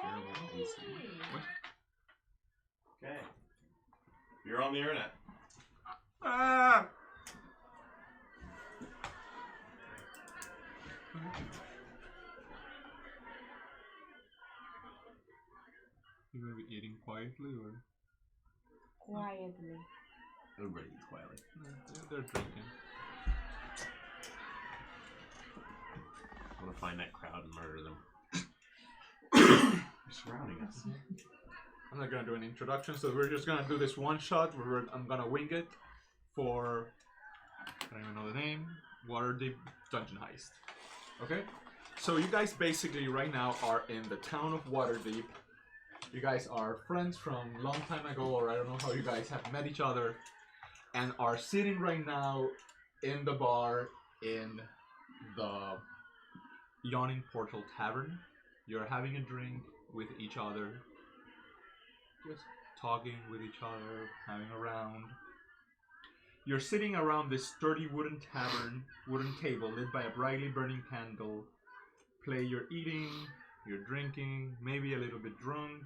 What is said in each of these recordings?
terrible AC. What? Okay. You're on the internet. Ah! You gonna be eating quietly or? Quietly. Everybody eats quietly. They're drinking. I want to find that crowd and murder them. They're surrounding us. I'm not gonna do an introduction, so we're just gonna do this one shot where I'm gonna wing it for, I don't even know the name, Waterdeep Dragon Heist. Okay? So you guys basically right now are in the town of Waterdeep. You guys are friends from a long time ago, or I don't know how you guys have met each other, and are sitting right now in the bar in the Yawning Portal Tavern. You're having a drink with each other, just talking with each other, having a round. You're sitting around this sturdy wooden table lit by a brightly burning candle. You're eating, you're drinking, maybe a little bit drunk,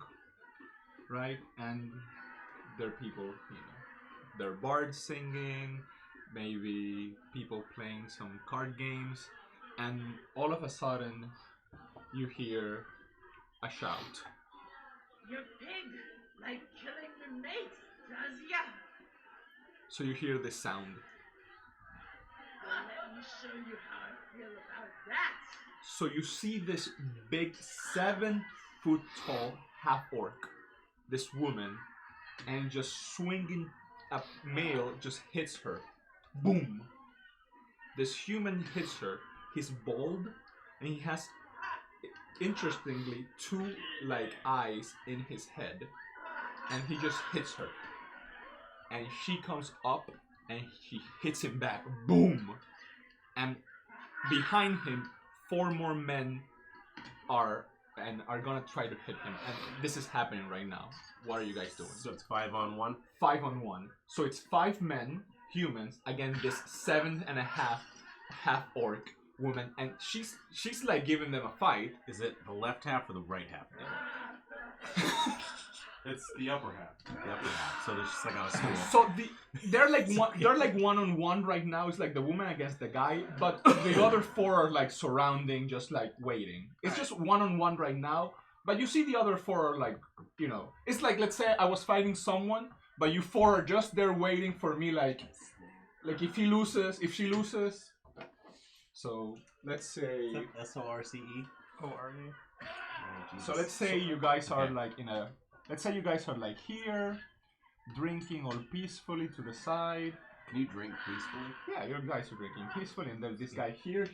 right? And there are people, there are bards singing, maybe people playing some card games, and all of a sudden you hear a shout. You pig, like killing the mates, does ya? So you hear this sound. Well, let me show you how I feel about that. So you see this big 7-foot-tall half-orc, this woman, and just swinging a male just hits her. Boom! This human hits her. He's bald, and he has, interestingly, two eyes in his head, and he just hits her. And she comes up, and he hits him back. Boom! And behind him, 4 more men are gonna try to hit him, and this is happening right now. What are you guys doing? So it's 5-on-1? 5-on-1. So it's 5 men, humans, against this 7.5 half-orc woman, and she's like giving them a fight. Is it the left half or the right half? It's the upper half. The upper half. So they're just like on a stool. So they're like 1-on-1 right now. It's like the woman against the guy, but the other 4 are like surrounding, just like waiting. It's just 1-on-1 right now. But you see the other 4 are like, it's like, let's say I was fighting someone, but you 4 are just there waiting for me, like if she loses. So let's say SORCE. O-R-E. So let's say you guys are like let's say you guys are like here, drinking all peacefully to the side. Can you drink peacefully? Yeah, you guys are drinking peacefully, and there's this guy here,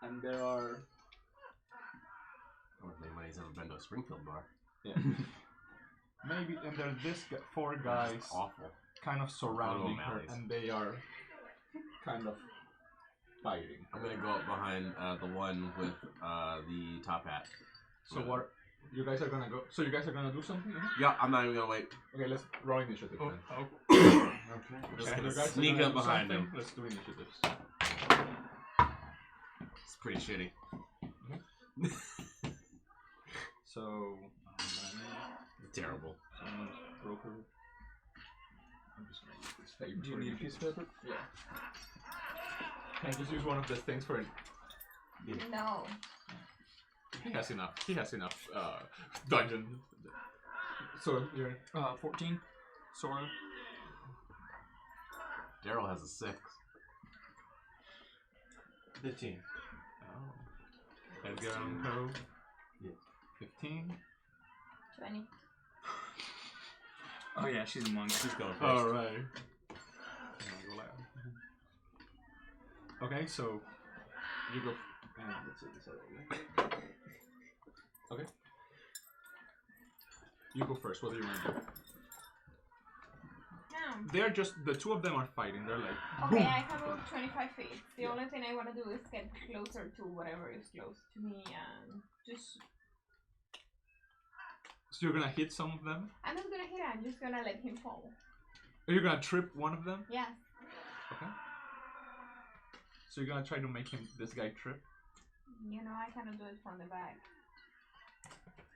and there are... I don't think anybody's ever been to a Springfield bar. Yeah. Maybe, and there's this 4 guys awful. kind of surrounding her, and they are kind of fighting. I'm gonna go up behind the one with the top hat. So what? You guys are gonna go. So you guys are gonna do something? Yeah, I'm not even gonna wait. Okay, let's roll initiative then. Okay. I'm just Okay, gonna you guys are sneak gonna up do behind something? him. Let's do initiatives. It's pretty shitty. So Terrible. broker. I'm just gonna use this paper. Do you need a piece of paper? Yeah. Can I just use one of the things for it? No. He has enough. He has enough dungeon. So you're 14. Sort of. Daryl has a 6. 15. Oh. Edgar and Co. Yeah. 15. 20. Oh yeah, she's a monk. She's going first. All right. Okay, so you go. Let's see this out. Okay. You go first. What do you want to do? They're just the 2 of them are fighting. They're like. Okay, boom. I can move 25 feet. The only thing I want to do is get closer to whatever is close to me and just. So you're gonna hit some of them? I'm not gonna hit him. I'm just gonna let him fall. Are you gonna trip one of them? Yeah. Okay. So you're gonna try to make this guy trip? I cannot do it from the back.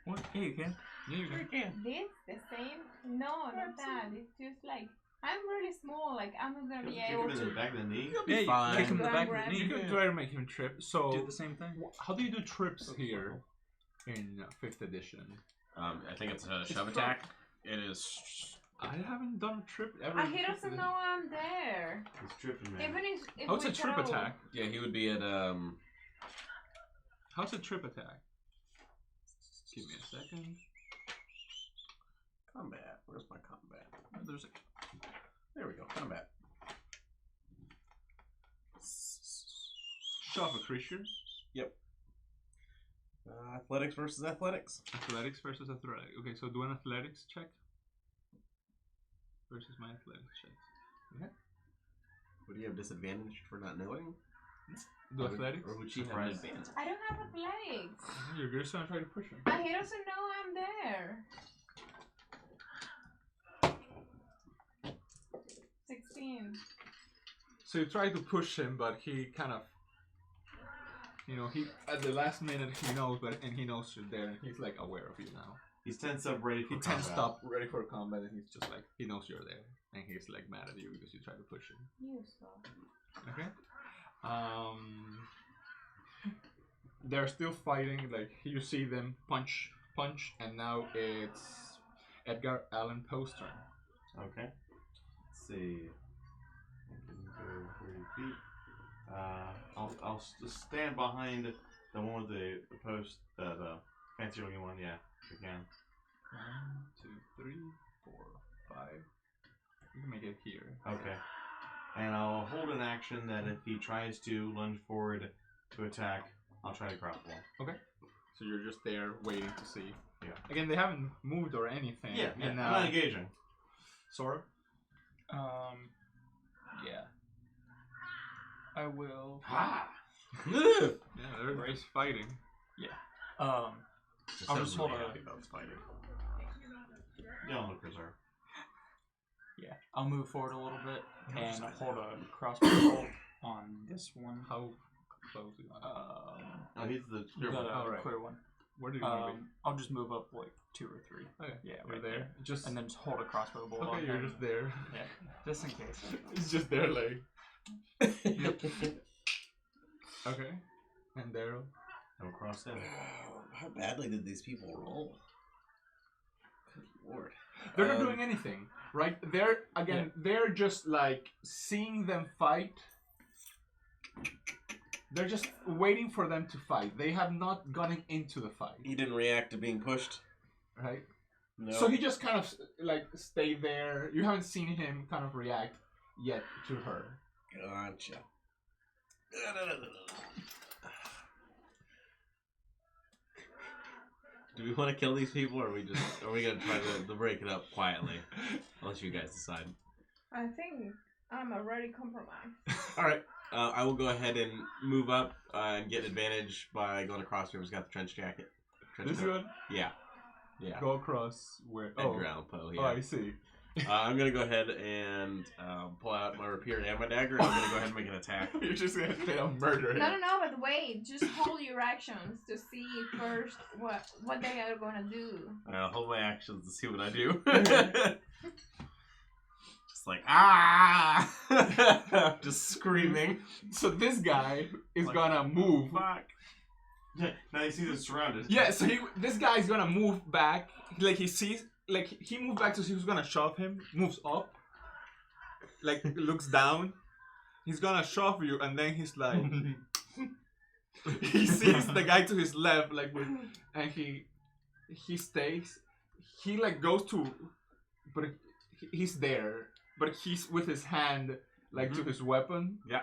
What? Yeah, you can. Yeah, you can. This the same? No, not that. It's just like I'm really small. Like I'm not gonna be Kick able him in the to. back of the knee. You'll be Yeah, you fine. kick him in the Go back and of the grab knee. You can try to make him trip. So, Do the same thing. how do you do trips here in 5th edition? I think it's a It's shove from- attack. It is. I haven't done a trip ever. Ah, in he 5th doesn't edition. know I'm there. He's tripping, man. Even if How's we a trip throw- attack? Yeah, he would be at How's a trip attack? Give me a second. combat. Where's my combat? There's a... There we go. Combat. Shove a creature. Athletics versus athletics. Athletics versus athletics. Okay, so do an athletics check. Versus my athletics check. Would you have disadvantage for not knowing? Do athletics? Or would she have an Surprise. advantage? I don't have athletics. You're just gonna try to push him. And he doesn't know I'm there. 16. So you try to push him, but he kind of, he at the last minute he knows, and he knows you're there, and he's like aware of you now. He's tensed up, ready for He tensed combat. up, ready for combat, and he's just like he knows you're there, and he's like mad at you because you try to push him. Useful. Okay. They're still fighting. Like you see them punch, and now it's Edgar Allan Poe's turn. Okay. Let's see. I can go 30 feet. I'll just stand behind the one with the post, the fancy looking one. Yeah, if you can. 1, 2, 3, 4, 5. You can make it here. Okay. And I'll hold an action that if he tries to lunge forward to attack, I'll try to crossbow. Okay. So you're just there waiting to see. Yeah. Again, they haven't moved or anything. Yeah, And I'm not engaging. Sora. Yeah. I will. Ha! Yeah, they're just fighting. I'll just hold a. fighting. Y'all look reserved. Yeah. I'll move forward a little bit and hold a crossbow bolt on this one. How close you are? Oh, he's the The Alright. clear one. Where do you want to be? I'll just move up like 2 or 3. Okay. Yeah, You're right there. Just And then just hold a crossbow bolt on okay. You're him. just there. Yeah, just in case. It's just there, like. Okay. And Daryl. no cross him. How badly did these people roll? Good lord. They're not doing anything, right? They're just like seeing them fight. They're just waiting for them to fight. They have not gone into the fight, He didn't react to being pushed. right? No. So he just kind of like stayed there. You haven't seen him kind of react yet to her. Gotcha. Do we want to kill these people, or are we gonna try to break it up quietly? I'll let you guys decide. I think I'm already compromised. All right. I will go ahead and move up and get advantage by going across whoever's got the trench jacket. This one. Yeah. Yeah. Go across where? Edgar Allan Poe, Oh, yeah. I see. I'm gonna go ahead and pull out my rapier and my dagger, and I'm gonna go ahead and make an attack. You're just gonna straight up murder him. No, but wait. Just hold your actions to see first what they are gonna do. I'll hold my actions to see what I do. Just like, ah! Just screaming. So this guy is Like, gonna move. Fuck. Yeah, now he sees it's surrounded. Yeah, so this guy's gonna move back. Like he sees, like he moved back to see who's gonna shove him. Moves up, like looks down. He's gonna shove you, and then he's like, he sees the guy to his left, like, and he stays. He like goes to, but he's there, but he's with his hand like to his weapon. Yeah.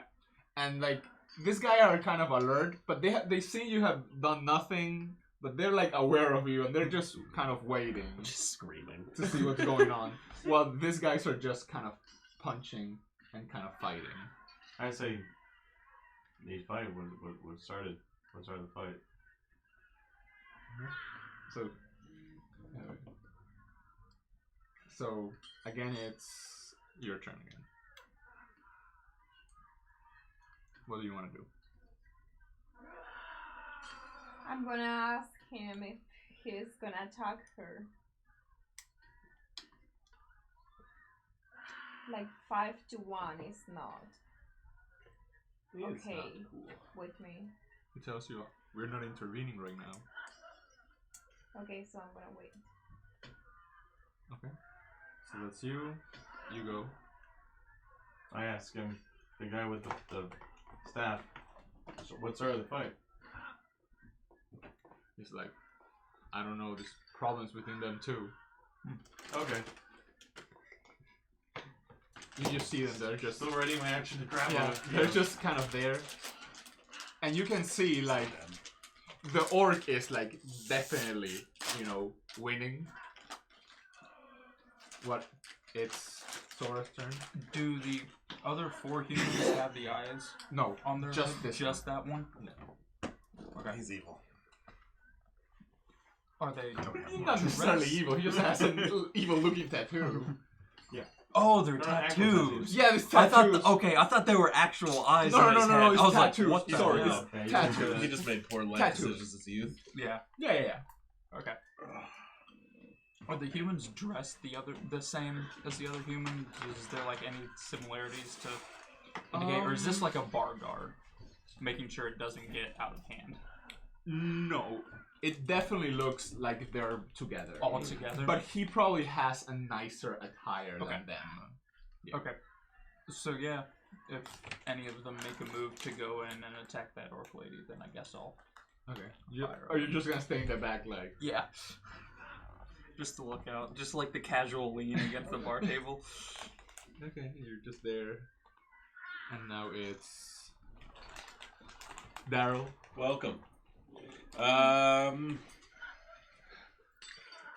And like this guy are kind of alert, but they see you have done nothing, but they're like aware of you, and they're just kind of waiting Just screaming. to see what's going on. While these guys are just kind of punching and kind of fighting. I say, the fight was started. What started the fight? So again, it's your turn again. What do you want to do? I'm gonna ask him if he's gonna attack her. Like 5 to 1 is not It's okay not cool. with me. He tells you we're not intervening right now. Okay, so I'm gonna wait. Okay. So that's you. You go. I ask him, the guy with the staff, so what started the fight? He's like, I don't know. There's problems within them too. Okay. You just see them. They're just Still ready my action to grab yeah. him. They're just kind of there, and you can see like the orc is like definitely winning. What? It's Sora's turn. Do the other 4 humans have the eyes No, on their just head? this Just that one? No. Okay. He's evil. Are they? He's not necessarily evil. He just has an evil-looking tattoo. Oh, they're They're not actual tattoos. Yeah, this I tattoos. thought. Okay, I thought they were actual eyes. No, on no, his no, head. no, it's I was tattoos. like, what the Sorry, hell? it's tattoos. He just made poor life Tattoos. decisions as a youth. Yeah. Yeah. Okay. Are the humans dressed the same as the other human? Is there like any similarities to indicate, or is this like a bar guard, making sure it doesn't get out of hand? No, it definitely looks like they're together. All together. But he probably has a nicer attire Okay. than them. Yeah. Okay. So yeah, if any of them make a move to go in and attack that orc lady, then I guess I'll. Okay. Are you just gonna stay in the back, like? Yeah. Just to look out, just like the casual lean against the bar table. Okay, you're just there. And now it's Daryl. Welcome. You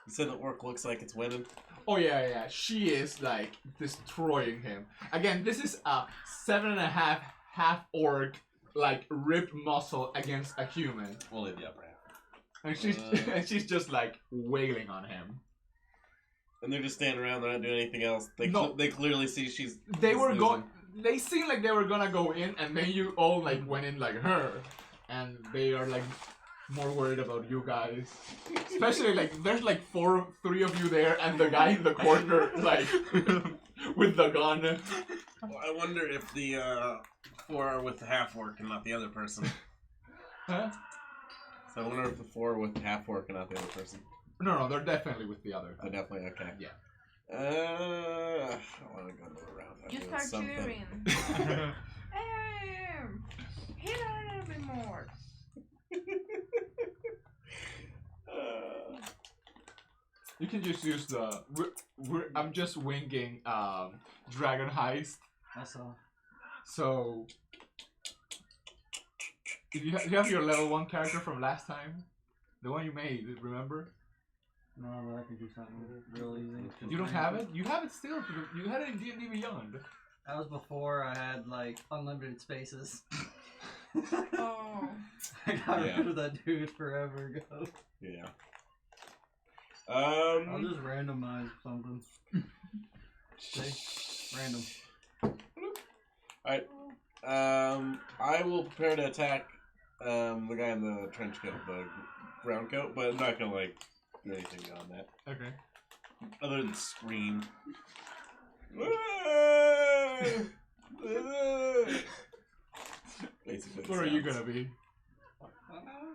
said the orc looks like it's winning. Oh yeah. She is like destroying him. Again, this is a 7.5 half orc, like ripped muscle against a human, Only the upper half. and she's just like wailing on him. And they're just standing around. They're not doing anything else. They No. they clearly see she's. They were losing. going. They seemed like they were gonna go in, and then you all like went in like her, and they are like more worried about you guys. Especially like there's like 3 of you there, and the guy in the corner like with the gun. Well, I wonder if the 4 are with the half orc and not the other person. Huh? So I wonder if the 4 are with the half orc and not the other person. No, they're definitely with the other. They're definitely okay. Yeah. I want to go another round. I'm You doing start something. cheering. Hit her a little bit more. You can just use the. I'm just winging Dragon Heist. I saw. So. If you have your level 1 character from last time, the one you made, remember? No, but I can do something real easy. You don't have it? You have it still. You had it in D&D Beyond. That was before I had like unlimited spaces. Oh. I got Yeah. rid of that dude forever ago. Yeah. I'll just randomize something. See? Random. I will prepare to attack the guy in the trench coat, the brown coat, but I'm not gonna like do anything beyond that. Okay. Other than scream. Basically. What are you gonna be?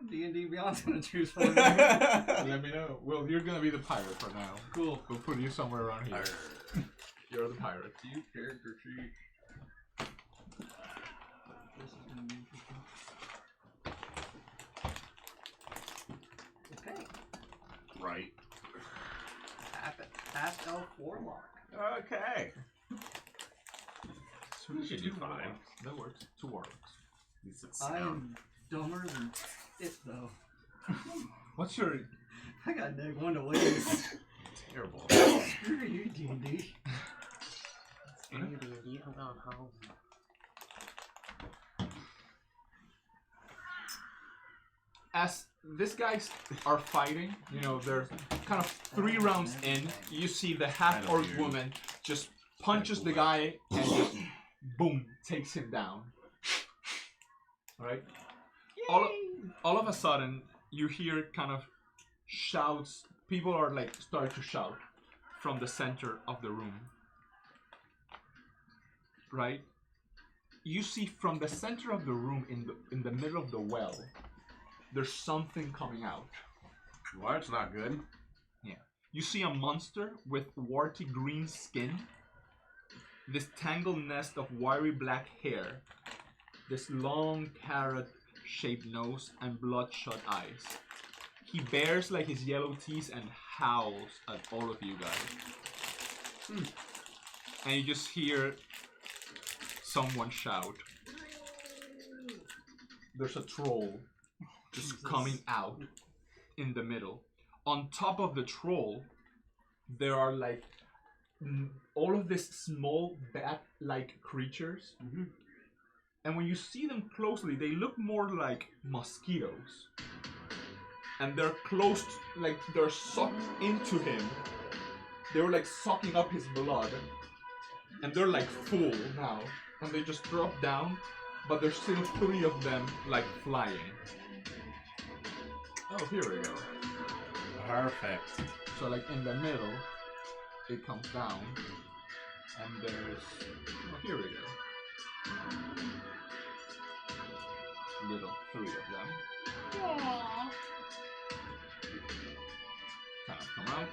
D&D Beyond's gonna choose for me. Let me know. Well, you're gonna be the pirate for now. Cool. We'll put you somewhere around here. You're the pirate. You character sheet. This is gonna be interesting. Okay. Right. Half elf warlock. Okay. So we should do 5. That works. 2 orcs. At least it's I am dumber than it though. What's your I got -1 to lose. terrible. Screw you, D&D. as these guys are fighting, they're kind of 3 rounds in, you see the half-orc woman just punches the guy and just, boom, takes him down. Alright? All of a sudden, you hear kind of shouts. People are like starting to shout from the center of the room. Right? You see from the center of the room, in the middle of the well, there's something coming out. Well, that's not good. You see a monster with warty green skin, this tangled nest of wiry black hair, this long carrot-shaped nose, and bloodshot eyes. He bears like his yellow teeth and howls at all of you guys. And you just hear someone shout. There's a troll just coming out in the middle. On top of the troll, there are like all of these small bat-like creatures. And when you see them closely, they look more like mosquitoes. And they're close, like they're sucked into him. They were like sucking up his blood. And they're like full now. And they just drop down, but there's still 3 of them like flying. Oh, here we go. Perfect. So like in the middle, it comes down, and there's, oh, here we go. Little 3 of them. Aww. Kind of come out.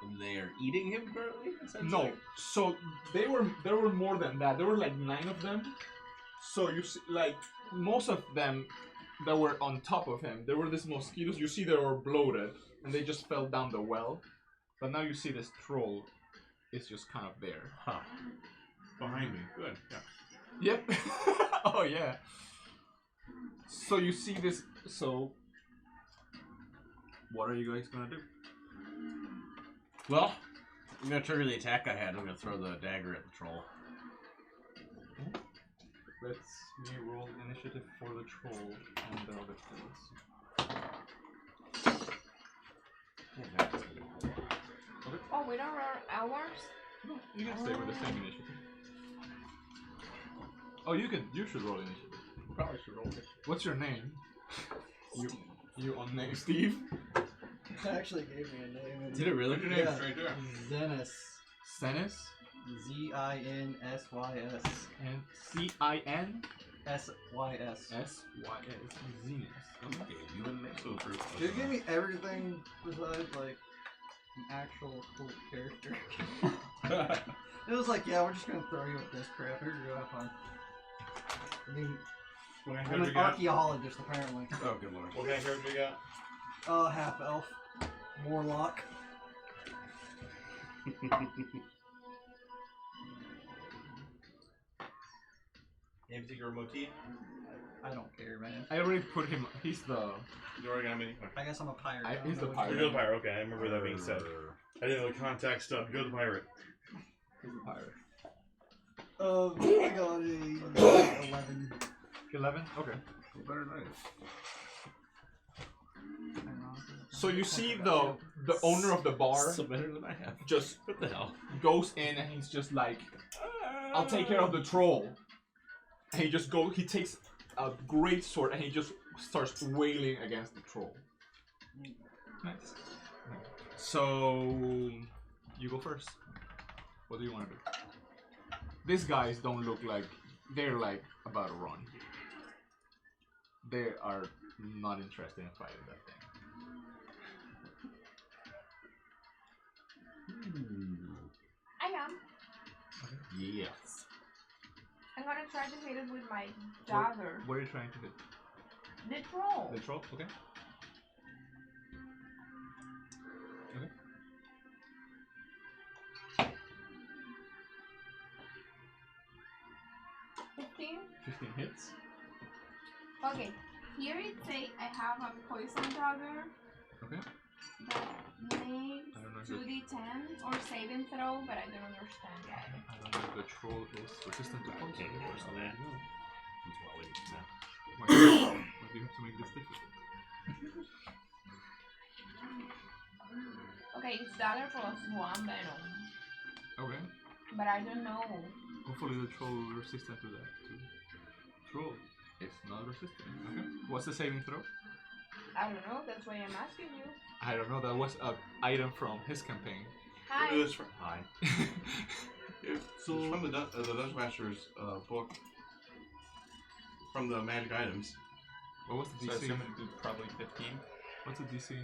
And they are eating him currently? No, so there were more than that. There were like 9 of them. So you see, like most of them that were on top of him, there were these mosquitoes. You see, they were bloated and they just fell down the well. But now you see this troll is just kind of there. Huh. Behind me. Good. Yeah. Yep. Oh yeah. So you see this. So what are you guys gonna do? Well, I'm gonna trigger the attack I had. I'm gonna throw the dagger at the troll. Let's me roll initiative for the troll and the other trolls. Oh, we don't roll ours? No, you can stay with the same initiative. Oh, you should roll initiative. Probably should roll it. What's your name? You on name Steve? It actually gave me a name. Did it really? What's your name, Yeah. stranger? Zenis. Senis? Zinsys. And C-I-N? Sys. S-Y-S. Zenus. Okay, you and me. So true. It gave me everything besides like an actual cool character. It was like, yeah, we're just gonna throw you with this crap. Here you go, have fun. I mean, What kind of I'm character an you got? archaeologist apparently. Oh, good lord. What kind of character you got? Half elf, warlock. Any particular motif? I don't care, man. I already put him, he's the... You already got many? I guess I'm a pirate. I don't he's know the what pirate. you- You're the pirate. Okay, I remember that being said. I didn't know the context of you're the pirate. He's the pirate. I got a 11. 11? Okay. Better than So you see the owner of the bar So better than I have. just What the hell? goes in and he's just like, I'll take care of the troll. And he takes a great sword and he just starts wailing against the troll. Nice. So you go first. What do you want to do? These guys don't look like they're like about to run. They are not interested in fighting that thing. I am. Yes. I'm gonna try to hit it with my dagger. What are you trying to hit? The troll. The troll? Okay. Okay. $15. 15 hits. Okay. Here it say I have a poison dagger Okay. that makes I don't know if the, 2d10 or saving throw, but I don't understand yet. I don't know if the troll is resistant to poison. Okay, or so something. that- No. That's what we need to know. Why do you have to make this difficult? Okay, it's dagger plus 1 venom, Okay. but I don't know. Hopefully the troll is resistant to that too. roll. It's not resistant. Okay. What's the saving throw? I don't know, that's why I'm asking you. I don't know. That was an item from his campaign. Hi. It was from hi. It's from the Dungeon Master's book. From the magic items. What was the So I DC? assume it'd be probably 15. What's the DC?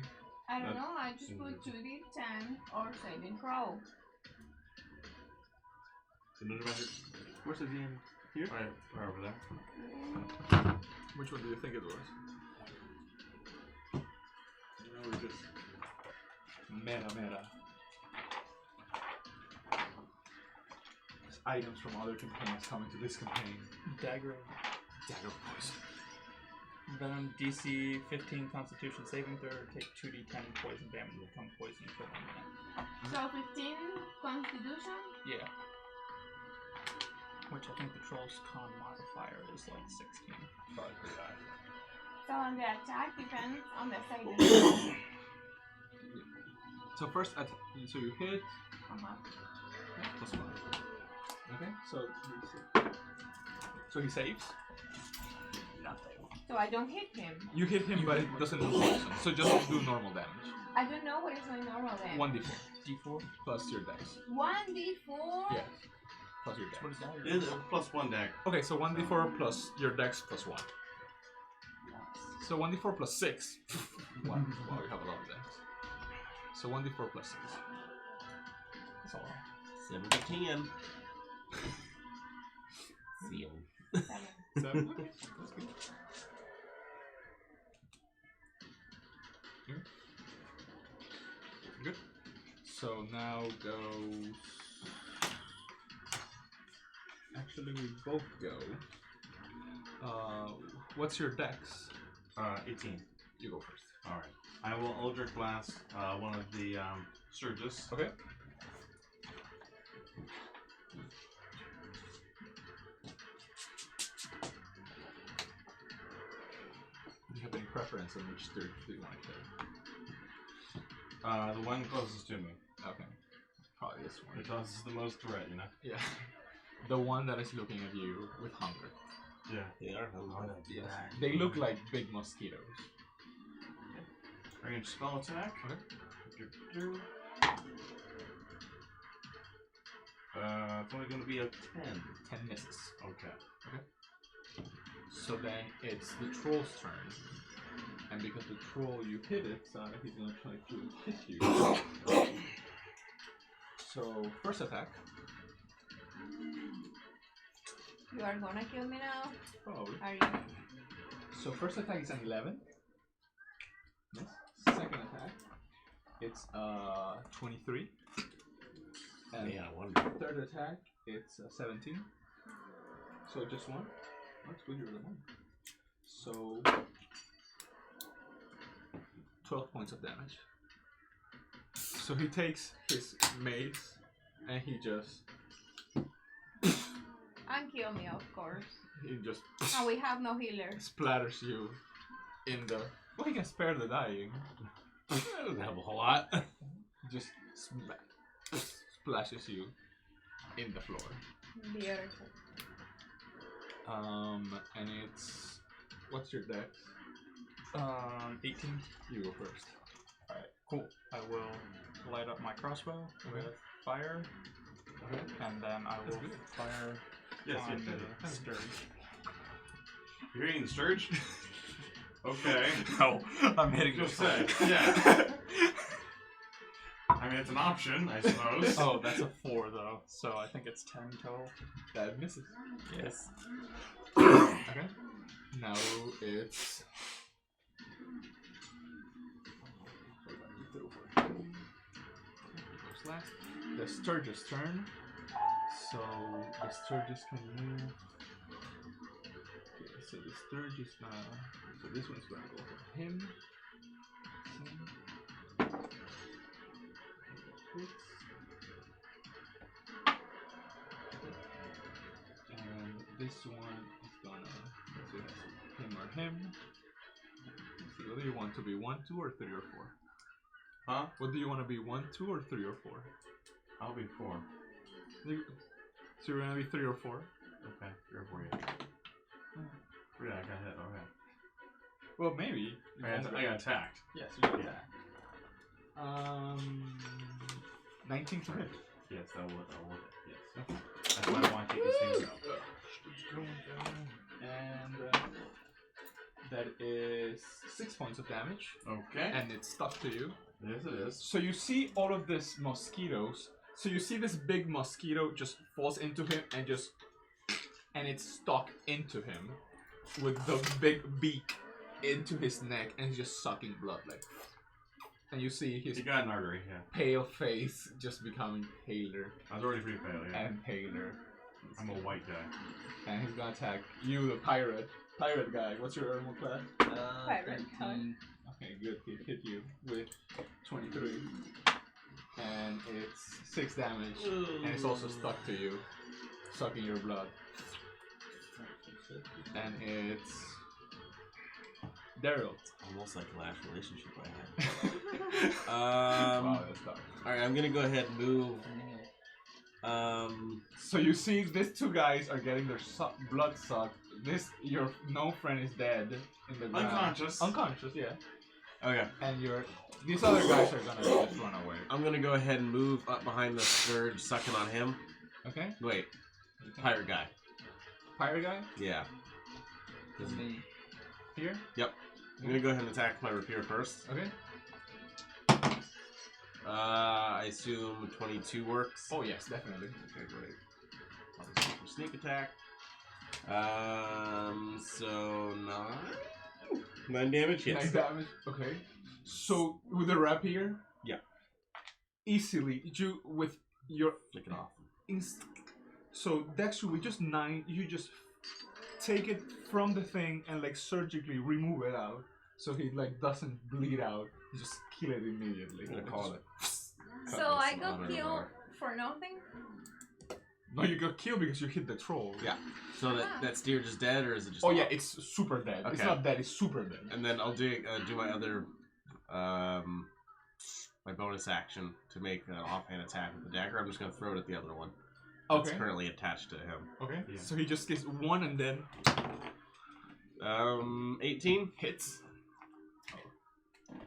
I don't know, I just put 2d10 or saving throw. The Dungeon Master. Where's the DM? Here? Right over there. Which one do you think it was? You know, we're just meta. There's items from other campaigns coming to this campaign. Dagger. Dagger poison. Venom DC 15 Constitution saving throw. Take 2d10 poison damage and become poisoned for 1 minute. So 15 constitution? Yeah. Which I think the troll's con modifier is like 16. Probably pretty high. So on the attack depends on the saving throw. So first, so you hit. Uh-huh. +1. Okay. So he saves. So I don't hit him. You hit him, but it doesn't do poison. So just do normal damage. I don't know what is my normal then. 1d4 D4? plus your dice. 1d4? Yes. Plus your dex. What is dagger? It is a +1 deck. Okay, so 1d4 plus your dex plus 1. So 1d4 plus 6. Wow, we have a lot of dex. So 1d4 plus 6. That's all. 7 to 10. Seal. 7? Okay, that's good. Good. So now goes. Actually, we both go. What's your dex? 18. You go first. Alright. I will Eldritch Blast one of the Sturgis. Okay. Do you have any preference on which Sturgis do you want to kill? The one closest to me. Okay. Probably this one. Because it's the most threat, you know? Yeah. The one that is looking at you with hunger. Yeah. They are Yes. They look like big mosquitoes. Range spell attack. Okay. It's only going to be a 10. 10 misses. Okay. So then it's the troll's turn. And because the troll, you hit it, he's gonna try to hit you. So, first attack. You are gonna kill me now? Probably. Are you? So, first attack is an 11. Yes. Second attack, it's 23. And Yeah, one. third attack, it's 17. So, just one. That's good, you're the one. So, 12 points of damage. So he takes his mace and he just And kill me, of course. Oh, And we have no healer. splatters you in the. Well, he can spare the dying. That doesn't have a whole lot. Just splashes you in the floor. Beautiful. And it's. What's your dex? 18. You go first. Alright, cool. I will light up my crossbow with fire, Okay. and then I will fire Yes, on yes, the sturge. You're hitting the Sturge? Okay. No, I'm hitting the Just say, troll. yeah. I mean, it's an option, I suppose. Oh, that's a 4 though, so I think it's 10 total. That misses. Yes. Okay. Now it's. Last. The Sturgis turn. So the Sturgis can move. Okay, so the Sturgis now. So this one's gonna go for him. And this one is gonna. So it has him or him. Let's see, what do you want to be? 1, 2, or 3 or 4? Huh? What do you want to be? 1, 2, or 3 or 4? I'll be 4. So you're gonna be 3 or 4? Okay, 3 or 4, yeah. yeah, I got hit. Okay. Well, maybe. I got attacked. Yes, you got Yeah. that. 19 to hit. Yes, that would. Yes. That's why I want to take these things out. And that is 6 points of damage. Okay. And it's stuck to you. Yes, it is. So you see all of these mosquitoes. So you see this big mosquito just falls into him and it's stuck into him with the big beak into his neck and he's just sucking blood like. And you see his You got an artery, yeah. pale face just becoming paler I was already pretty pale, yeah. and paler. I'm a white guy. And he's gonna attack you, the pirate. Pirate guy. What's your armor class? Pirate 13. Okay, good. He hit you with 23. And it's 6 damage. And it's also stuck to you, sucking your blood. And it's Daryl. Almost like the last relationship I had. Wow, that's tough. Alright, I'm gonna go ahead and move. So you see, these two guys are getting their blood sucked. Your no friend is dead in the ground. Unconscious. Unconscious, yeah. Okay. And these other guys are gonna just run away. I'm gonna go ahead and move up behind the scourge, sucking on him. Okay. Wait. Pirate guy. Pirate guy? Yeah. Here? Yep. I'm gonna go ahead and attack my rapier first. Okay. I assume 22 works. Oh yes, definitely. Okay, great. I'll just go for sneak attack. So 9 damage. Yes. 9 damage. Okay. So with the rapier. Yeah. Easily, you with your Flick it off. So Dexter, with just 9, you just take it from the thing and like surgically remove it out, so he like doesn't bleed out. You just kill it immediately. I'm gonna call it. So I got killed for nothing? No, you got killed because you hit the troll. Yeah. So that steer just dead, or is it just? Oh yeah, it's super dead. It's Okay. not dead. It's super dead. And then I'll do my other my bonus action to make an offhand attack with the dagger. I'm just gonna throw it at the other one. That's Okay. currently attached to him. Okay. Yeah. So he just gets 1 and then 18 hits.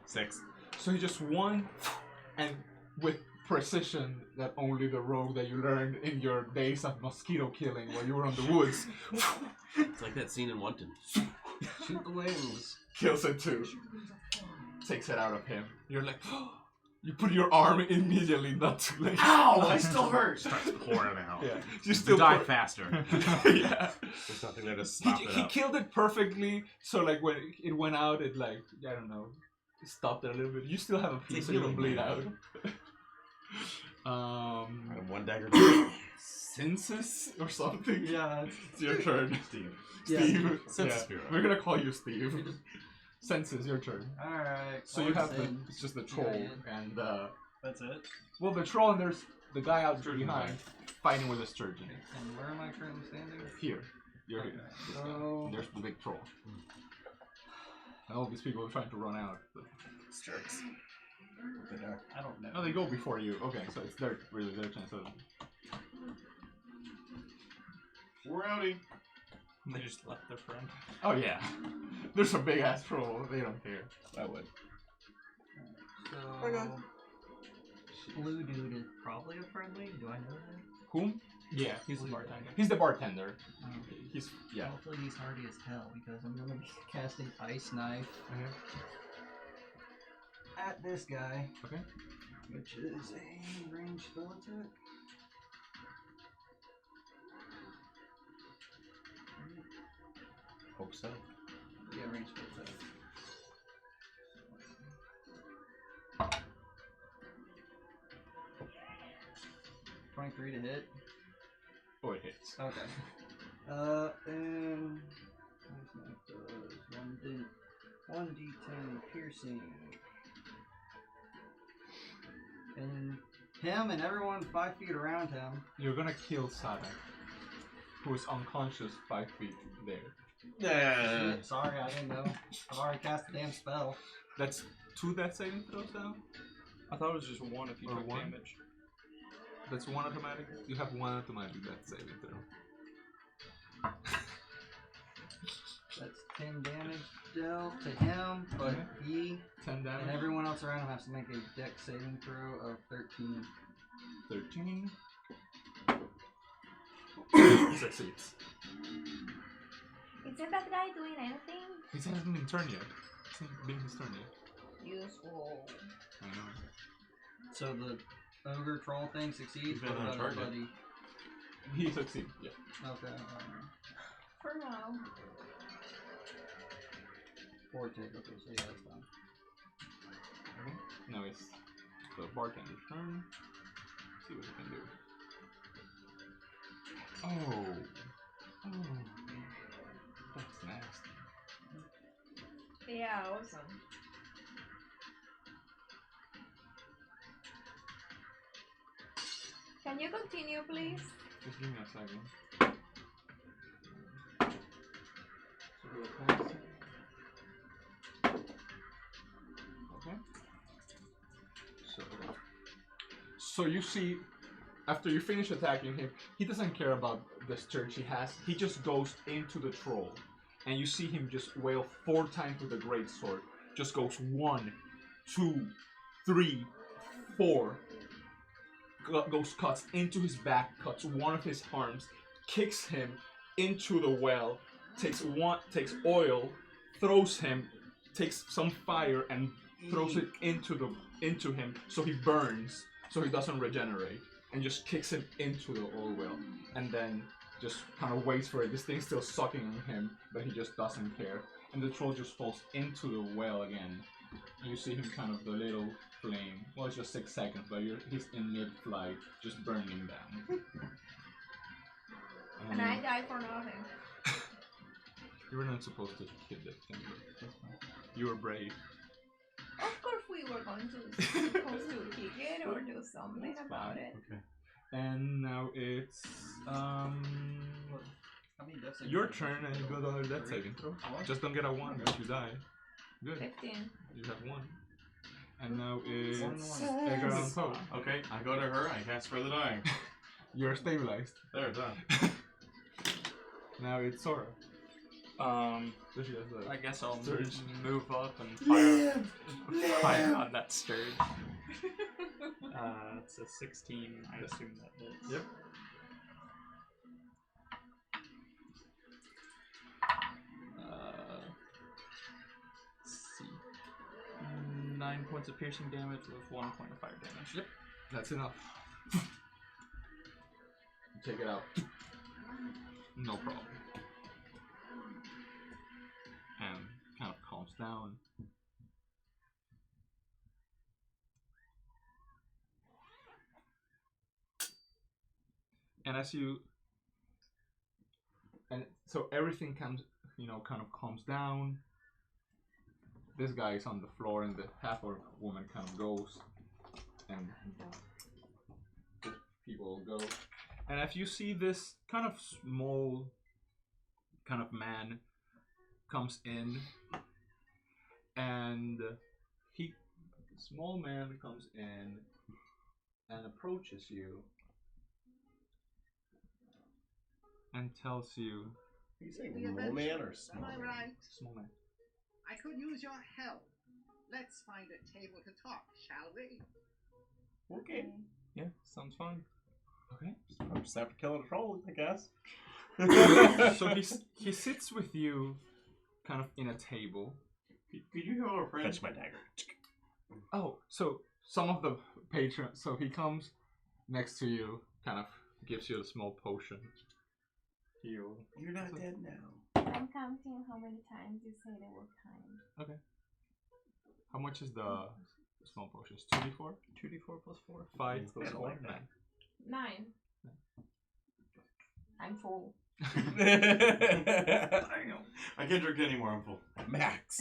6. So he just 1 and with precision that only the rogue that you learned in your days of mosquito killing while you were on the woods It's like that scene in Wanted. Shoot the wings. kills it too. Takes it out of him. You're like, you put your arm immediately, not to like. Ow! I still hurt! Starts pouring out. Yeah, you You still die put- faster. Yeah, There's nothing there to stop it he up. killed it perfectly. So like when it went out, it like I don't know, it stopped it a little bit. You still have a piece, so you don't bleed out. I have 1 dagger. Census or something. Yeah, It's your turn. Steve. Yeah. Steve. Census Yeah. Bureau. We're gonna call you Steve. Census, your turn. alright. So you have it's just the troll Yeah. and That's it. well the troll and there's the guy out Sturgeon behind fighting with a sturgeon. And where am I currently standing? Here. You're here. This guy. So And there's the big troll. And all these people are trying to run out. Jerks. I don't know. No, they go before you. Okay, so it's their chance of Rowdy. They just left their friend. oh yeah. There's a big ass troll, they don't care. I would. So Blue dude is probably a friendly. Do I know that? Whom? Yeah, He's the bartender. he's the bartender. Um, He's yeah. Hopefully he's hardy as hell because I'm gonna be casting Ice Knife at this guy. Okay. Which is a ranged spell attack. Hope so. Yeah, ranged spell attack. .23 to hit. Oh, it hits. Okay. And Ice Knife does 1d10 piercing. And him and everyone 5 feet around him. You're gonna kill Sadak, who is unconscious 5 feet there. Shit, sorry, I didn't know. I've already cast the damn spell. That's 2 death saving throws now? I thought it was just 1 if you Or took 1? damage. That's 1 automatic? You have 1 automatic death saving throw. That's dealt to him, but he 10 damage. and everyone else around him has to make a dex saving throw of 13. 13. Succeeds. Isn't that guy doing anything? He hasn't been turned yet. It's not been his turn yet. Useful. I know. So the ogre troll thing succeeds. He's been What on about target. everybody? He succeeds, yeah. Okay. For now. 4 take. Okay, so yeah, that's fine. Okay. Now it's the bartender's turn. See what he can do. Oh. Oh. That's nasty. Yeah, awesome. Can you continue, please? Just give me a second. So do a point. Okay. So you see, after you finish attacking him, he doesn't care about the church he has. He just goes into the troll, and you see him just wail 4 times with the great sword. Just goes 1, 2, 3, 4. Goes cuts into his back, cuts one of his arms, kicks him into the well, takes oil, throws him, takes some fire and throws it into him so he burns, so he doesn't regenerate, and just kicks him into the oil well, and then just kind of waits for it. This thing's still sucking on him, but he just doesn't care, and the troll just falls into the well again. You see him kind of the little flame. Well, it's just 6 seconds, but he's in mid-flight, just burning down. And I die for nothing. You were not supposed to hit that thing. You were brave. Of course we were going to supposed to kick it or do something about it. Okay. And now it's How many death saving your throws? turn, and you go another death saving throw. Just don't get a 1 because you die. Good. 15. You have 1. And now it's One. Edgar on Poe. Okay, I go to her, I cast Spare the Dying. You're stabilized. There, done. Now it's Sora. So she has the I guess I'll Surge. move up and fire on that sturge. It's a 16. I assume that hits. Yep. Let's see. 9 points of piercing damage with 1 point of fire damage. Yep. That's enough. Take it out. No problem. And kind of calms down. And so everything comes, kind of calms down. This guy is on the floor, and the half-orc woman kind of goes, and people go. And if you see this kind of small, kind of man comes in, and small man comes in and approaches you and tells you, Are you saying The mole man or adventurers, small am I man? right? small man. I could use your help. Let's find a table to talk, shall we? Okay. Yeah, sounds fine. Okay. I'll just have to kill a troll, I guess. So he sits with you, kind of in a table. Could you heal our friend? Fetch my dagger. Oh, so some of the patrons. So he comes next to you, kind of gives you a small potion. Heal. You're not dead now. I'm counting how many times you say they were kind. Okay. How much is the small potions? 2d4? 2d4 plus 4. 5 I plus don't 4? like that. 9. I'm full. I can't drink anymore, I'm full. Max.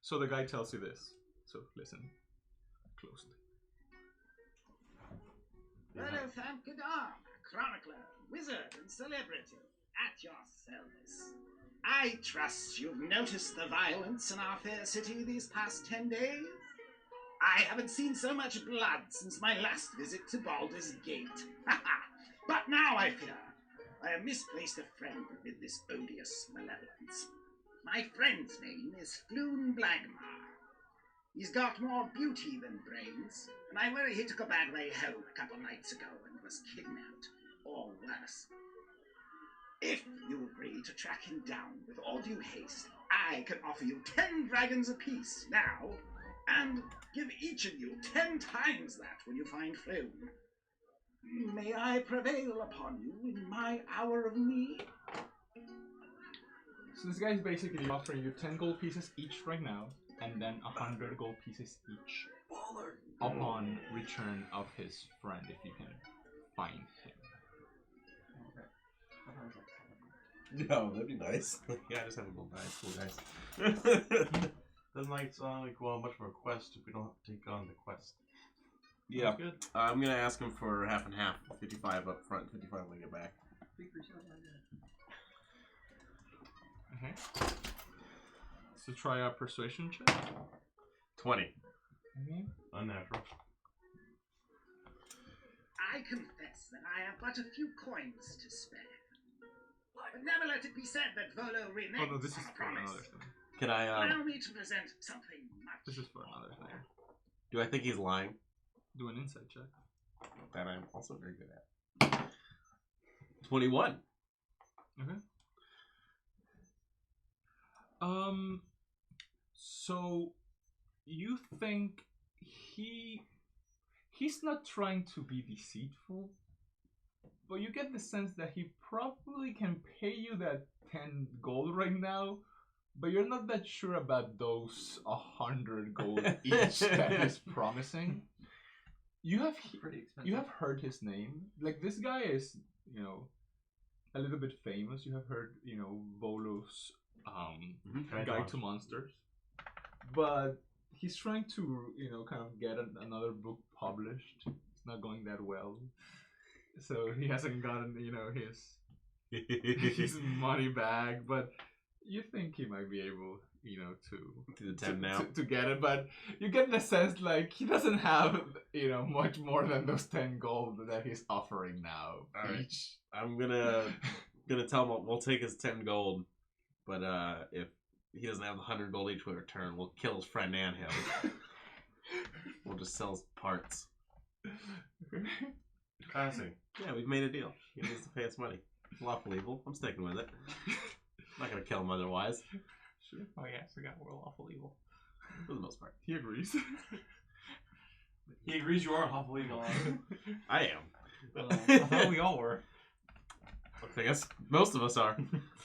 So the guy tells you this. So listen closely. Well, thank God, chronicler, wizard, and celebrity, at your service. I trust you've noticed the violence in our fair city these past 10 days? I haven't seen so much blood since my last visit to Baldur's Gate. But now I fear I have misplaced a friend amid this odious malevolence. My friend's name is Floon Blagmar. He's got more beauty than brains, and I worry he took a bad way home a couple nights ago and was kidnapped, or worse. If you agree to track him down with all due haste, I can offer you 10 dragons apiece now, and give each of you 10 times that when you find Floon. May I prevail upon you in my hour of need? So this guy's basically offering you 10 gold pieces each right now, and then 100 gold pieces each upon return of his friend, if you can find him. No, that'd be nice. Yeah, just have a gold dice, cool guys. Doesn't like sound like much of a quest if we don't have to take on the quest. Yeah, Good. I'm gonna ask him for half and half. 55 up front, 55 when I get back. Okay. So try a persuasion check. 20. Unnatural. I confess that I have but a few coins to spare. But never let it be said that Volo reneges Oh no, this is on a for promise. another thing. Can I, Allow me to present something much This is for another thing. do I think he's lying? Do an insight check. That I'm also very good at. 21. Okay. So you think he's not trying to be deceitful, but you get the sense that he probably can pay you that 10 gold right now, but you're not that sure about those 100 gold each that he's promising. You have Pretty expensive. you have heard his name. Like, this guy is, you know, a little bit famous. You have heard, you know, Volo's Guide to Monsters. But he's trying to, you know, kind of get another book published. It's not going that well. So he hasn't gotten, you know, his money back. But you think he might be able, you know, To the 10 now. to get it, but you get the sense like he doesn't have, you know, much more than those 10 gold that he's offering now. Alright. Each. I'm gonna tell him we'll take his 10 gold, but if he doesn't have the 100 gold each way return, we'll kill his friend and him. We'll just sell his parts. Classy. Yeah, we've made a deal. He needs to pay us money. Lawful evil. I'm sticking with it. I'm not gonna kill him otherwise. Sure. Oh yeah, I forgot we're lawful evil. For the most part. He agrees. He agrees you are lawful evil. I am. I thought we all were. I guess most of us are.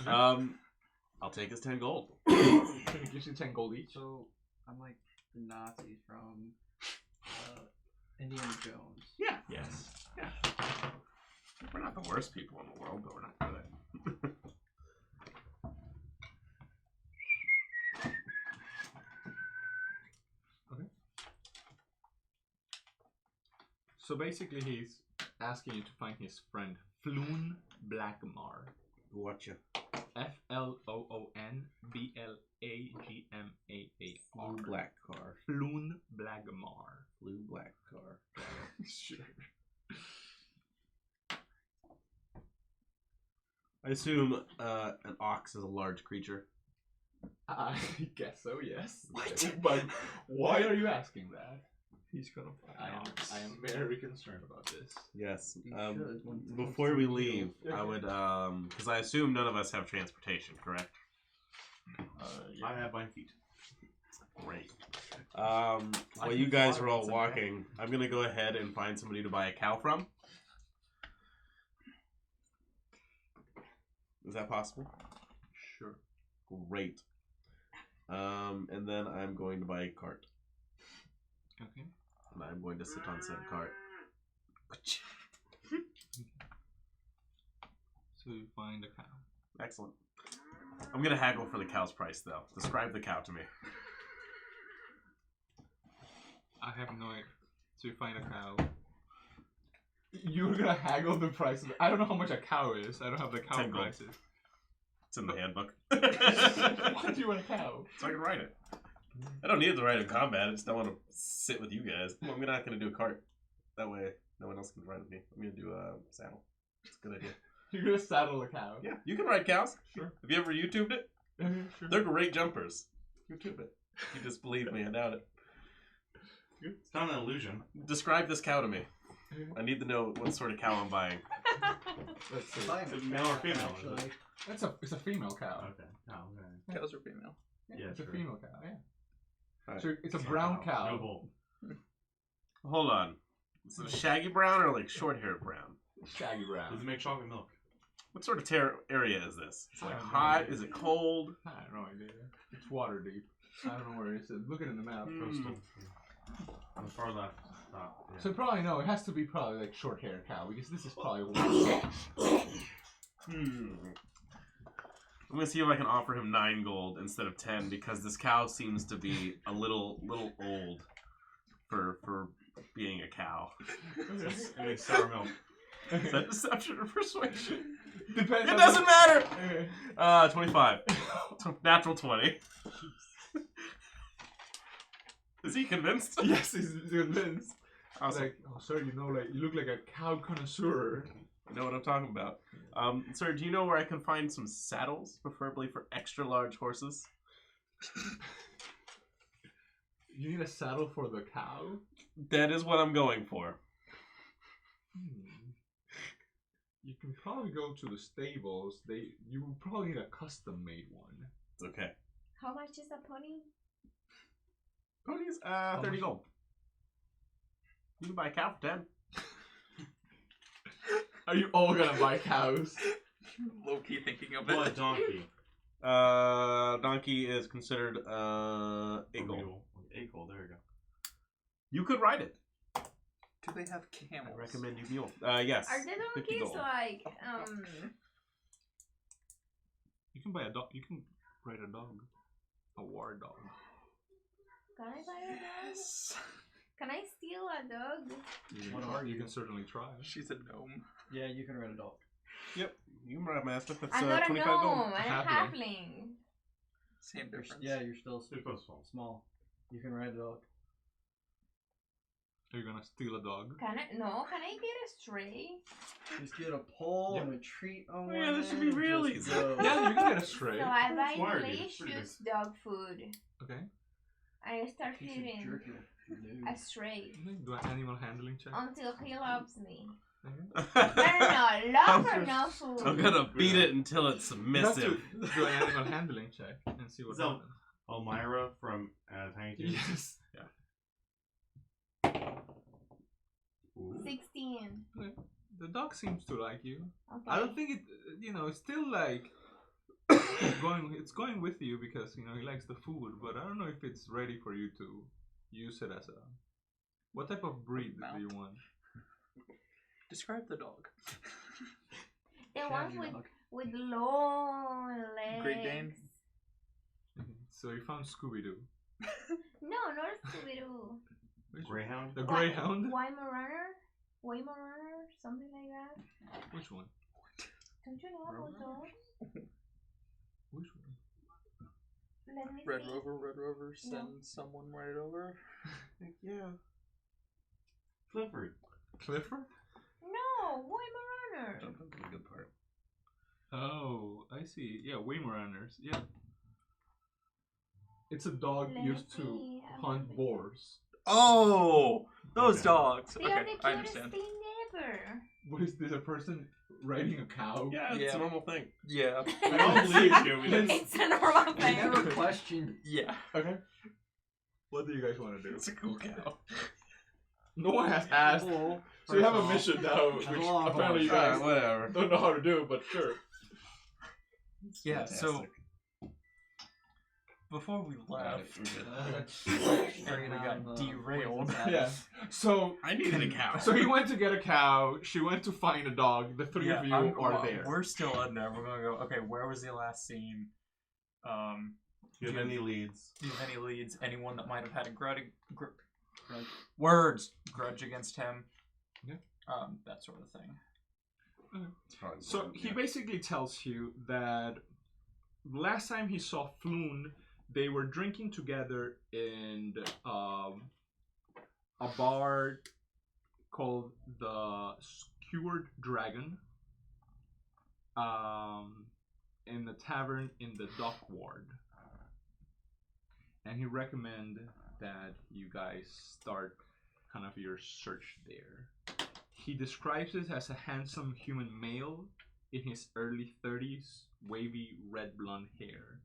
I'll take his 10 gold. He gives you 10 gold each. So I'm like the Nazi from Indiana Jones. Yeah. Yes. Yeah. We're not the worst people in the world, but we're not good. Okay. So basically, he's asking you to find his friend Floon Blagmar. Watcha. Floon Blagmar. Blue black car. Floon Blagmar. Blue black car. Sure. I assume an ox is a large creature. I guess so, yes. What? But why are you asking that? He's gonna I am very concerned about this. Yes. You should, when it comes Before to we the leave, deal. I would, because I assume none of us have transportation, correct? I have my feet. Great. While you guys are all walking, I'm gonna go ahead and find somebody to buy a cow from. Is that possible? Sure. Great. And then I'm going to buy a cart. Okay. And I'm going to sit on said cart. So you find a cow. Excellent. I'm gonna haggle for the cow's price, though. Describe the cow to me. I have no idea. So you find a cow. You're gonna haggle the price. I don't know how much a cow is. I don't have the cow 10 gold. prices. It's in the handbook. Why do you want a cow? So I can ride it. I don't need it to ride in combat. I just don't want to sit with you guys. I'm not going to do a cart. That way, no one else can ride with me. I'm going to do a saddle. It's a good idea. You're gonna saddle a cow. Yeah, you can ride cows. Sure. Have you ever YouTubed it? Sure. They're great jumpers. YouTube it. You disbelieve me, I doubt it. It's not an illusion. Describe this cow to me. I need to know what sort of cow I'm buying. Let's see. Fine, Is it male or female? actually. It's a female cow. Okay. Oh, okay. Cows are female. Yeah, It's a true. female cow. Yeah. Alright. So it's a brown No cow. bull. Hold on. Is it a shaggy brown or like short-haired brown? Shaggy brown. Does it make chocolate milk? What sort of area is this? It's like I don't know. hot? Is it cold? I have no idea. It's Waterdeep. I don't know where it is. Look at it in the map. Coastal. On the far left. Top. Yeah. So probably no. It has to be probably like short-haired cow because this is probably one. I'm gonna see if I can offer him 9 gold instead of 10 because this cow seems to be a little old for being a cow. It makes sour milk. Is that deception or persuasion? Depends. It on doesn't matter. Okay. 25. Natural 20. Is he convinced? Yes, he's convinced. Awesome. Like, oh, sir, you look like a cow connoisseur. You know what I'm talking about. Sir, do you know where I can find some saddles, preferably for extra large horses? You need a saddle for the cow? That is what I'm going for. You can probably go to the stables. You will probably need a custom-made one. It's okay. How much is a pony? Ponies, 30 gold. You can buy a cow for 10. Are you all gonna buy cows? Low key thinking of Well, a it. donkey. Donkey is considered 8 gold. Mule. 8 gold, there you go. You could ride it. Do they have camels? I recommend you mule. Yes. Are the 50 donkeys gold. like You can buy a dog. You can ride a dog. A war dog. Can I buy a dog? Can I steal a dog? What are You you? can certainly try. She's a gnome. Yeah, you can ride a dog. Yep. You can ride Mastiff. That's I'm not a 25 gold. gnome. I'm a Halfling. halfling. Same You're, difference. yeah, you're still You're both small. small. You can ride a dog. Are you gonna steal a dog? Can I? No. Can I get a stray? Just get a pole Yeah. and a treat on Oh, yeah, one this should end be and real just easy. go. Yeah, you can get a stray. So I buy Wired, dude. It's pretty delicious dog food. Okay. I start Piece of feeding jerky. a stray Okay, do an animal handling check. until he loves me. Okay. No, love or no food. I'm gonna beat it until it's You have submissive. to do an animal handling check and see what So- happens. Elmira from Tiny Toons. Yes. Ooh. 16. The dog seems to like you. Okay. I don't think it. It's still like It's going with you because he likes the food, but I don't know if it's ready for you to use it as a. What type of breed do you want? Describe the dog. The ones Shaggy dog. with long legs. Great Dane? So you found Scooby Doo. No, not Scooby-Doo. Greyhound? The Greyhound. Weimaraner, something like that. Which one? Don't you know about those? Which one? Let me Red see. Rover, send someone right over. Yeah. Clifford. Clifford? No, Weimaraner. Jump into the good part. Oh, I see. Yeah, Weimaraners. Yeah. It's a dog Let used me to see. hunt boars. Oh, those Okay. dogs. They Okay, are the I cutest understand. thing ever. What is this? A person riding a cow? Yeah, it's Yeah. a normal thing. Yeah, We don't believe you. We didn't. It's a normal I thing. never questioned. yeah. Okay. What do you guys want to do? It's a cool cow. No one has asked. So you have a mission now, which Have a lot of apparently you horse. guys Whatever. don't know how to do, but sure. Yeah, so Fantastic. before we left, Straight we got on the derailed. poison Yeah. So I needed a cow. So he went to get a cow. She went to find a dog. The three of you are there. We're still in there. We're gonna go. Okay, where was the last scene? Do you have any leads? Do you have any leads? Anyone that might have had a grudge against him? Yeah. That sort of thing. So he basically tells you that last time he saw Floon, they were drinking together in a bar called the Waterdeep Dragon. in the tavern in the dock ward. And he recommend that you guys start kind of your search there. He describes it as a handsome human male in his early 30s, wavy red blonde hair.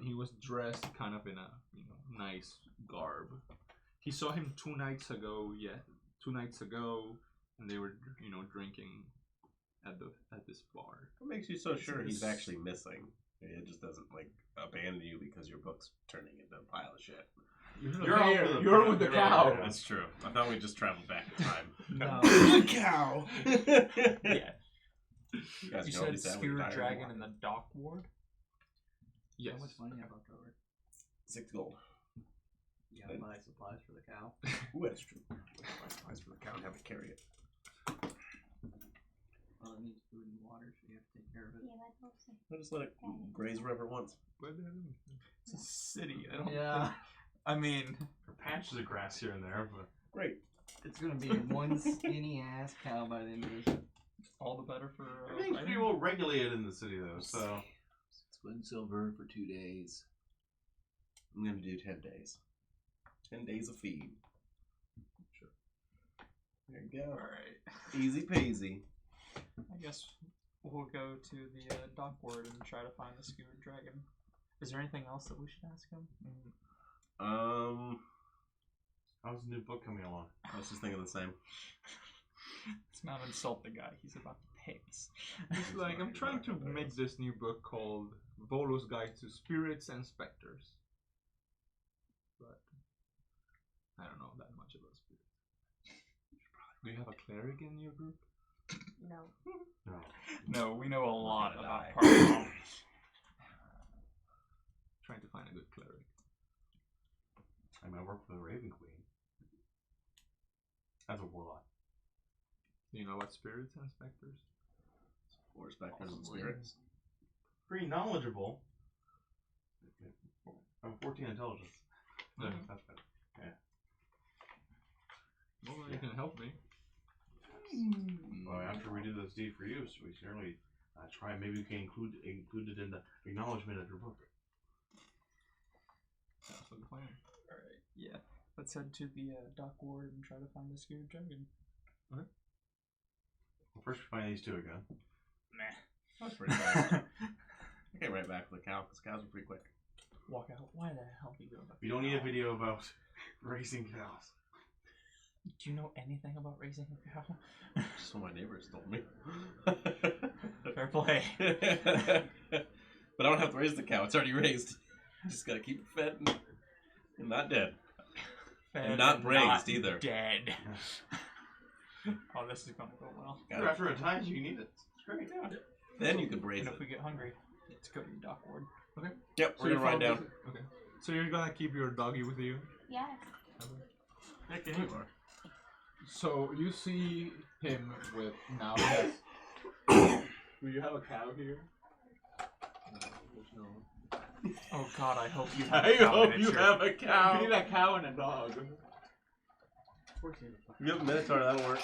He was dressed kind of in a nice garb. He saw him 2 nights ago. Yeah, 2 nights ago, and they were drinking at this bar. What makes you so sure he's actually missing? It just doesn't abandon you because your book's turning into a pile of shit. You're with the cow. That's true. I thought we just traveled back in time. No. The cow. Yeah. You guys You know said these Spirit Dragon in the dock ward? Yes. How much money have I left over? 6 gold. You gotta buy supplies for the cow. Ooh, that's true. Supplies for the cow and have to carry it. Well, it needs food and water, so you have to take care of it. I'll just let it graze wherever it wants. It's a city. I don't Yeah, think. I mean, Or patches of grass here and there, but Great. it's gonna be one skinny ass cow by the end of this. all the better for. everything's pretty fighting. well regulated in the city, though. So 6 gold and silver for 2 days. I'm gonna do 10 days. 10 days of feed. Sure. There you go. Alright. Easy peasy. I guess we'll go to the dock ward and try to find the skewered dragon. Is there anything else that we should ask him? how's the new book coming along? I was just thinking the same. Let's not insult the guy. He's about to pay us. It's like I'm trying to make this new book called Volo's Guide to Spirits and Specters. But I don't know that much about spirits. Do you have a cleric in your group? No. No. No, we know a lot gonna about die. paranormal. Trying to find a good cleric. I might work for the Raven Queen. As a warlock. Do you know about spirits and specters? Or specters and Possibly. spirits. Pretty knowledgeable. I'm 14 intelligence. No, Mhm. that's better. Well, you can help me. Well, after we do this deed for you, so we certainly try. Maybe we can include it in the acknowledgement of your book. That's the plan. Alright, yeah. Let's head to the dock ward and try to find the skewered dragon. Well, first we find these 2 again. Meh. That's pretty fast. I came right back with the cow because cows are pretty quick. Walk out. Why the hell do you go back? We don't need a video about racing cows. Do you know anything about raising a cow? Just what my neighbors told me. Fair play. But I don't have to raise the cow. It's already raised. Just gotta keep it fed and not dead. Fed And not braised not either. Dead. Oh, this is gonna go well. Gotta- After a time, you need it. It's great. Yeah. Then you could braise And it. if we get hungry, let's go to the dock ward. Yep, we're gonna ride down. Okay. So you're gonna keep your doggy with you? Yes. Heck yeah, you are. So you see him with now. Do you have a cow here? No, there's no. Oh God, I hope you have I a cow hope you miniature. have a You cow. need a cow and a dog. You have a minotaur, that'll work.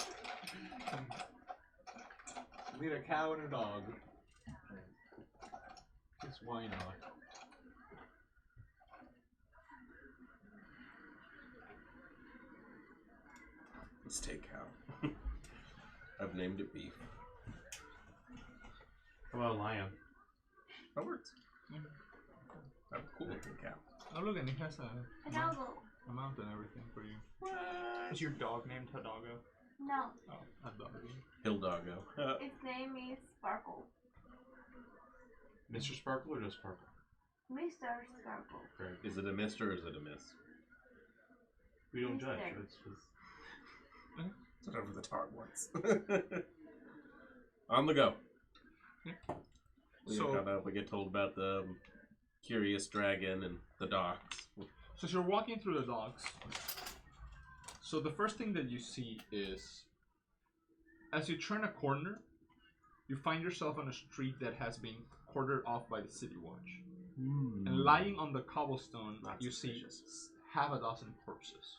You need a cow and a dog. Just why not? Let's take cow. I've named it Beef. How about a lion? That works. I have a cool looking cow. Oh look, and he has A doggo. a mount and everything for you. Is your dog named Hidalgo? No. Oh, a doggy. Hill doggo. Its name is Sparkle. Mr. Sparkle or just Sparkle? Mr. Sparkle. Great. Is it a mister or is it a miss? We don't judge. Mr. It's just... It's whatever the tar wants. On the go. We So- found out we get told about the curious dragon and the docks. So you're walking through the docks. So the first thing that you see is, as you turn a corner, you find yourself on a street that has been quartered off by the city watch. And lying on the cobblestone, Not you see suspicious. half a dozen corpses.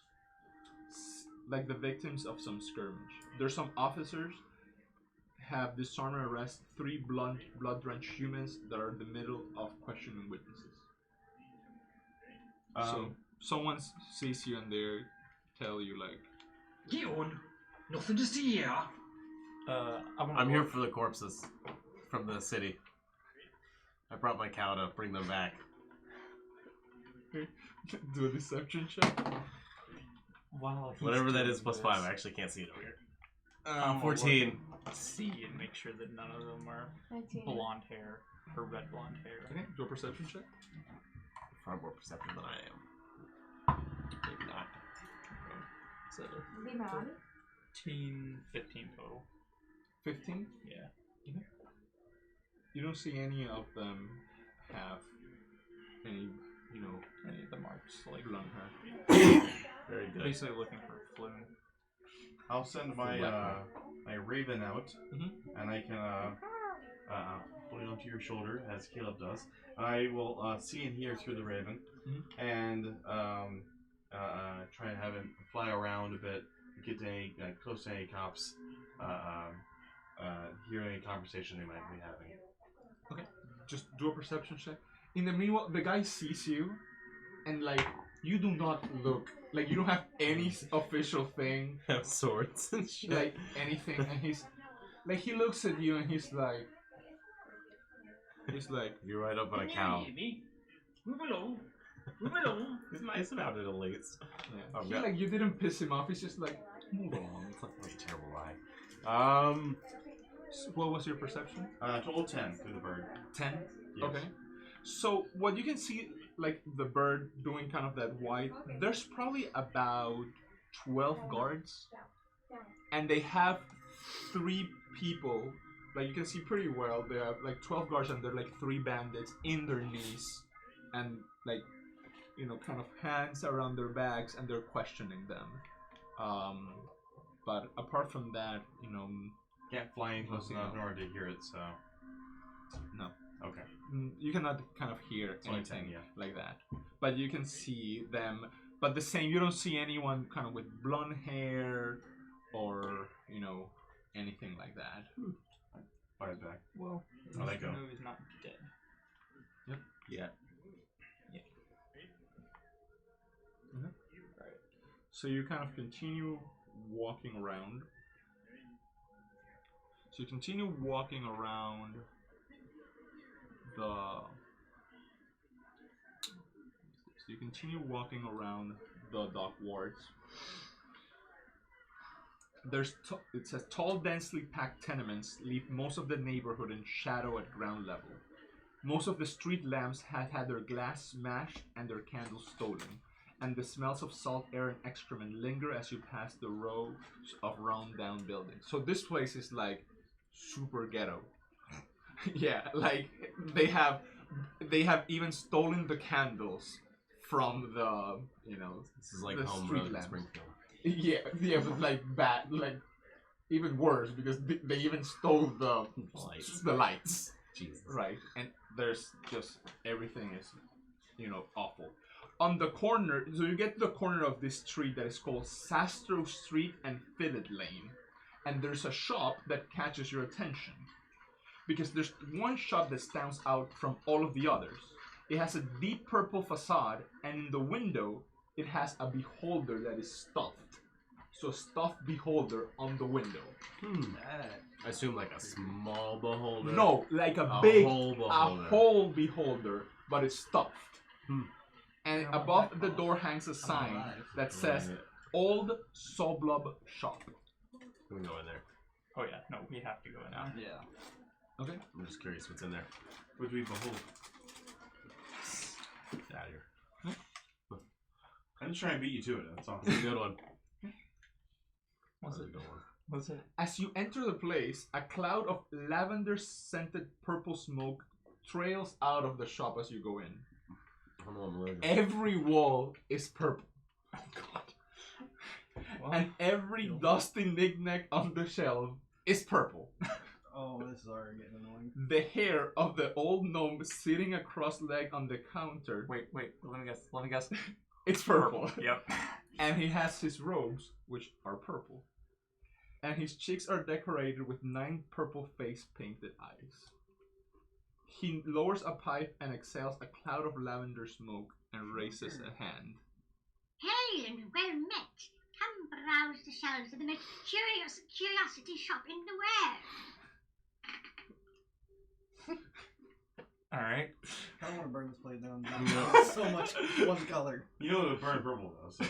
Like the victims of some skirmish. There's some officers have disarm and arrest 3 blood-drenched humans that are in the middle of questioning witnesses. So someone sees you and they tell you like, Get on. Nothing to see here. I'm here for the corpses from the city. I brought my cow to bring them back. do a deception check. Wow. Whatever that is, +5. I actually can't see it over here. 14. See and make sure that none of them are 19. blonde hair or red blonde hair. Okay, do a perception check. Far more perceptive than I am. Maybe not. So Dime, ¿vale? 15 total. 15? Yeah. You don't see any of them have any, Any of the marks, like blonde hair. Very good. basically looking for flume. I'll send my my raven out, and I can put it onto your shoulder as Caleb does. I will see and hear through the raven, and try and have him fly around a bit, get to any close to any cops, hear any conversation they might be having. Okay, just do a perception check. In the meanwhile, the guy sees you, and like you do not look like you don't have any official thing, Have swords and shit. like anything, and he's like he looks at you and he's like, You're right up on a cow. Me. Move along. Move along. He's nice about it at least. yeah. Oh, He, God. like you didn't piss him off. He's just like, move along. That's a terrible lie. What was your perception? Total 10 through the bird. 10. Yes. Okay. So what you can see, like the bird doing kind of that white. There's probably about 12 guards, and they have 3 people. Like you can see pretty well. They have like 12 guards, and they're like 3 bandits in their knees, and like kind of hands around their backs, and they're questioning them. But apart from that, Can't fly in close No. enough in order to hear it, so. No. Okay. You cannot kind of hear It's only anything 10, yeah. like that. But you can see them. But the same, you don't see anyone kind of with blonde hair or, anything like that. Fires back. Well, I'll let go. no, he's not dead. Yeah. So you kind of continue walking around. So you continue walking around the dock wards. It says tall, densely packed tenements leave most of the neighborhood in shadow at ground level. Most of the street lamps have had their glass smashed and their candles stolen, and the smells of salt air and excrement linger as you pass the rows of round-down buildings. So this place is like super ghetto. Yeah, like they have even stolen the candles from the This is like the home street road in lamps. Springfield. Yeah, but like bad, like even worse because they even stole the lights. Jesus. Right, and there's just everything is, awful. On the corner, so you get to the corner of this street that is called Sastro Street and Fitted Lane, and there's a shop that catches your attention because there's one shop that stands out from all of the others. It has a deep purple facade, and in the window, it has a beholder that is stuffed. So stuffed beholder on the window. I assume like a small beholder. No, like a whole beholder, but it's stuffed. And above the door hangs a sign that says Old Soblub Shop. Can we go in there? Oh yeah, no, we have to go in now. Yeah. Okay. I'm just curious what's in there. What do we behold? Get out of here. I'm just trying to beat you to it, that's all. That's a good one. What's That's a it? good one. What's it? As you enter the place, a cloud of lavender-scented purple smoke trails out of the shop as you go in. I don't know what I'm losing. Every wall is purple. Oh god. Well, And every dusty knick-knack on the shelf is purple. Oh, this is already getting annoying. The hair of the old gnome sitting across-legged on the counter, wait, let me guess. it's purple. Yep. And he has his robes, which are purple. and his cheeks are decorated with 9 purple face-painted eyes. He lowers a pipe and exhales a cloud of lavender smoke and raises a hand. Hail and well met. Come browse the shelves of the most curious curiosity shop in the world. Alright. I don't want to burn this plate down. No. So much one color. You know it would burn purple though, so.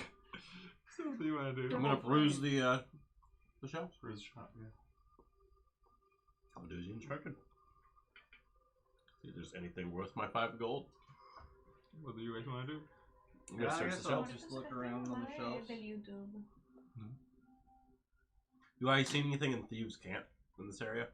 So what do you want to do? I'm gonna peruse the shelves. Where's the shot? Yeah. I'll do as you instructed. See if there's anything worth my 5 gold. What do you guys want to do? I'm gonna I search guess the I'll shelves. just look around on the shelves. Do I see anything in Thieves' Camp in this area?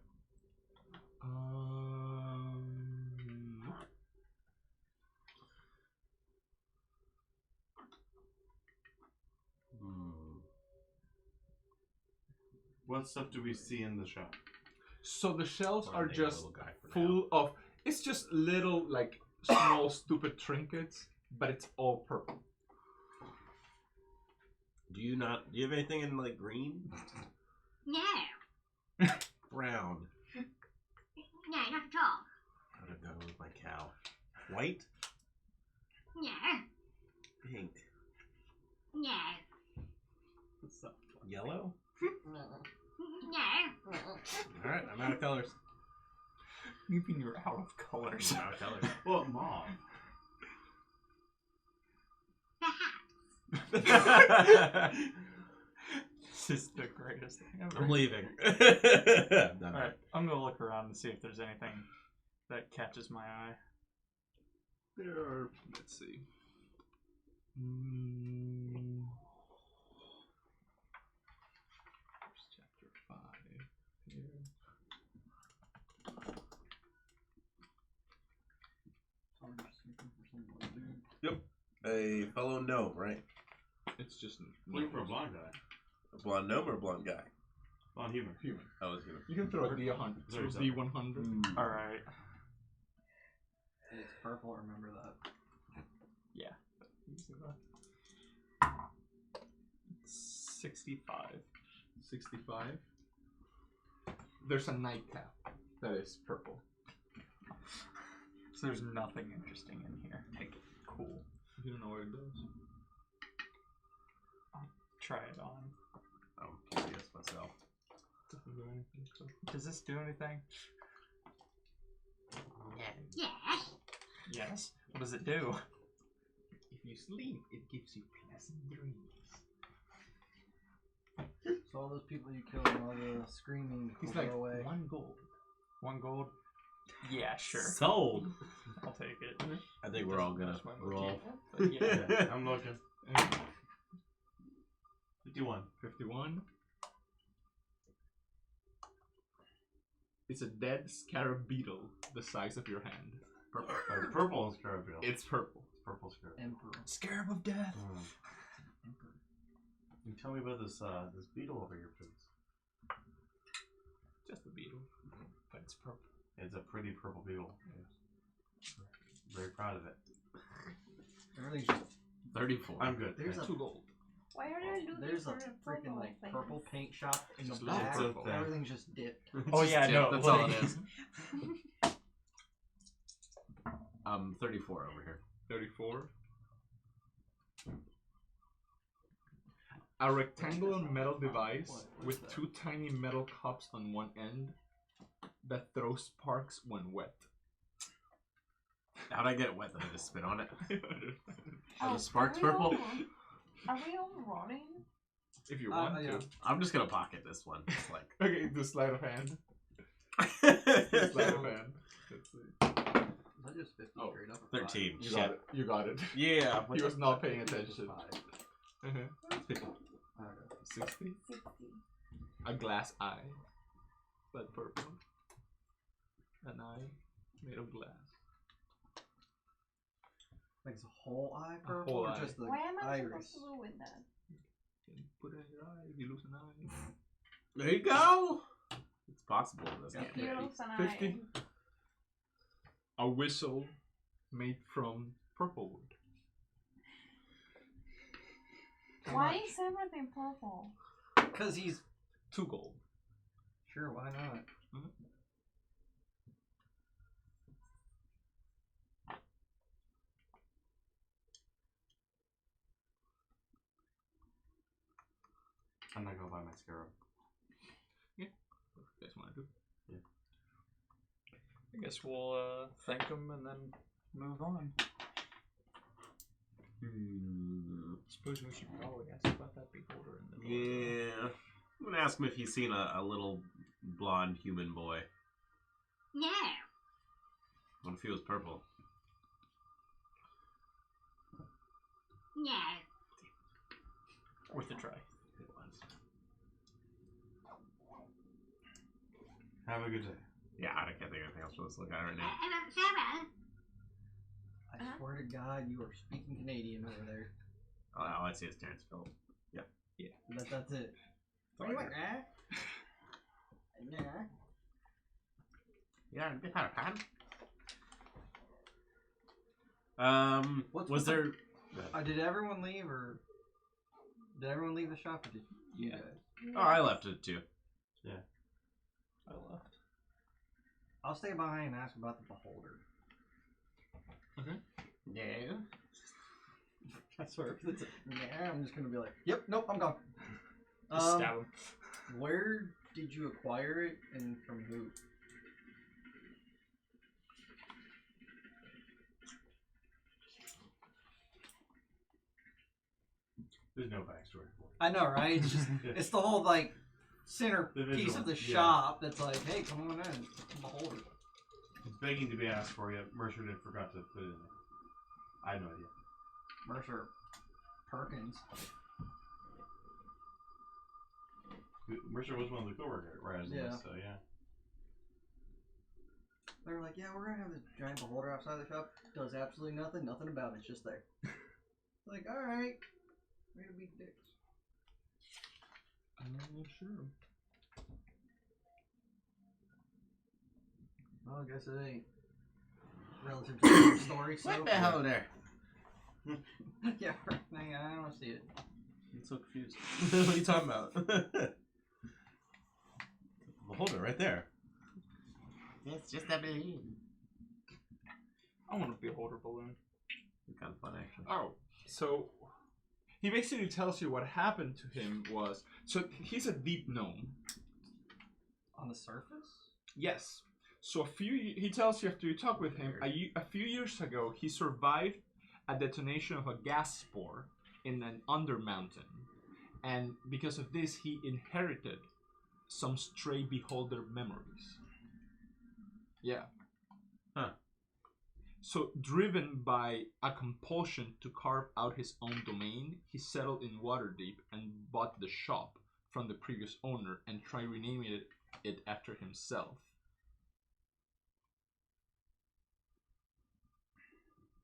What stuff do we see in the shop? So the shelves Or are maybe a just little guy for now. full of. It's just little, like, small, stupid trinkets, but it's all purple. Do you have anything in like green? No. Brown. No, not at all. How to go with my cow? White? No. Pink. No. What's up? Yellow? No. Alright, I'm out of colors. You mean you're out of colors? I'm out of colors. Well, mom. Perhaps. This is the greatest thing ever. I'm leaving. Alright, I'm gonna look around and see if there's anything that catches my eye. There are. Let's see. Chapter 5 here. So I'm just looking for something to do. Yep. A fellow gnome, right? It's just Looking for a blonde guy. A blonde gnome or a blonde guy? Blonde human. human. Oh, it's human. You can throw a D100. Is So there D100. Alright. It's purple, remember that. Yeah. 65. 65. There's a nightcap that is purple. So there's nothing interesting in here. Take it. Cool. You don't know what it does. Try it on. I'm curious myself. Doesn't do anything. So. Does this do anything? Yes. Yes. What does it do? If you sleep, it gives you pleasant dreams. So all those people you killed and all the screaming He's will like, go away. 1 gold. 1 gold? Yeah, sure. Sold. I'll take it. I think we're all gonna That's my roll. But yeah. Yeah, I'm looking. 51. 51. It's a dead scarab beetle the size of your hand. Purple. Purple is scarab beetle. It's purple. Purple scarab. Emperor. Scarab of death. Emperor. Can you tell me about this this beetle over here, please? Just a beetle. But it's purple. It's a pretty purple beetle. Yes. Very proud of it. Everything's just 34. I'm good. There's thank a 2 gold. Why are there looting there's a for freaking like things? purple paint shop in the Just back. lots of Everything's just dipped. Oh yeah, no. That's all it like- is. 34 over here. 34. A rectangular metal device with 2 tiny metal cups on one end that throws sparks when wet. How'd I get it wet? Did I just spit on it? Oh, the sparks are we purple? Are we all running? If you want yeah. to. I'm just gonna pocket this one. It's like. Okay, the sleight of hand. The sleight of hand. Let's see. Is that just 50 Oh, straight up? 13. You Shit. got it. You got it. Yeah. He was not paying attention. 5. 60. 60. A glass eye. But purple. An eye made of glass. Like it's a whole eye purple whole or eye. just the What am I iris? supposed to do with that? You can put it in your eye if you lose an eye. There you go. It's possible in this Yeah. game. You lose an 50. A whistle made from purple wood. eye. Why is everything purple? Because he's 2 gold. Sure, why not? I'm not gonna buy my scarab. Yeah. If you guys want to do. Yeah. I guess we'll thank him and then move on. Suppose we should probably ask about that beholder in the Yeah. I'm gonna ask him if he's seen a little blonde human boy. No. What if he was purple? No. Worth a try. It was. Have a good day. Yeah, I can't think of anything else for this look at right now. Farewell. I swear to God, you are speaking Canadian over there. All I see is Terrence Phillips. That's it. What do you want, Yeah. Yeah, get out of pan. Was there? Did everyone leave, or did everyone leave the shop, or did you Yeah. guys? Oh, I left it too. I left. I'll stay behind and ask about the beholder. Okay. No. I swear, if it's I'm just gonna be like, yep, nope, I'm gone. Just stab him. Where did you acquire it, and from who? There's no backstory for it. I know, right? It's just it's the whole like center The piece visual, of the yeah. shop that's like, hey, come on in, beholder. It's begging to be asked for, yet Mercer did forgot to put it in there. I have no idea. Mercer Perkins. Mercer was one of the co-workers, right? Yeah. So yeah. They were like, yeah, we're gonna have this giant beholder outside the shop. Does absolutely nothing about it. It's just there. Like, all right, way to be dicks. Sure. Well, I guess it ain't relative to the story. So What the hell there? Yeah, I don't want to see it. I'm so confused. What are you talking about? Beholder, right there. It's just a balloon. I want to be a beholder balloon. Kind of fun, actually. Oh, so he basically tells you what happened to him was. So he's a deep gnome. On the surface? Yes. So he tells you after you talk with him, a few years ago, he survived a detonation of a gas spore in an undermountain. And because of this, he inherited some stray beholder memories. Yeah. Huh. So, driven by a compulsion to carve out his own domain, he settled in Waterdeep and bought the shop from the previous owner and tried renaming it after himself.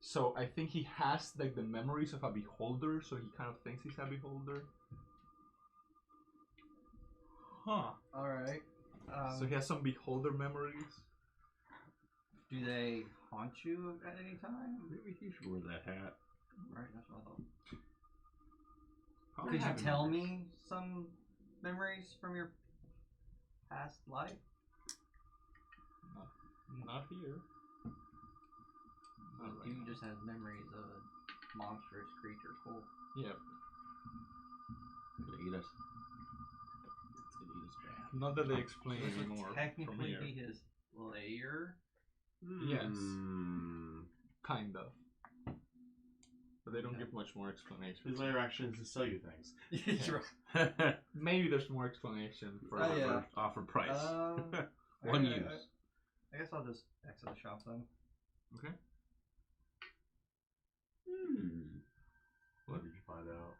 So I think he has like the memories of a beholder, so he kind of thinks he's a beholder. Huh. Alright. So he has some beholder memories. Do they haunt you at any time? Maybe he should wear that hat. Right, that's what I thought. Probably Could you have tell memories. me some memories from your past life? Not here. Not right You now. just have memories of a monstrous creature. Cool. Yeah. Gonna eat us. It's gonna eat us bad. Not that they explain This anymore would from technically here. be his lair. Yes. Hmm. Kind of. But they don't give much more explanation. His layer action is to sell you things. You're right. Maybe there's more explanation for Oh, yeah. Offer price. I One use. guess I'll just exit the shop then. Okay. What did you find out?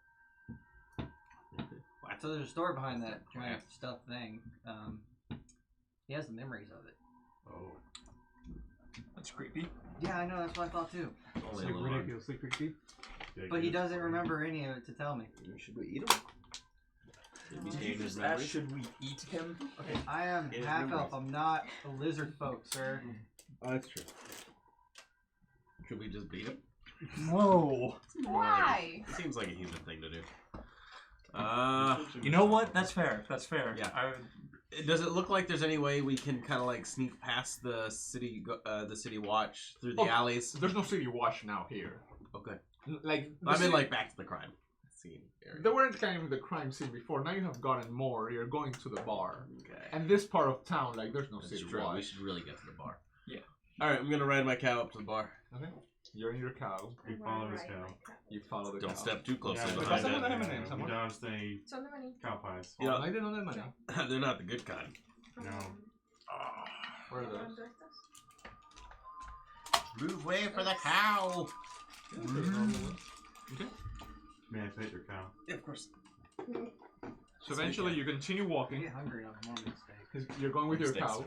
So there's a story behind that giant stuffed thing. He has the memories of it. Oh. That's creepy. Yeah, I know. That's what I thought too. Only a little one. creepy. But he doesn't remember any of it to tell me. Should we eat him? Did you just ask, should we eat him? Okay, I am It is half memories. elf. I'm not a lizard folk, sir. Oh, that's true. Should we just beat him? No. Why? It seems like a human thing to do. You know what? That's fair. That's fair. Yeah. Does it look like there's any way we can kind of like sneak past the city watch through the alleys? There's no city watch now here. Okay. Like I mean, like back to the crime scene area. They weren't kind of the crime scene before. Now you have gotten more. You're going to the bar. Okay. And this part of town, like, there's no That's city true. We watch. should really get to the bar. Yeah. All right, I'm gonna ride my cow up to the bar. Okay. You're in your cow. You follow his cow. You follow the cow. Don't step too close Yeah, in but behind someone it. that have a name You somewhere. dodge the Son the money. cow pies. Yeah. I didn't know that money. They're not the good kind. No. Where are those? Move way for the cow. Okay. May I pet your cow? Yeah, of course. So eventually you continue I walking. get hungry on one mistake. Because you're going with your cow.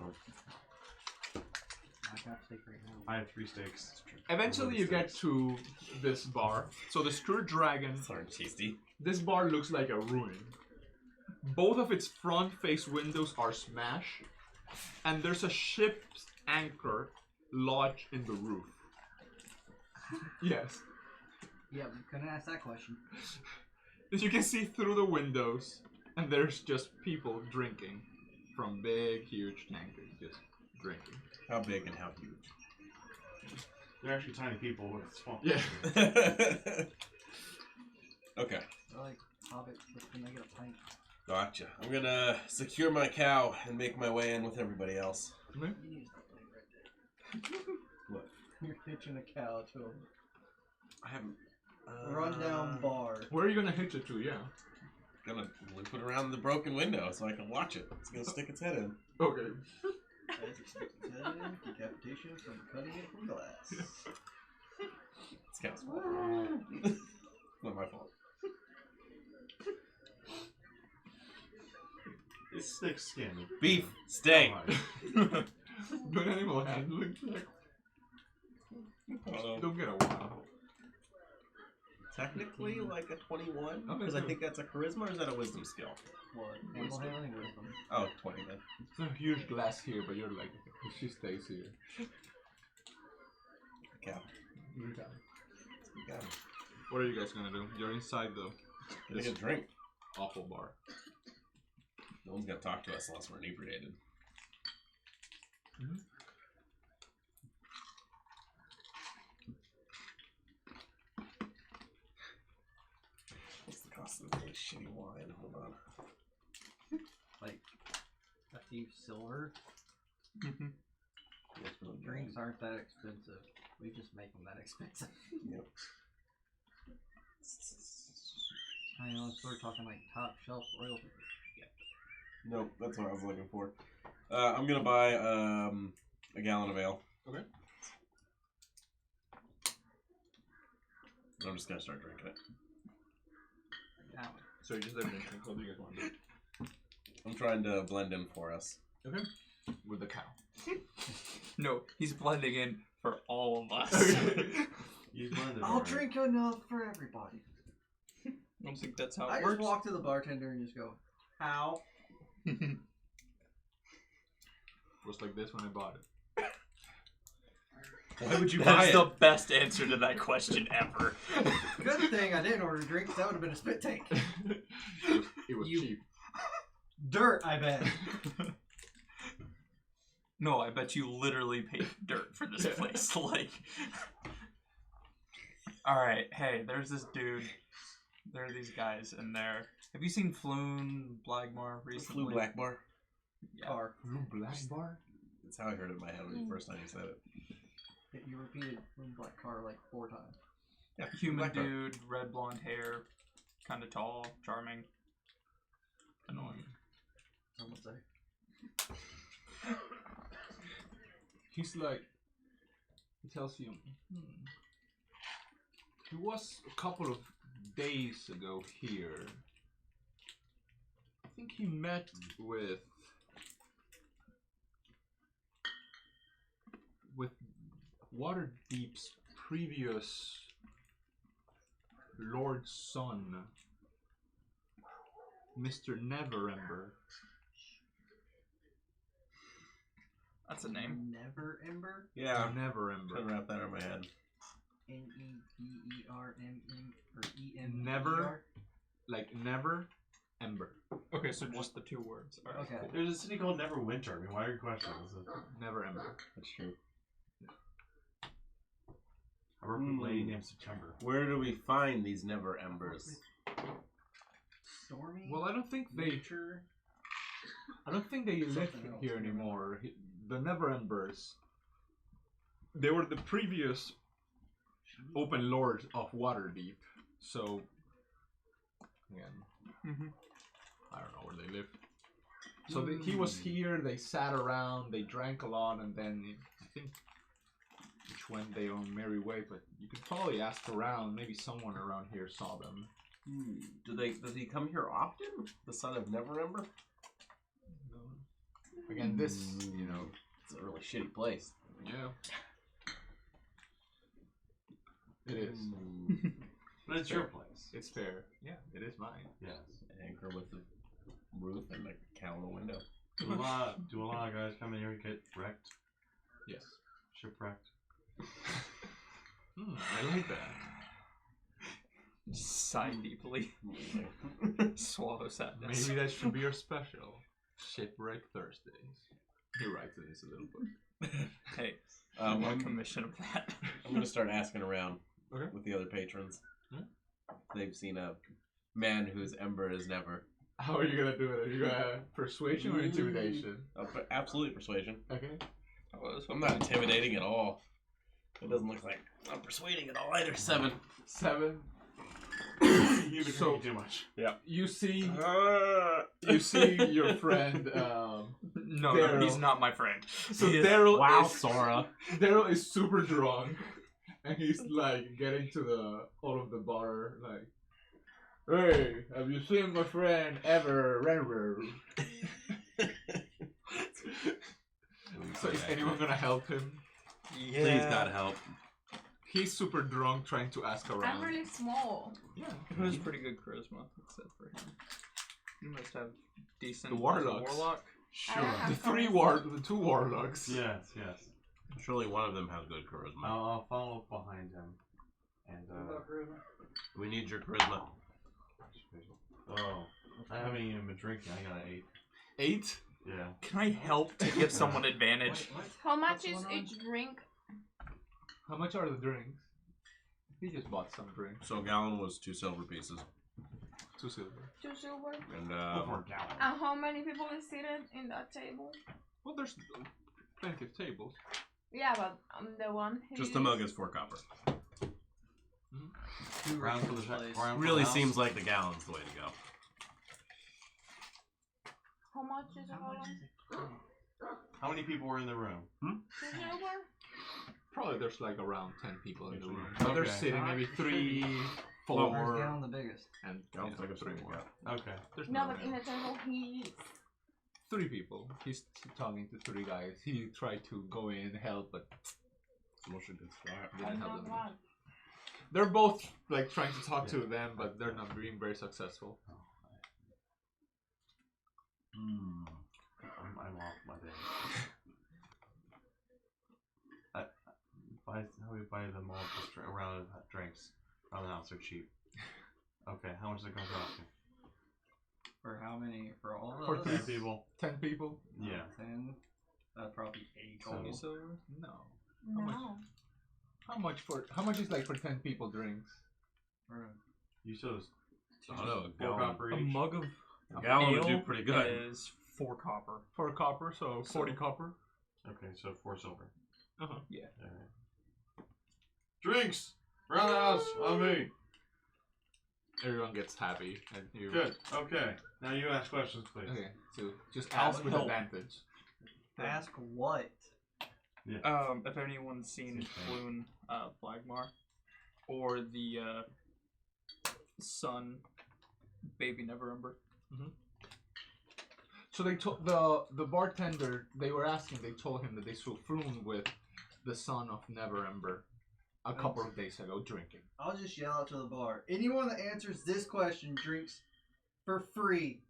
I got steak right now. I have 3 steaks. Eventually you get to this bar. So the Screwed Dragon. Sorry, tasty. This bar looks like a ruin. Both of its front face windows are smashed. And there's a ship's anchor lodged in the roof. Yes. Yeah, we couldn't ask that question. You can see through the windows, and there's just people drinking from big, huge tankards, just drinking. How big and how huge? They're actually tiny people with swamp. Yeah. Okay. They're like hobbits, but then they get a pint. Gotcha. I'm gonna secure my cow and make my way in with everybody else. You need to stop playing right there. What? You're hitching a cow to I haven't. a rundown bar. Where are you gonna hitch it to? Yeah. Gonna loop it around the broken window so I can watch it. It's gonna stick its head in. Okay. As it sticks its head in, decapitation from cutting it from glass. It's cow's fault. Not my fault. It's thick skin. Beef, steak. Good animal handling check. Don't get a wow. Technically, like a 21, Okay, because I good. think that's a charisma, or is that a wisdom skill? What? Animal handling wisdom. Oh, 20 then. It's a huge glass here, but you're like, she stays here. Cow. You can. Got it. What are you guys gonna do? You're inside the Gonna get a drink. awful bar. No one's gonna talk to us unless we're inebriated. What's the cost of this really shitty wine? Hold on. Like, a few silver. Yes, for the Drinks aren't that expensive. We just make them that expensive. Yep. I know, so we're talking like top shelf royalty. Nope, that's what I was looking for. I'm gonna buy a gallon of ale. Okay. And I'm just gonna start drinking it. Now, So you just there drinking. What do you guys want to do? I'm trying to blend in for us. Okay. With the cow. No, he's blending in for all of us. You blended. I'll drink enough for everybody. I don't think that's how I it just works. walk to the bartender and just go, how? Was like this when I bought it. Why would you buy That's it? the best answer to that question ever. Good thing I didn't order drinks. That would have been a spit take. It was You- cheap. Dirt, I bet. No, I bet you literally paid dirt for this place. Like, all right, hey, there's this dude. There are these guys in there. Have you seen Floon Blackmore recently? Blue Black Bar. Yeah. Car. Blue black bar? That's how I heard it in my head when the first time you said it. You repeated black car like 4 times. Yeah, Human Black Bar. dude, red blonde hair, kind of tall, charming, annoying. Some would say. He's like, he tells you, he was a couple of days ago here. I think he met with Waterdeep's previous Lord's son, Mr. Neverember. That's a name. Never Ember? Yeah, Neverember. trying to wrap that in my head. Neberm or EM. Never. like never ember. Okay, so just the 2 words. All right, Okay. cool. There's a city called Neverwinter. I mean, why are you questioning? Never ember. That's true. I work with a lady named September. Where do we find these never embers? Stormy. Well, I don't think they live Something else, here yeah. anymore. The Never Embers. They were the previous open lords of Waterdeep. So, again, I don't know where they live. So he was here. They sat around. They drank a lot, and then I think each went their own merry way. But you could probably ask around. Maybe someone around here saw them. Does he come here often? The son of Neverember? Again, this, you know, It's a really shitty place. yeah, it is. But it's your place. It's fair. Yeah, it is mine. Yes. Anchor with the roof and a cow in the window. Do a lot of guys come in here and get wrecked? Yes. Shipwrecked? I like that. Sigh deeply. Swallow sadness. Maybe that should be your special. Shipwreck Thursdays. He writes it as a little book. Hey, I'm one commission of that. gonna start asking around Okay. with the other patrons. Hmm? They've seen a man whose ember is never. How are you gonna do it? Are you gonna persuasion or intimidation? But absolutely persuasion. Okay. I'm not intimidating at all. It doesn't look like I'm persuading at all either. 7. 7. You've been So- drinking too much. You see your friend. No, Daryl. he's not my friend. So Daryl Wow, is Sora. Daryl is super drunk, and he's like getting to all of the bar, like, "Hey, have you seen my friend ever?" So is anyone gonna help him? Yeah. Please, God help. He's super drunk, trying to ask around. I'm really small. Yeah. He has pretty good charisma, except for him. You must have decent. The warlocks. Warlock. Sure. The have 2 warlocks. Yes, yes. Surely one of them has good charisma. I'll follow behind him. And, We need your charisma. oh. I haven't even been drinking. I got an 8. 8. Yeah. Can I help to give someone advantage? How much is going on? each drink? How much are the drinks? He just bought some drinks. So a gallon was 2 silver pieces. 2 silver. 2 silver. And Over a gallon. And how many people is seated in that table? Well, there's plenty of tables. Yeah, but I'm the one who just a mug is 4 copper. 2 Round for the place. round for Really the house. seems like the gallon's the way to go. How much is a gallon? How many people were in the room? 2 silver? Probably there's like around 10 people in the room. Okay. But they're sitting maybe 3, 4, Where's Gallon the biggest? and Gallon's like a 3 swing more. gallon. Okay. There's No, no but in the table he is. 3 people. He's talking to 3 guys. He tried to go in, help, but Motion to start. didn't help not them. bad. They're both like trying to talk to them, but they're not being very successful. I'm off my day. How we buy them all just a round of drinks. Around the house, they're cheap. Okay, how much is it going to cost me? For how many? For all of For us? 10 people. 10 people? Yeah. 10. Probably 8 So- gold. Silver? No. No. How much is like for 10 people drinks? You said it was I don't know. 4 copper A each. mug of A gallon would ale do pretty good. is 4 copper. 4 copper, so 40 copper. Okay, so 4 silver. Uh-huh. Yeah. Alright. Drinks! Round the house on me! Everyone gets happy, and you. Good, okay. Now you ask questions, please. Okay, so just I'll ask with help. advantage. Ask what? If anyone's seen Same thing. Floon Flagmar or the son Baby Neverember. So they told the bartender, they were asking, they told him that they saw Froon with the son of Neverember a couple of days ago drinking. I'll just yell out to the bar. Anyone that answers this question drinks for free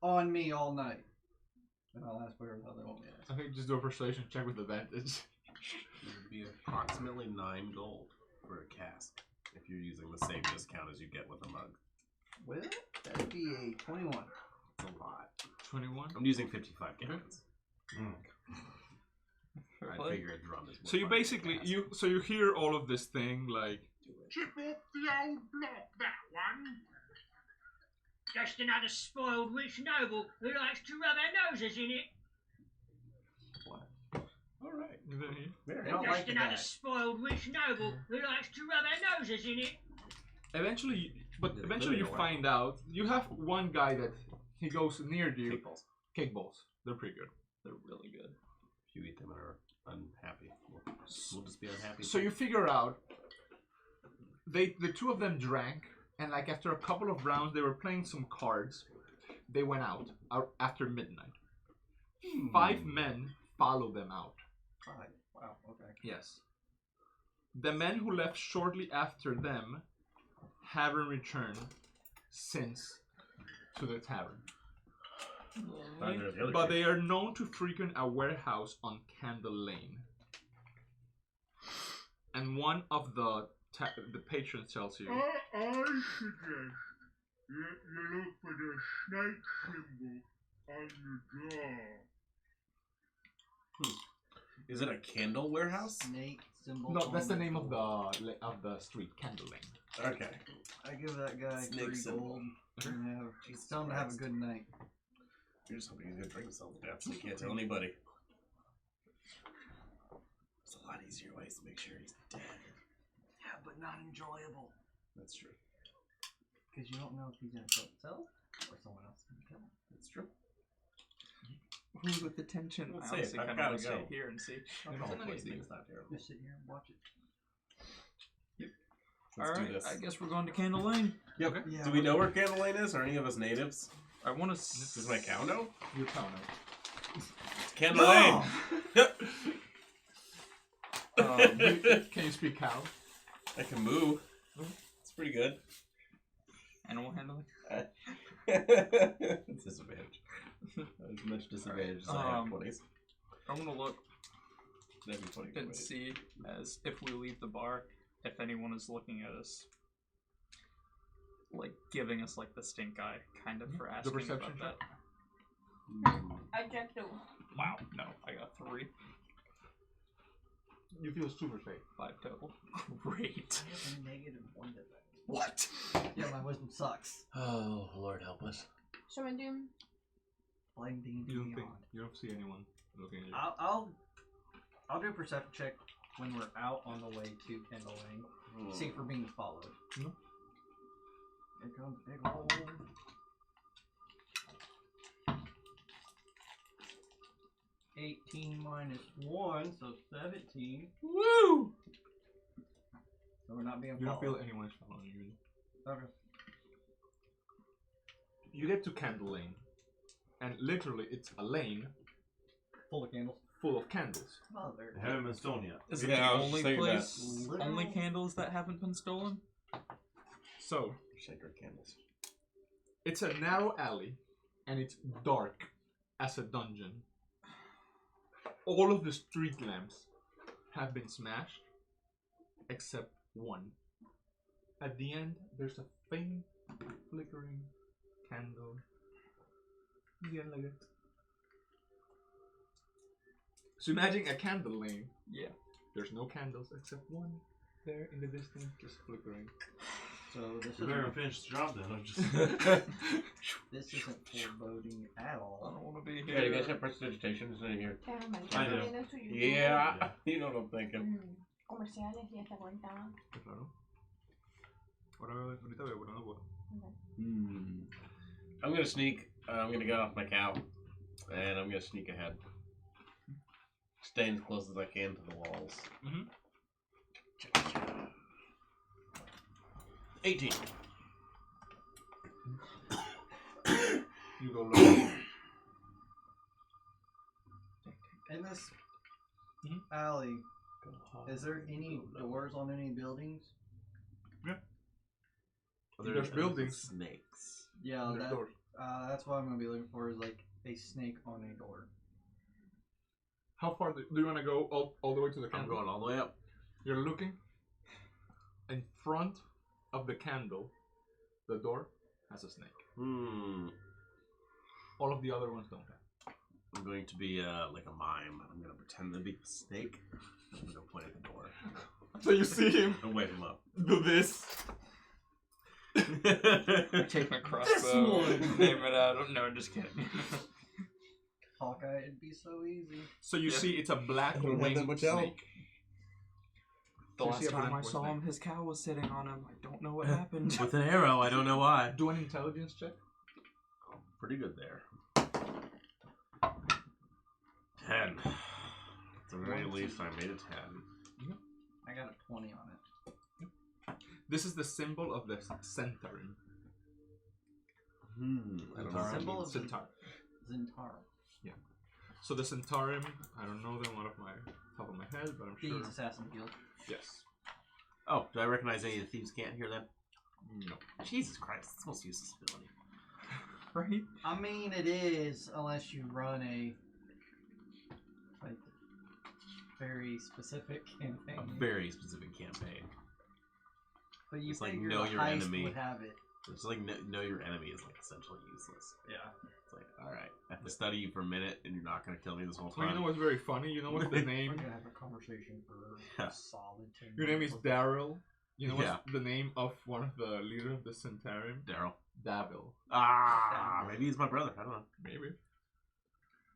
on me all night. And I'll ask whatever the hell they want me to ask. Okay, just do a persuasion check with advantage. It would be approximately 9 gold for a cask if you're using the same discount as you get with a mug. Well, that'd be a 21. That's a lot. 21. I'm using 55 gallons. Fair I play. figure a drum is more So you fun than basically gas. you hear all of this thing like Chip up the old block, that one. Just another spoiled rich noble who likes to rub their noses in it. All right. They don't Just like the another guy. spoiled rich noble who likes to rub their noses in it. eventually, but Yeah, eventually you clearly don't find out you have one guy that he goes near you. Cake balls. Cake balls. They're pretty good. They're really good. If you eat them and are unhappy, we'll just be unhappy. So you figure out the two of them drank, and like after a couple of rounds, they were playing some cards. They went out after midnight. 5 men follow them out. 5. Wow, okay. Yes. The men who left shortly after them haven't returned since to the tavern. Neither of the other But two. they are known to frequent a warehouse on Candle Lane. And one of the patrons tells you, I suggest you look for the snake symbol on the door. Is it a candle warehouse? Snake symbol. no, that's on the name of door. the street, Candle Lane. Okay. I give that guy Snake 3 symbol. gold. And tell him to have a good night. You're just hoping he's gonna drink himself to death so he can't tell anybody. It's a lot easier ways to make sure he's dead. Yeah, but not enjoyable. That's true. Because you don't know if he's gonna kill himself or someone else is gonna kill him. That's true. Who's with the tension? Let's I see, honestly I've kind of gotta want to go. stay here and see. Okay. It's not Poisoning easy. is not terrible. Just sit here and watch it. Let's do Alright, this. I guess we're going to Candle Lane. Yep. Okay. Yeah, Do we know where Candle Lane is? Are any of us natives? I want to. Does my cow know? Your town knows. It's Candle Lane. Yep. Can you speak cow? I can move. It's pretty good. Animal handling. It's disadvantage. As much disadvantage as I have 20s. I'm gonna look That'd be 20. and see as if we leave the bar, if anyone is looking at us, like giving us like the stink eye, kind of for asking perception about check? that. I checked too. Wow, no, I got 3, You feel super safe. 5 total. Great. I have a negative 1 to that. What? Yeah, my wisdom sucks. Oh, Lord help us. Shaman Blame D&D You don't think Beyond. you don't see anyone looking at you. I'll do a perception check when we're out on the way to Kendall Lane. See if we're being followed. No. Here comes big old. 18 minus 1, so 17. Woo! So we're not being You don't followed. feel anyone is following you. Okay. You get to Candle Lane, and literally it's a lane Full of candles. full of candles. Oh, there. They haven't been stolen yet. Is Yeah, it the I was only just thinking that. place, only Literal- candles that haven't been stolen? So Shaker candles. it's a narrow alley, and it's dark as a dungeon. All of the street lamps have been smashed, except one. At the end, there's a faint, flickering candle. Again, like that. So imagine a candle lane. Yeah. There's no candles except one there in the distance, just flickering. So this You never isn't, finished the job then. I'm just. this isn't foreboding at I all. don't want to be Yeah, here. you guys have prestidigitation in here. I know. Yeah, you know what I'm thinking. Comerciales y esta cuenta. Claro. Ahorita veo, pero no puedo. I'm gonna sneak. I'm gonna get off my cow, and I'm gonna sneak ahead, staying as close as I can to the walls. 18. You go low. In this alley, is there any doors on any buildings? There's buildings. Snakes. Yeah, There's that, doors. that's what I'm gonna be looking for. Is like a snake on a door. How far do you want to go all the way to the I'm candle? going all the way up. You're looking in front of the candle, the door. has a snake. All All of the other ones don't have. I'm going to be like a mime. I'm going to pretend to be a snake. I'm going to point at the door. So you see him And wave him up. do this. Take my crossbow, name it out. No, just kidding. Hawkeye, it'd be so easy. So you see it's a black don't have winged that much snake. help. The You last see a time black I winged saw snake. him, his cow was sitting on him. I don't know what happened. With an arrow, I don't know why. Do an intelligence check. Pretty good there. 10. At the very least, I made a 10. I got a 20 on it. This is the symbol of the Centarim. I don't know. Symbol of Centaur. Zintara. So the Centarim, I don't know them out of my top of my head, but I'm sure. Thieves Assassin Guild. Yes. Oh, do I recognize any of the thieves can't hear them? No. Jesus Christ, it's the most useless ability. Right? I mean, it is, unless you run a like very specific campaign. A very specific campaign. But you it's like figure know the your heist enemy. would have it. It's like know your enemy is like essentially useless. Yeah. It's like, alright, I have to study you for a minute and you're not going to kill me this whole Well, time. you know what's very funny? You know what's the We're name? gonna have a conversation for Yeah. a solid 10 Your name is minutes. Daryl. You know what's Yeah. the name of one of the leaders of the Centarim? Daryl. Davil. Ah, maybe he's my brother. I don't know. Maybe.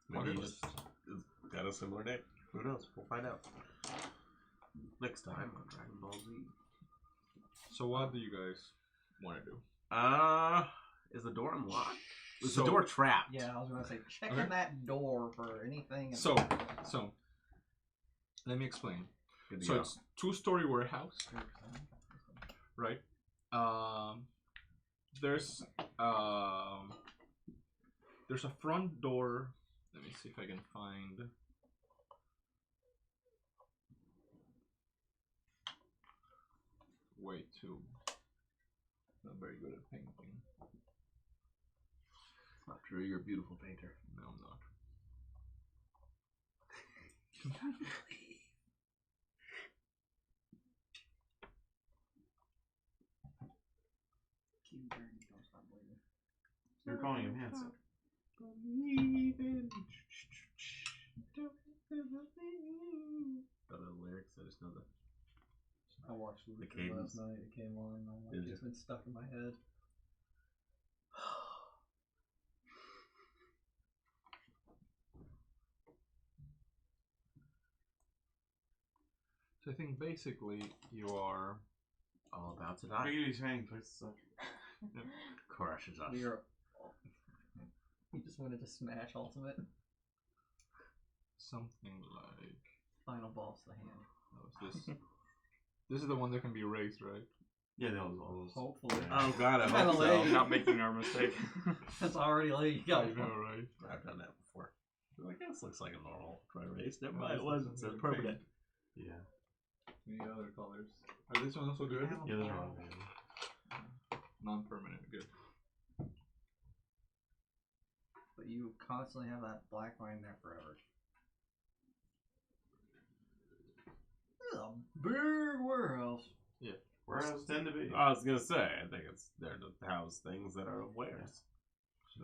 Maybe he just got a similar name. Who knows? We'll find out. Next time on Dragon Ball Z. So what do you guys want to do? Is the door unlocked? Is So- the door trapped? Yeah, I was gonna say, check Okay. in that door for anything. So, let me explain. Good to So go. it's 2-story warehouse, right? There's a front door. Let me see if I can find. Way too. Not very good at painting. It's not true. You're a beautiful painter. No, I'm not. Keep burning, don't stop bleeding. You're calling him handsome. Don't know the lyrics. I just know the. I watched The Luther cadence. last night. It came on. And I'm Did like, you? it's been stuck in my head. So I think basically you are. All about to Look die. at his hanging places up. Crushes us. We are. We just wanted to smash Ultimate. Something like. Final boss, the hand. What was this? This is the one that can be raised, right? Yeah, that was all those. Hopefully. Oh god, I Kinda hope so. late. Not making our mistake. That's already late. You I got know, right? I've done that before. I'm like, this looks like a normal dry race. Never No, mind, this it wasn't. looks It's like a permanent. Yeah. Any other colors? Are this one also good? Yeah, those are all good. Non-permanent, good. But you constantly have that black line there forever. This is a big warehouse. Whereas tend to be. I was gonna say, I think it's there to house things that are of wares. So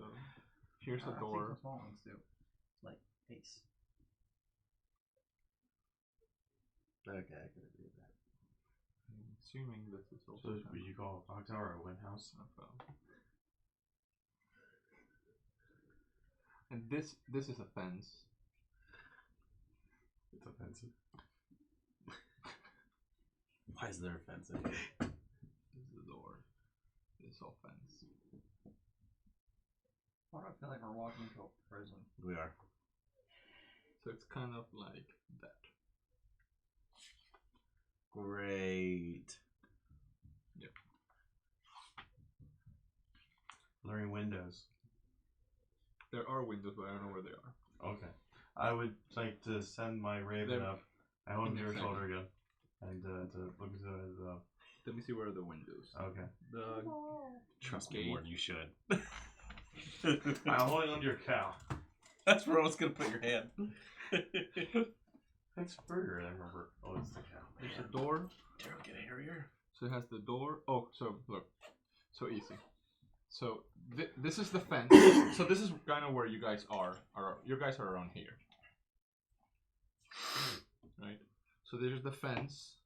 here's the I think door. the small ones do. Like Ace. Okay, I can agree with that. I'm assuming this is So also this would you call a clock tower or a wind house? And this is a fence. It's offensive. Why is there a fence in here? This is the door. This is all fence. Why do I feel like we're walking into a prison? We are. So it's kind of like that. Great. Learning windows. There are windows, but I don't know where they are. Okay. I would like to send my raven They're up. I hold in your the shoulder again. And to look into the. Let me see where are the windows. Okay. The Trust me Gate. more than you should. I'm holding onto your cow. That's where I was gonna put your hand. Thanks, Burger. I remember. Oh, it's the cow. there's a door. Daryl, get hairier. So it has the door. Oh, so look, so easy. So this is the fence. So this is kind of where you guys are. You guys are around here, right? So there's the fence.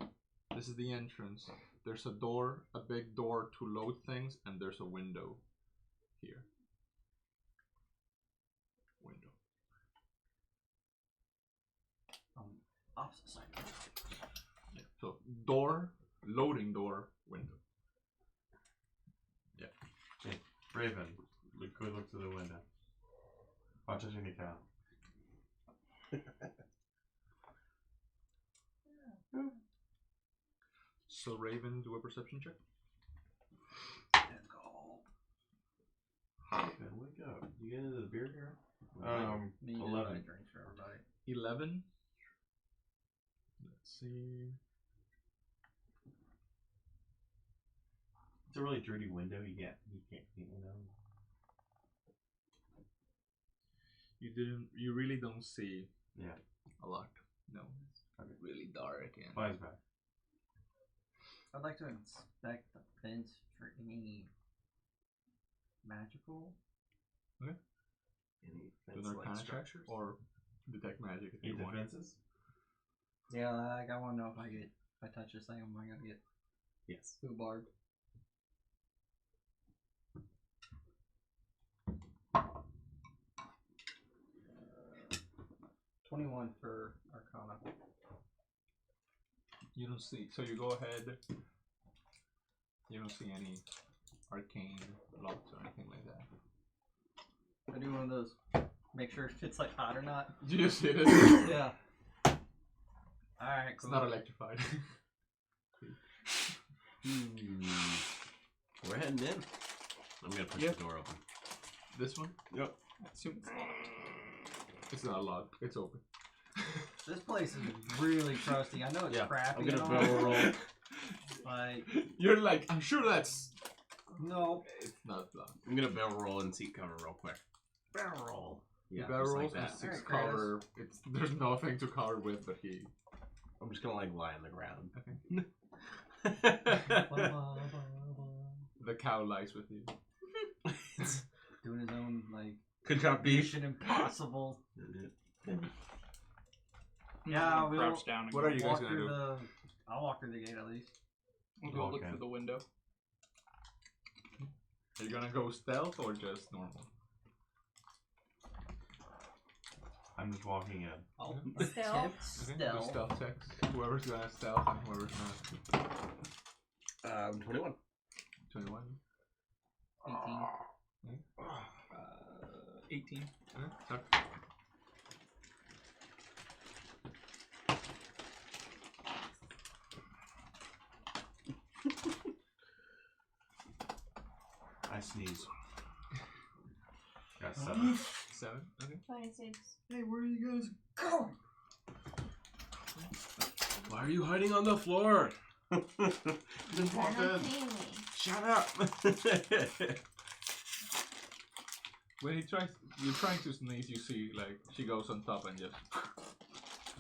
This is the entrance. There's a door, a big door to load things, and there's a window here. Window. Opposite side. Yeah. So door, loading door, window. Yeah. Hey, Raven, go look through the window. Watch as any cow. So Raven, do a perception check. There we go. You get into the beer here? Need to 11. buy drinks for everybody. 11. Let's see. It's a really dirty window. You can't see, You really don't see. Yeah. A lot. No. It's really dark and. Flies back. I'd like to inspect the fence for any magical. Okay. Any Do an fence-like arcana check structures? or detect magic if you Any want. defenses? Yeah, like I want to know if I touch this thing, am I gonna get Yes. foobarred? $21 for Arcana. You don't see. So you go ahead. You don't see any arcane locks or anything like that. I do one of those. Make sure if it's like hot or not. You just hit it. Yeah. Alright, It's cool. not electrified. We're heading in. I'm gonna push Yep. the door open. This one? Yep. I assume it's locked. It's not locked. It's open. This place is really trusty. I know it's Yeah, crappy. I'm gonna and all, barrel roll. Like, You're like, I'm sure that's. no. It's not locked. I'm gonna barrel roll and seek cover real quick. Barrel roll. Yeah, Barrel just like rolls and that. 6 Alright, cover. There's nothing to cover with, but he. I'm just gonna like lie on the ground. The cow lies with you. Doing his own, like, Good job, Beef. Mission Impossible. I'm Yeah, gonna we'll crouch down and What go. are you guys walk gonna through do? the. I'll walk through the gate at least. We'll go look Okay. through the window. Are you gonna go stealth or just normal? I'm just walking in. I'll Stealth. attempt Okay, do stealth. stealth checks. Whoever's gonna stealth and whoever's not. 21. 21. 18. 18. Okay, sorry. I sneeze. Got 7. 7. Okay. 26. Hey, where are you guys going? Why are you hiding on the floor? Just walked You're not in. seeing me. Shut up. When you're trying to sneeze, you see like she goes on top and just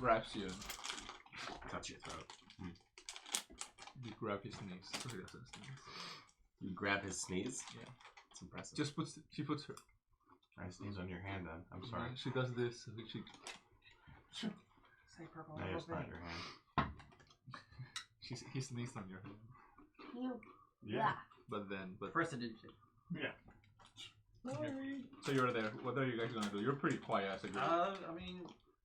grabs you. And Touch your throat. you grab his sneeze. So he doesn't sneeze. You grab his sneeze? Yeah. It's impressive. She puts her. I sneeze on your hand then. I'm sorry. She does this. She Say purple. No, it's not your hand. he sneezed on your hand. You. Yeah. But First edition. Yeah. so you're there. What are you guys gonna do? You're pretty quiet as a group. I mean,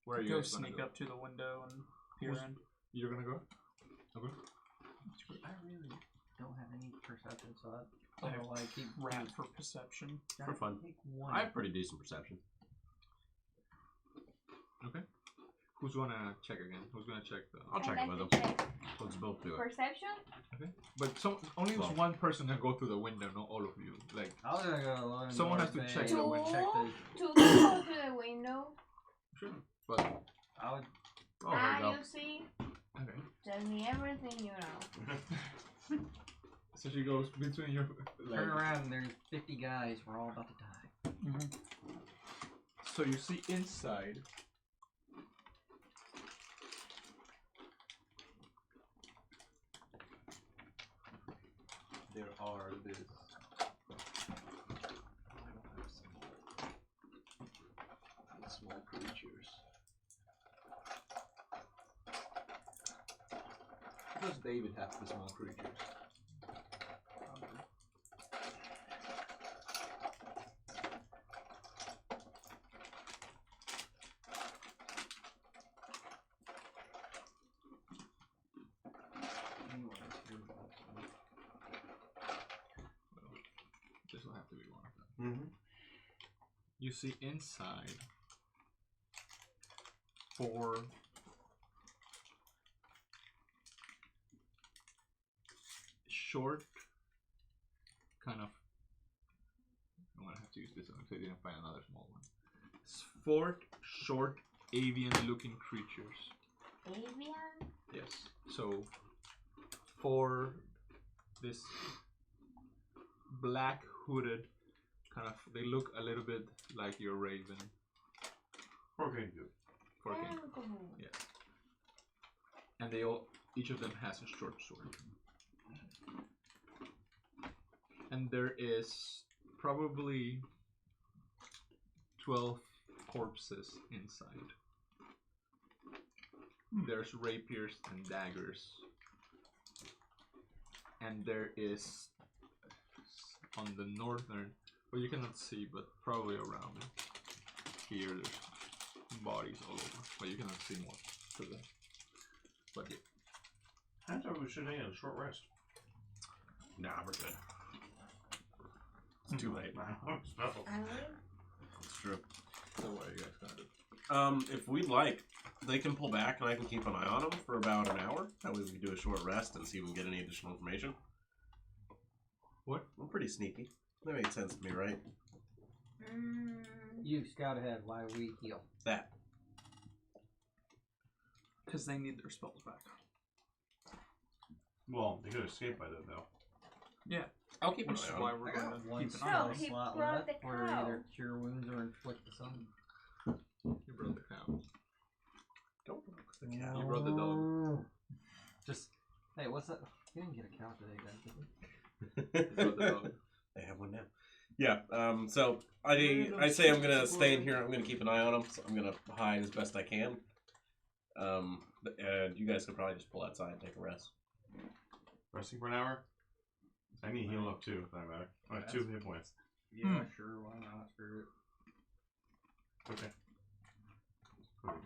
Where are you Go guys gonna sneak go? up to the window and peer Who's- in. You're gonna go? Okay. I really don't have any perception, so I don't know why I keep Rat for perception. For fun. Take one. I have pretty decent perception. Okay. Who's gonna check again? Who's gonna check the? I'll check I'd it with like him. to check Let's both do it. perception. Okay. But only Well. one person can go through the window, not all of you. Like I was gonna go alone. Someone has to North check Bay the and window. check the. Two people to the window. sure. But I would. Oh, there you go. You see? okay. Tell me everything you know. So she goes between your Turn around and there's 50 guys. We're all about to die. So you see inside. There are this small creatures. Does David have the small creatures? This will have to be one of them. Mm-hmm. You see inside 4 short, kind of. I'm gonna have to use this one because I didn't find another small one. It's 4 short avian-looking creatures. Avian? Yes. So, 4 this black hooded kind of. They look a little bit like your raven. Okay, good. 4 king. Yes. And they all, each of them has a short sword. And there is probably 12 corpses inside. There's rapiers and daggers. And there is on the northern, well, you cannot see, but probably around here, there's bodies all over, but you cannot see more to them. But yeah. I thought we should have a short rest. Nah, we're good. It's too late. It's true. So what are you guys gonna do? If we'd like, they can pull back and I can keep an eye on them for about an hour. That way we can do a short rest and see if we can get any additional information. What? I'm pretty sneaky. That made sense to me, right? You scout ahead while we heal. That. Because they need their spells back. Well, they could escape by then, though. Yeah. I'll keep an Which is eye on why them. we're I going got to one keep an eye spell on he slot brought left the for cow. either cure wounds or inflict the sun. You brought the cow. Don't look the cow. You brought the dog. Just, hey, what's that? You didn't get a cow today, guys, did you? You brought the dog. They have one now. Yeah, so I say I'm gonna stay in here. I'm gonna keep an eye on them. So I'm gonna hide as best I can. And you guys could probably just pull outside and take a rest. Resting for an hour? I need to heal up too, if that matter. I have 2 hit points. Yeah, sure, why not? Screw it. Okay.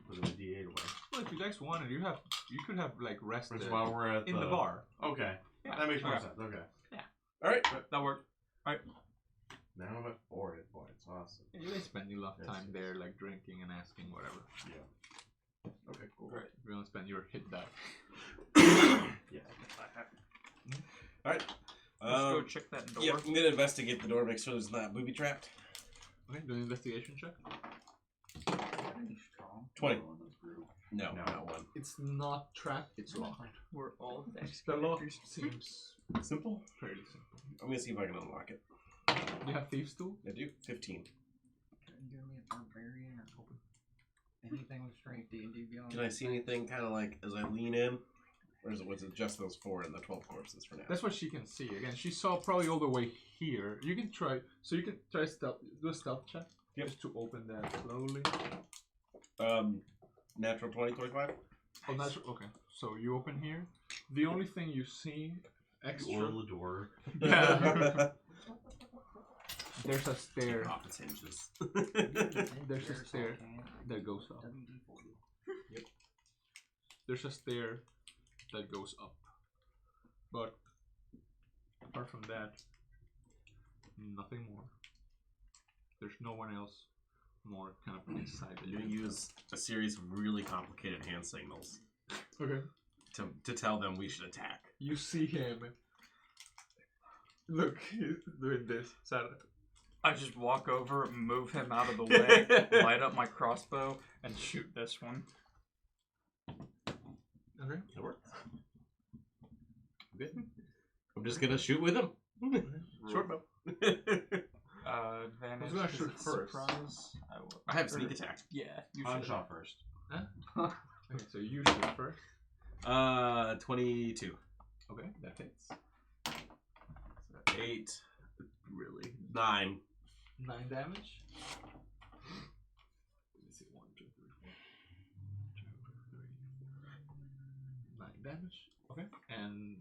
Put the D8 away. Well, if you guys wanted, you could have like rested That's while we're at in the bar. Okay. Yeah. That makes more Okay. sense. Okay. Alright. That worked. Now I'm at 4 hit points. Awesome. You guys spend a lot of Yes. time there, like drinking and asking whatever. Yeah. Okay, cool. Right. We're gonna spend your hit die. Yeah. Alright. Let's go check that door. Yeah, I'm gonna investigate the door, make sure there's not booby trapped. Okay, do an investigation check. Pretty strong. 20. On this group. No, No. not one. It's not trapped, it's locked. We're all The lock seems Simple. fairly simple. I'm gonna see if I can unlock it. You have thieves tool? I do. 15. Can you give me a barbarian or anything with strength D&D beyond? Can I see anything kind of like as I lean in? Or was it just those 4 and the 12 corpses for now? That's what she can see. Again, she saw probably all the way here. You can try, so you can try stealth, do a stealth check. Yep. Just to open that slowly. Natural 20, 25? Oh, natural. Okay, so you open here. The only thing you see extra. Oil the door. Yeah. There's a stair. Off its hinges. There's a stair that goes up. WD-40. There's a stair that goes up. But apart from that, nothing more. There's no one else more kind of inside the I'm going to use a series of really complicated hand signals Okay. to tell them we should attack. You see him. Look, he's doing this. I just walk over, move him out of the way, light up my crossbow, and shoot this one. Okay. That works. Good. I'm just going to shoot with him. Short bow. Advantage. Who's gonna is shoot it first? Surprise. I will. I have sneak attack. Yeah, you On should. shot first. Okay, so you shoot first. 22. Okay, that hits. 8. Really? 9. 9 damage. Let me see. damage. Okay. And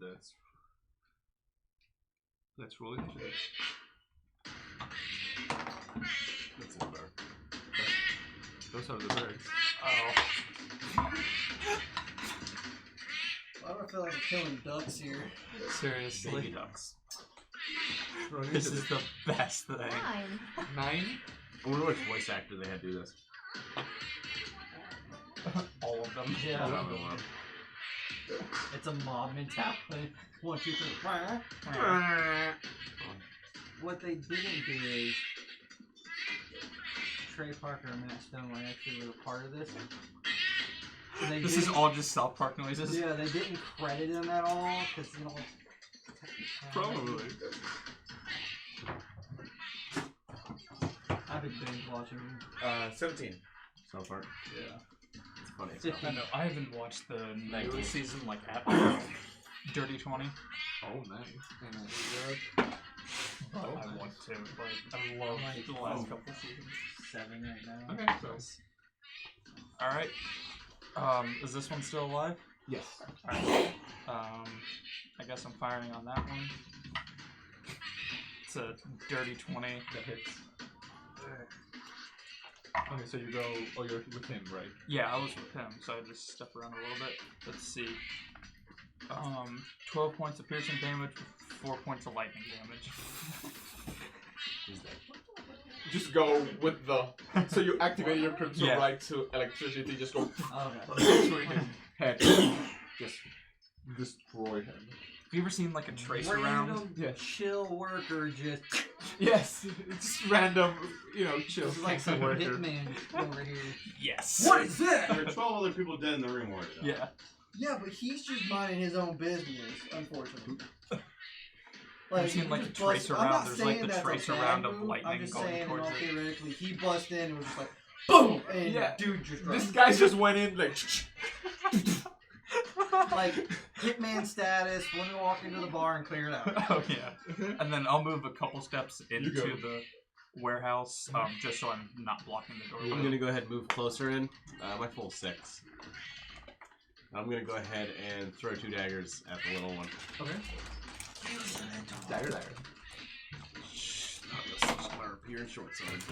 let's roll initiative. That's a better. Those are the birds. Oh, Why do I feel like we're killing ducks here? Baby seriously. ducks. Roll This is initiative. the best thing. 9. 9. I wonder which voice actor they had do this. All of them. Yeah. I don't know. It's a mob mentality. 1, 2, 3. What they didn't do is Trey Parker and Matt Stone actually were a part of this. And they This is didn't- all just South Park noises. Yeah, they didn't credit him at all because you know. Probably. I've been binge watching. 17. So far. Yeah. It's funny. It's 15. I know. I haven't watched the Thank you. newest season like at all. Dirty 20. Oh, nice. I want to. Like, I love the last couple seasons. 7 right now. Okay, so All right. Is this one still alive? yes. All right. I guess I'm firing on that one. It's a dirty 20 that hits. Okay, so you go. Oh, you're with him, right? Yeah, I was with him, so I just step around a little bit. Let's see. 12 points of piercing damage, 4 points of lightning damage. Just go with the. So you activate your crimson Yeah. right to electricity. Just go Okay. between his head. Just destroy him. Have you ever seen like a tracer round? Random Yeah. chill worker just Yes, it's random. You know, chill. it's like some hitman over here. Yes. What is There that? are 12 other people dead in the room already. though. Yeah. Yeah, but he's just minding his own business, unfortunately. Have you seen like a he just bust- tracer I'm round? not There's saying like the that's a tracer bad round of move, I'm lightning just going saying, towards it. theoretically, he busted in and was just like, boom! And Yeah. dude just This dropped. guy just went in like. Like, hitman status, want to walk into the bar and clear it out. Oh yeah. And then I'll move a couple steps into go. the warehouse, just so I'm not blocking the door. I'm gonna go ahead and move closer in. My full 6. I'm gonna go ahead and throw 2 daggers at the little one. Okay. Dagger. Here and short sword.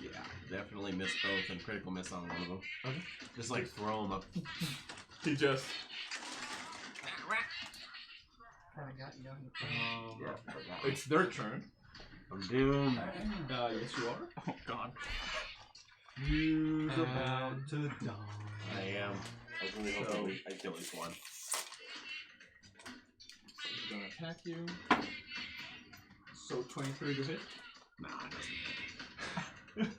Yeah, definitely miss both and critical miss on one of them. Okay. Just like throw them up. He just. Kinda got you on the phone. It's their turn. I'm doomed. Yes, you are. Oh god. You're And- about to die. I am. I was really hoping I kill each one. He's gonna attack you. So 23 to hit. Nah, it doesn't.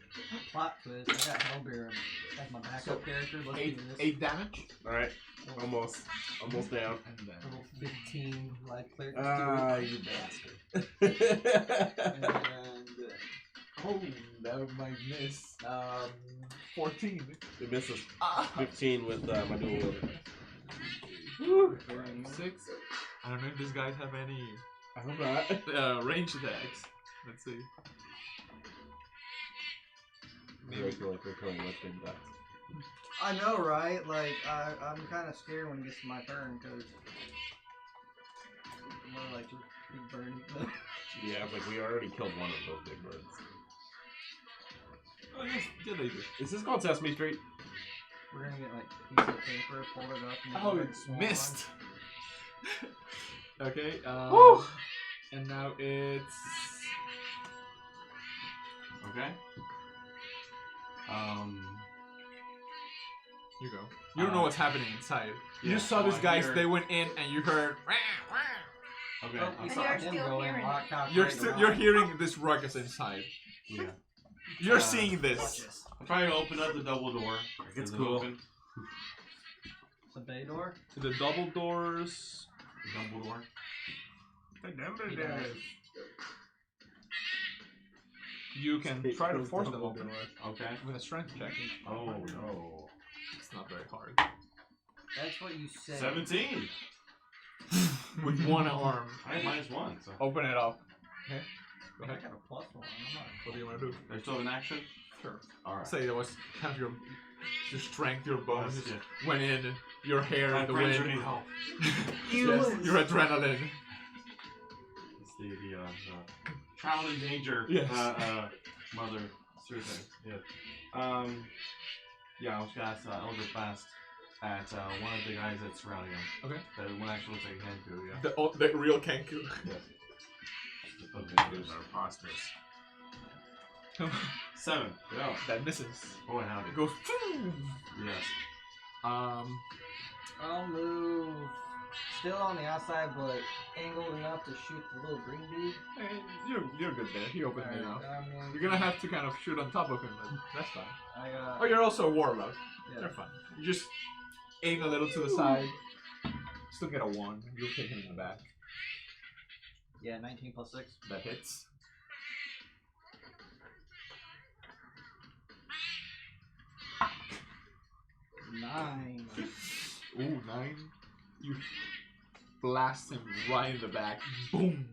Plot twist, I got Hellbear as my backup So, character. Let's do this. 8 damage. Alright, almost down. And then. Little 15 life cleric. You bastard. And. Oh, that might miss. 14. It misses 15 with my dual wield. Woo! 6. I don't know if these guys have any I hope not. range attacks. Let's see. Maybe I feel like we're killing with big ducks. I know, right? Like, I'm kind of scared when it gets to my turn because more like just big bird. Yeah, like we already killed one of those big birds. Oh, yes, yeah, they do. Is this called Sesame Street? We're gonna get like a piece of paper, fold it up, and Oh, make a it's swan. missed. Okay. And now it's. Okay. You go. You don't know what's happening inside. You yeah, just saw these I guys. hear- They went in, and you heard. Okay. Oh, we And saw you're him still go in, hearing lock out, You're break still the you're lock. hearing this ruckus inside. Yeah. You're Uh, seeing Watch this. this. I'll try to open up the double door. It's Is it cool. open? The bay door. The double doors. The double door. You can try to force them open Okay. with a strength check. Oh no. It's not very hard. That's what you said. 17. With one arm. I have -1. So Open it up. Okay. Go I ahead. got a +1. I'm not. What do you want to do? there's still an action. Sure. All right. Say that was kind of your strength, your bones Yes, just went in, your hair, My the friends wind. need help. Yes, your adrenaline. It's the child in danger. Yes. Mother survey. Yeah. Yeah, I was gonna ask Elder Fast at one of the guys that's surrounding him. Okay. That one actually looks like a Kenku, yeah. The real Kenku. Yes. Those are imposters. 7. Yeah. That misses. Boy, howdy. It goes. Yes. I'll move still on the outside, but angled enough to shoot the little green dude. You're good there. He opened it Alright, up. I mean, You're gonna have to kind of shoot on top of him, but that's fine. I got. Oh, you're also a warlock. Yeah. You're fine. You just aim a little to the side. Still get a 1. You'll hit him in the back. Yeah, 19 plus 6. That hits. Nine. Ooh, 9. You blast him right in the back. Boom.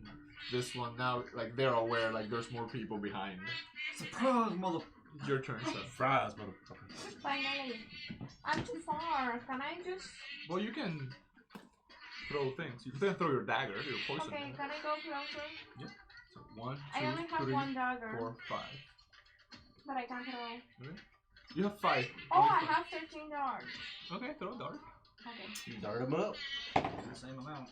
This one now, like they're aware, like there's more people behind. Surprise, mother. Your turn, son. Fries, motherfucker. Finally. I'm too far. Can I just... Well, you can throw things. You can throw your dagger, your poison. Okay, can I go closer? So 1, 2, I only have 3, 1 dagger, 4, 5. but I can't throw. You have 5. Oh, Only I 5. have 13 darts. Okay, throw a dart. Okay, Dart him up. The same amount.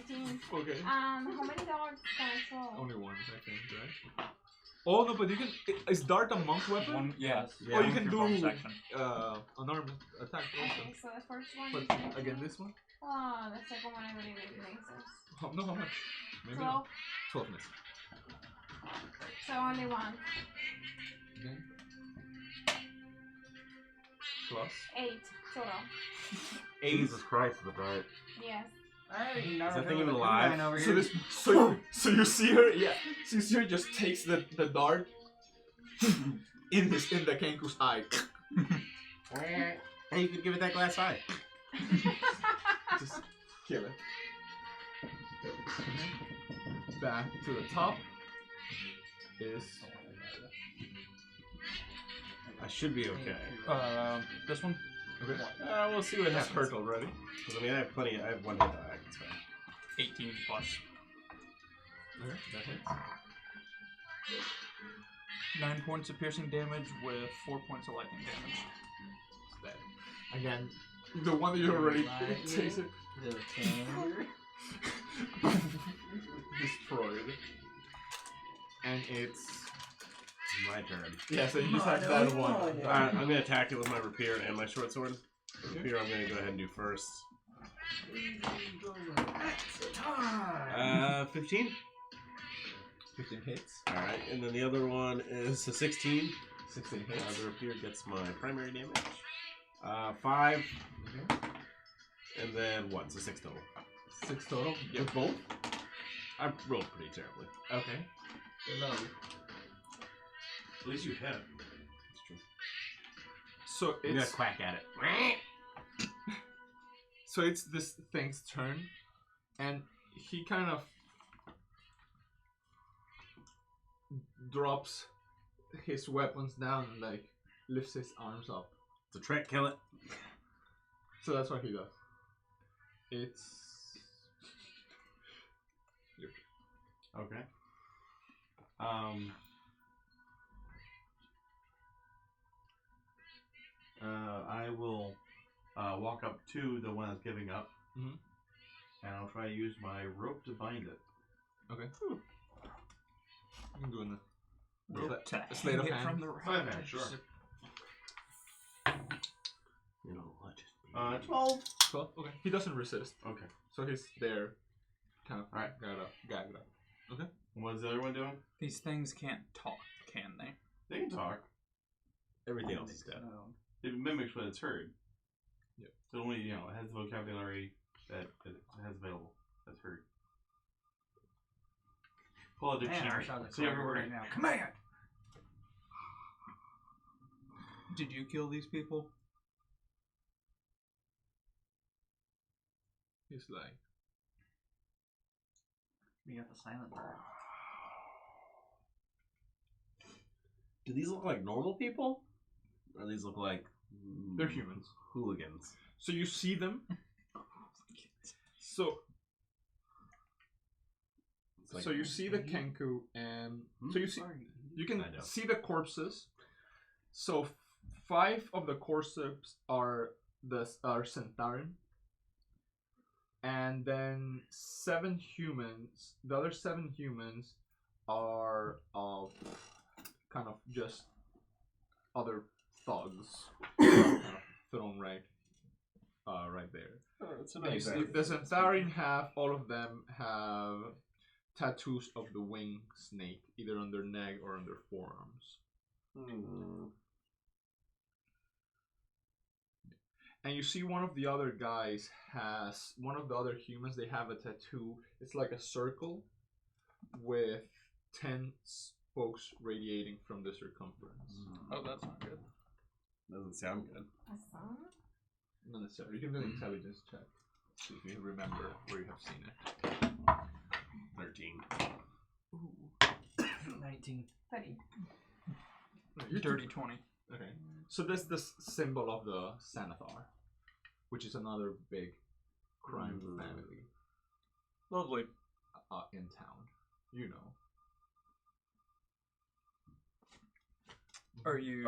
19. Okay. How many darts can I throw? Only 1, I think, right? Oh no, but you can. Is dart a monk weapon? One, yeah. Oh, you can your do bonus action. unarmed attack also. Okay, so the first one But is 19. again, this one? Oh, the second one I believe it misses. Oh, no, how much? Maybe 12. not. 12 miss. So only 1. Okay. Plus 8 total. Jesus Christ, the dart. Yes. Hey, Is that thing even alive? Over So here. this, so you see her, yeah. So you see her just takes the dart in the Kenku's eye. Hey, you could give it that glass eye. Just kill it. Back to the top is I should be okay. This one. okay. We'll see what That's happens. hurt already. Because I mean, I have plenty. I have 1 hit die. It's fine. 18 plus. Okay, that hits. 9 points of piercing damage with 4 points of lightning damage. It's dead. Again, the one that you already tasted. The tanner. Destroyed. And it's My turn. yeah. So you just have that one. Alright, I'm gonna attack it with my rapier and my short sword. The rapier I'm gonna go ahead and do first. 15. 15 hits. Alright, and then the other one is a 16. 16 hits. The rapier gets my primary damage. 5. Okay. And then what? So 6 total. 6 total. With both. I rolled pretty terribly. Okay. Low. At least you hit. That's true. So I'm gonna it's quack at it. so it's this thing's turn, and he kind of drops his weapons down and like lifts his arms up. It's a trick, kill it. So that's what he does. It's Okay. I will walk up to the one that's giving up, Mhm. and I'll try to use my rope to bind it. okay. I'm doing Rope to a slate of hang it hand. from the Slate of rack. hand, sure. You know what? 12. 12. Okay. He doesn't resist, Okay. so he's there, kind of Alright. gagged up. Okay. What's the other one doing? These things can't talk, can they? They can talk. Everything else is dead. It mimics what it's heard. Yep. So only, it has the vocabulary that it has available. That's heard. Pull out Man, I dictionary. wish I was a See every cleric word. right now. Command! Did you kill these people? He's like, We got the silent bird. Do these look like normal people? Or these look like... They're humans. Hooligans. So you see them. So you see the Kenku, and so you can see the corpses. So 5 of the corpses are Centarin, and then 7 humans. The other 7 humans are kind of just other thugs thrown right there. Oh, that's a And you nice see the Centarin all of them have tattoos of the winged snake, either on their neck or on their forearms. And you see one of the other guys one of the other humans, they have a tattoo. It's like a circle with 10 spokes radiating from the circumference. Oh, that's not good. Doesn't sound good. A sun? Not necessarily. You can do an intelligence check. See if you remember where you have seen it. 13. 19. 30. Dirty 20. Okay. So there's this symbol of the Sanathar, which is another big crime family Lovely. in town. You know. Are you...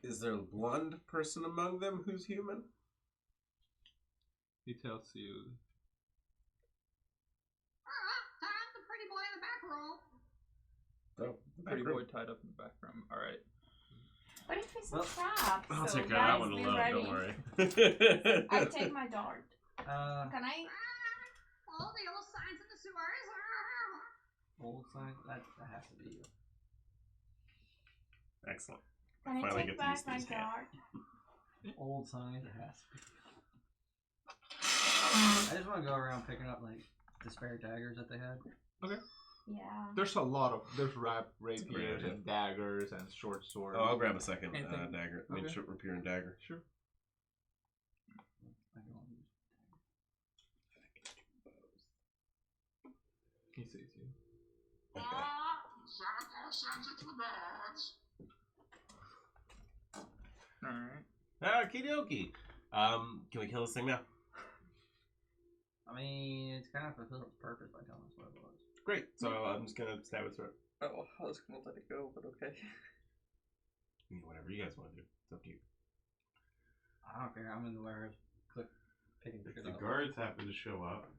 Is there a blonde person among them who's human? He tells you. I'm the pretty boy in the back row. Oh, Pretty boy tied up in the back room. Alright. But if it's a trap, I'll so take care of that guys, one be alone, ready. don't worry. I take my dart. Can I? All the old signs in the sewers. Old sign? That has to be you. Excellent. Can I Finally take get to back use my these hands. dart? Old sign? It has to be. I just want to go around picking up, like, the spare daggers that they had. Okay. Yeah. There's rapiers and daggers and short swords. Oh, I'll grab a second Anything? dagger. I mean, Okay. rapier and dagger. Sure. I can only use He sees you. Santa sends it to the birds. Alright. Okie dokie. Can we kill this thing now? I mean, it's kind of fulfilled its purpose by telling us what it was. Great. So I'm just gonna stab its throat. Oh, I was gonna let it go, but okay. I mean, whatever you guys want to do. It's up to you. I don't care. I'm in the warehouse. Picking If shit the up. guards happen to show up,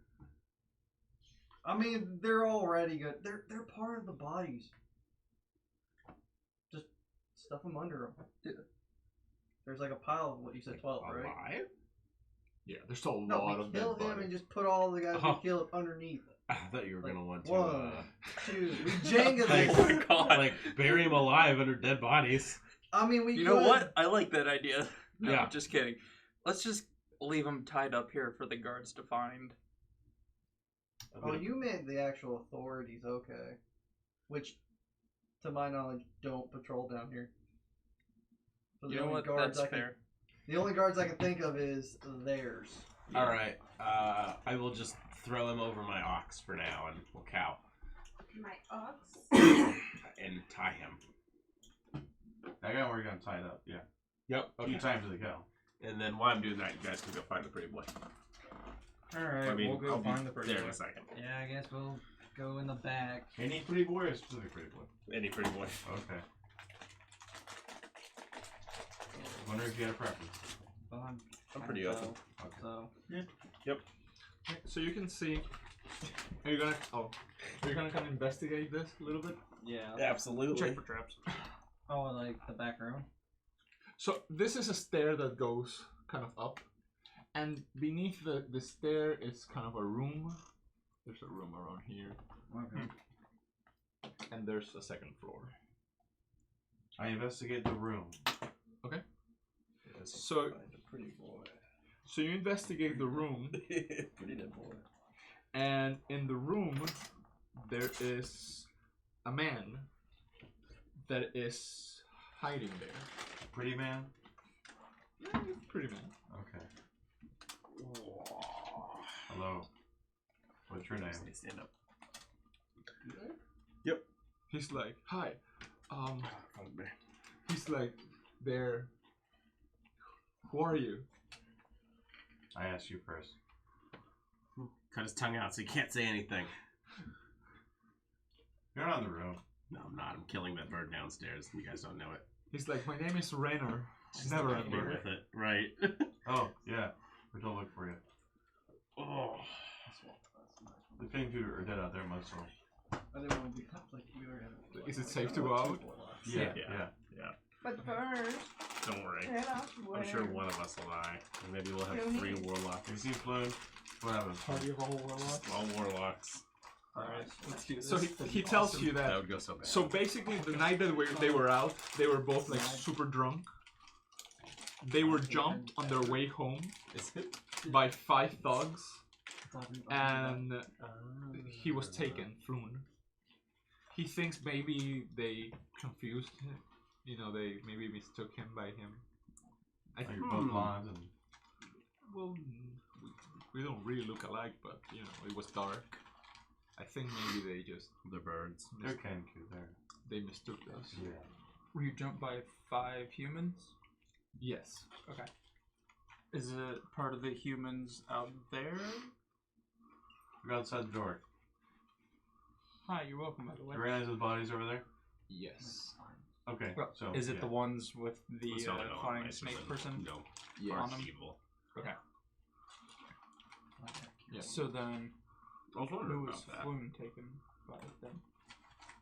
I mean, they're already good. They're part of the bodies. Just stuff them under them. Yeah. There's like a pile of what you said, 12, right? Alive? Yeah, there's a lot No, of we kill dead him bodies. and just put all the guys Oh. we killed underneath. I thought you were gonna want to. 1, 2. We Jenga Like, this. oh my God, like bury him alive under dead bodies. I mean, we You could. know what? I like that idea. No, Yeah. just kidding. Let's just leave them tied up here for the guards to find. Oh, you meant the actual authorities, okay. Which, to my knowledge, don't patrol down here. So the You know only what? guards That's I can- fair. The only guards I can think of is theirs. All right. I will just throw him over my ox for now, and we'll cow My ox. and tie him. I got where you're gonna tie it up. Yeah. Yep. A few times to the go. And then while I'm doing that, you guys can go find the pretty boy. Alright, I mean, we'll go I'll find the be pretty there boy. in a second. Yeah, I guess we'll go in the back. Any pretty boy or a specific pretty boy? Any pretty boy. Okay. Wonder if you had a preference. Well, I'm pretty open. Okay. So, So you can see. Are you gonna kind of investigate this a little bit? yeah. Absolutely. Check for traps. Oh, like the back room? So this is a stair that goes kind of up, and beneath the stair is kind of a room. There's a room around here, Okay. and there's a second floor. I investigate the room. So, Find a pretty boy. so you investigate the room, Pretty dead boy. and in the room there is a man that is hiding there. Pretty man? Yeah, pretty man. Okay. Hello. What's your name? Stand up. He's like, hi, He's like, there. Who are you? I asked you first. Cut his tongue out so he can't say anything. You're not in the room. No, I'm not. I'm killing that bird downstairs. You guys don't know it. He's like, my name is Rainer. Just Never hit me remember. with it. Right. Oh, yeah. We're gonna look for you. Oh. The king two are dead out there, most of them. I didn't want to be like we were in. Is it safe to go out? Yeah. But first, Don't worry. tell us I'm sure where- one of us will die. And maybe we'll have Really? 3 warlocks. You see Flume? What happens? Party of all warlocks. All warlocks. Alright, let's do this. So he tells you That that. would go so bad. So basically, the night that they were out, they were both like super drunk. They were jumped on their way home by 5 thugs, and he was taken, Floon. He thinks maybe they confused him. You know, they maybe mistook him by him. I Like think. you're both blonde and Well, we don't really look alike, but you know, it was dark. I think maybe they just The birds. they're Kenku there. they mistook us. Yeah. Were you jumped by 5 humans? Yes. Okay. Is it part of the humans out there? We're outside the door. Hi, you're welcome, by the way. You realize those bodies over there? Yes. Okay. Well, So is it yeah. the ones with the Let's not go on flying ice snake with person? No. Yes. On them? Evil. Okay. Yeah. So then, I was who wondering was about that. Flume taken by then?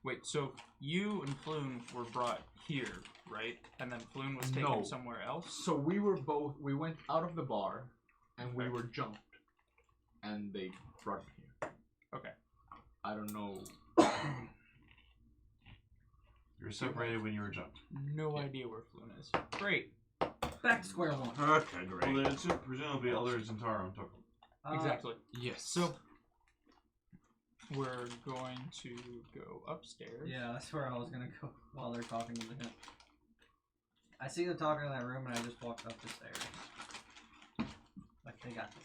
Wait, so you and Flume were brought here, right? And then Flume was taken No. somewhere else? So we went out of the bar, and we were jumped, and they brought me here. Okay. I don't know. You were separated when you were jumped. No idea where Flume is. Great. Back to square one. Okay, great. Well, then it's just presumably other Zentarum took them. Exactly. Yes. So, we're going to go upstairs. Yeah, that's where I was gonna go while they're talking to him. I see them talking in that room, and I just walked up the stairs. Like they got this.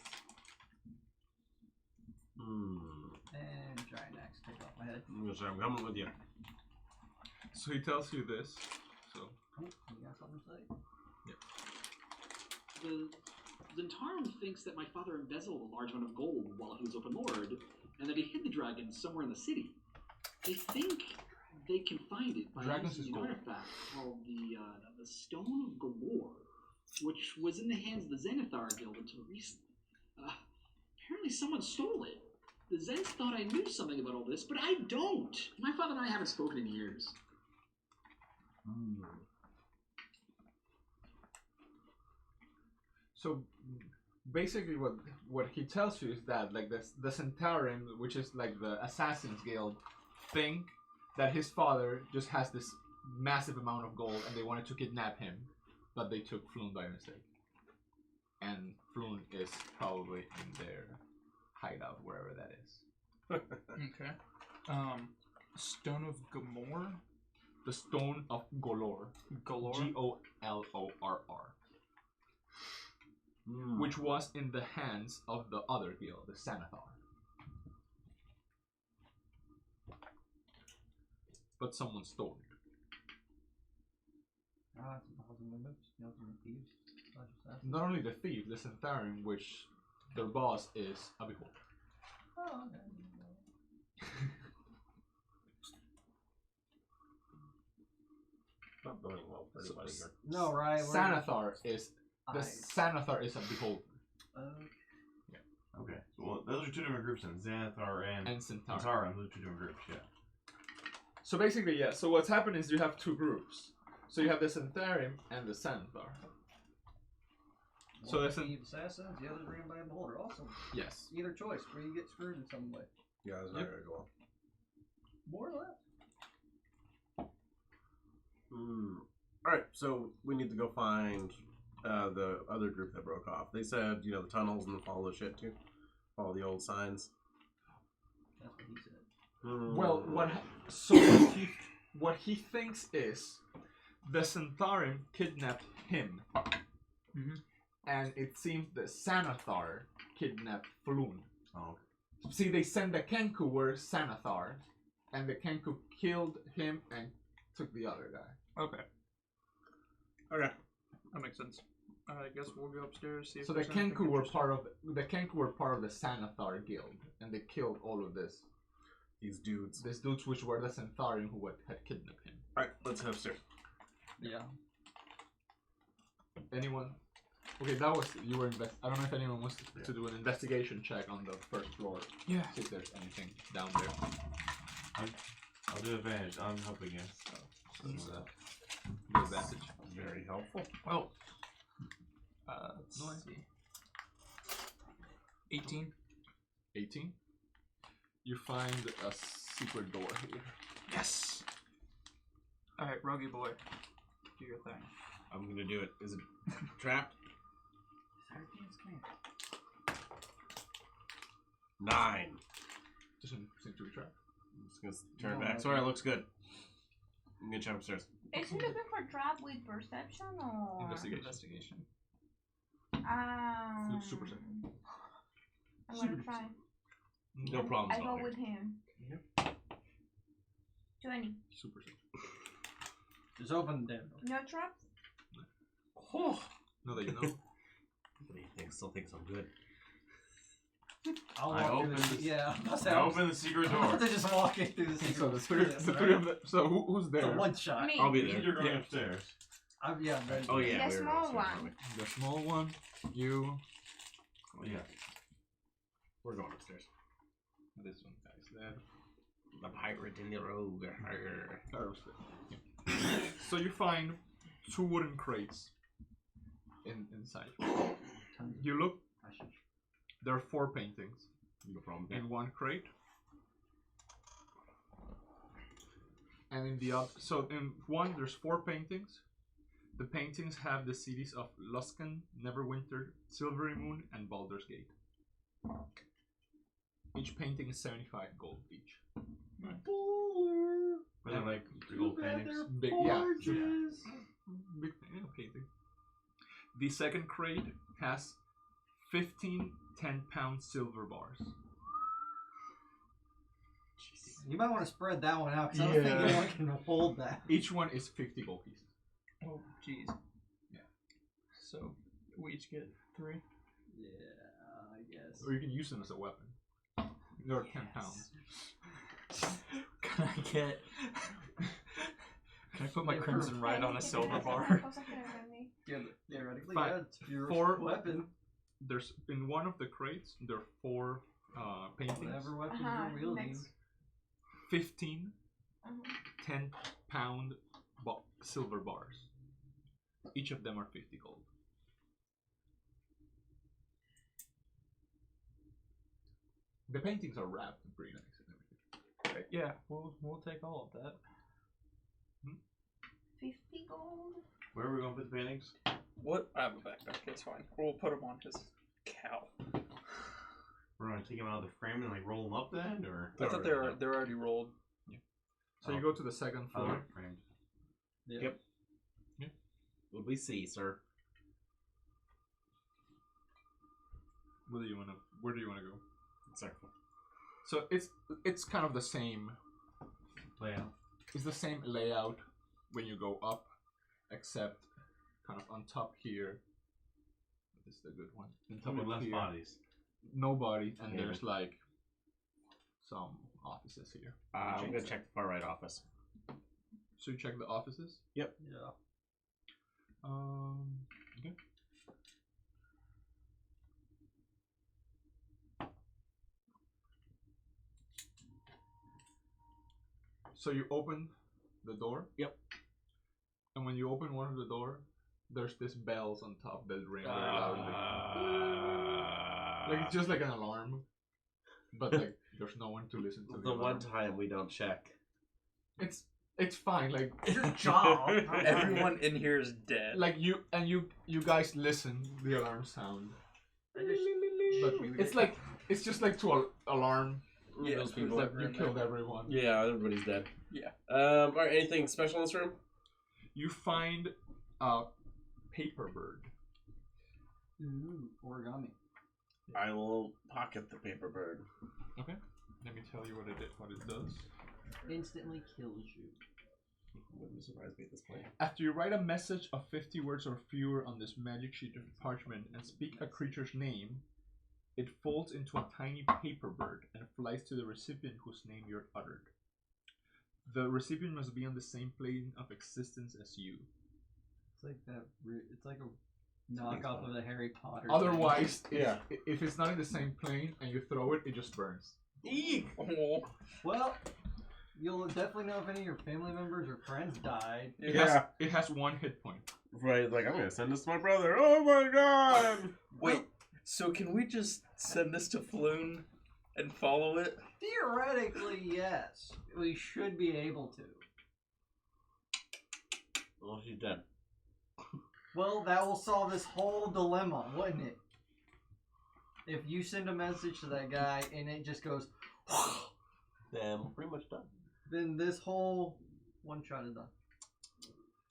And try next. Take off my head. I'm coming with you. So he tells you this. So Oh, you got something to say? The Zentarum thinks that my father embezzled a large amount of gold while he was open lord, and that he hid the dragon somewhere in the city. They think they can find it by Dragons using is an gold. artifact called the Stone of Galore, which was in the hands of the Xanathar Guild until recently. Apparently someone stole it. The Zens thought I knew something about all this, but I don't. My father and I haven't spoken in years. So basically, what he tells you is that like the Centaurian, which is like the Assassin's Guild, think that his father just has this massive amount of gold, and they wanted to kidnap him, but they took Floon by mistake. And Floon is probably in their hideout, wherever that is. Okay. Stone of Gamor? The Stone of Golor. Galore? Golorr. Which was in the hands of the other guild, the Xanathar. But someone stole it. Ah, it's a thousand windows. Skills and thieves. Not only the thief, the Centaurian, which their boss is a beholder. Oh, okay. Not going well for anybody here. No, right? Xanathar is the Xanathar is a beholder. Okay. Well, those are two different groups, and Xanathar and Centaur. Zentarum. Those are two different groups. Yeah. So basically, yeah. So what's happened is you have two groups. So you have the Centaurian and the Xanathar. So that's the assassins, the other's ran by a beholder. Also, yes. Either choice, where you get screwed in some way. Yeah, it's not gonna go well. More or less. Alright, so we need to go find the other group that broke off. They said, the tunnels and follow the shit too. Follow the old signs. That's what he said. Well, what he thinks is the Centaurian kidnapped him, and it seems the Xanathar kidnapped Floon. Oh. See, they sent the Kenku were Xanathar, and the Kenku killed him and took the other guy. Okay. Okay. That makes sense. I guess we'll go upstairs. See if So the there's anything Kenku were interesting. part of the Sanathar guild, and they killed all of These dudes. these dudes, which were the Santharian who had kidnapped him. Alright, let's head upstairs. Yeah. Anyone? Okay, that was you were I don't know if anyone wants to do an investigation check on the first floor. Yeah. See if there's anything down there. I'll do advantage. I'm up against. Good advantage. Very helpful. Well, let's see. 18. 18. You find a secret door here. Yes. All right, Rogie boy, do your thing. I'm gonna do it. Is it trapped? 9. Doesn't seem to be trapped. I'm just gonna turn it back. Sorry, it looks good. I'm gonna jump upstairs. Is he looking for trap with perception or Investigation. Looks super safe. I'm gonna try. No problem. I go with him. 20. Super safe. Just open the door. No traps? Oh. No, that you know. What do you think? Still thinks I'm good. I'll I walk through opened the- the- Yeah, I open the secret door. They're just walking through the secret So the three door. of them. So who's there? It's a one shot. Me. I'll be there. You're going upstairs. Yeah, then- Oh yeah. The we were small upstairs, one. aren't we? The small one. You. Oh, yeah. We're going upstairs. This one guy's there. The pirate and the rogue. So you find 2 wooden crates inside. You look. There are 4 paintings No problem. in one crate, and in the other. So in one, there's 4 paintings. The paintings have the cities of Luskan, Neverwinter, Silvery Moon, and Baldur's Gate. Each painting is 75 gold each. Are they like gold paintings? Big, big painting. The second crate has 15 10-pound silver bars. You might want to spread that one out because I don't think anyone can hold that. Each one is 50 gold pieces. Oh, jeez. Yeah. So we each get 3. Yeah, I guess. Or you can use them as a weapon. They're 10 pounds. Can I get? Can I put my crimson right on a silver bar? Yeah, theoretically, Fine. yeah, it's your 4 weapon. There's in one of the crates. There are 4 paintings. Whatever weapon you're wielding. 15 10-pound silver bars. Each of them are 50 gold. The paintings are wrapped pretty nice and everything. Right, yeah, we'll take all of that. 50 gold? Where are we going to put the paintings? What? I have a backpack. It's fine. We'll put them on his cow. We're going to take them out of the frame and like roll them up then, or? I thought they're already rolled. So you go to the second Oh, floor. framed. Yeah. Yep. What do we see, sir? Where do you wanna go? Circle. So it's kind of the same Layout. It's the same layout when you go up, except kind of on top here. This is the good one. On top of less here, bodies. nobody, and Yeah. there's like some offices here. I'm gonna check the far right office. So you check the offices. Yeah. Okay. So you open the door. Yep. And when you open one of the door, there's this bells on top that ring very loudly. Like it's just like an alarm, but like there's no one to listen to. The one alarm. time we don't check. It's fine. Like Your job. Everyone in here is dead. like you guys listen the alarm sound. I just- But it's just like to alarm Yeah, those people. that you killed everyone. Yeah, everybody's dead. Yeah. Alright, anything special in this room? You find a paper bird. Ooh, origami. I will pocket the paper bird. Okay. Let me tell you what it does. Instantly kills you. Wouldn't surprise me at this point. After you write a message of 50 words or fewer on this magic sheet of parchment and speak a creature's name, it folds into a tiny paper bird and flies to the recipient whose name you uttered. The recipient must be on the same plane of existence as you. It's like that. It's like a knockoff of the Harry Potter. Otherwise, thing. if it's not in the same plane and you throw it, it just burns. Eek! Oh. Well, you'll definitely know if any of your family members or friends died. It has 1 hit point. Right, like, I'm gonna send this to my brother. Oh my god! Wait, so can we just send this to Floon and follow it? Theoretically, yes. We should be able to. Well, she's dead. Well, that will solve this whole dilemma, wouldn't it? If you send a message to that guy and it just goes, Then we're pretty much done. then this whole one shot is done.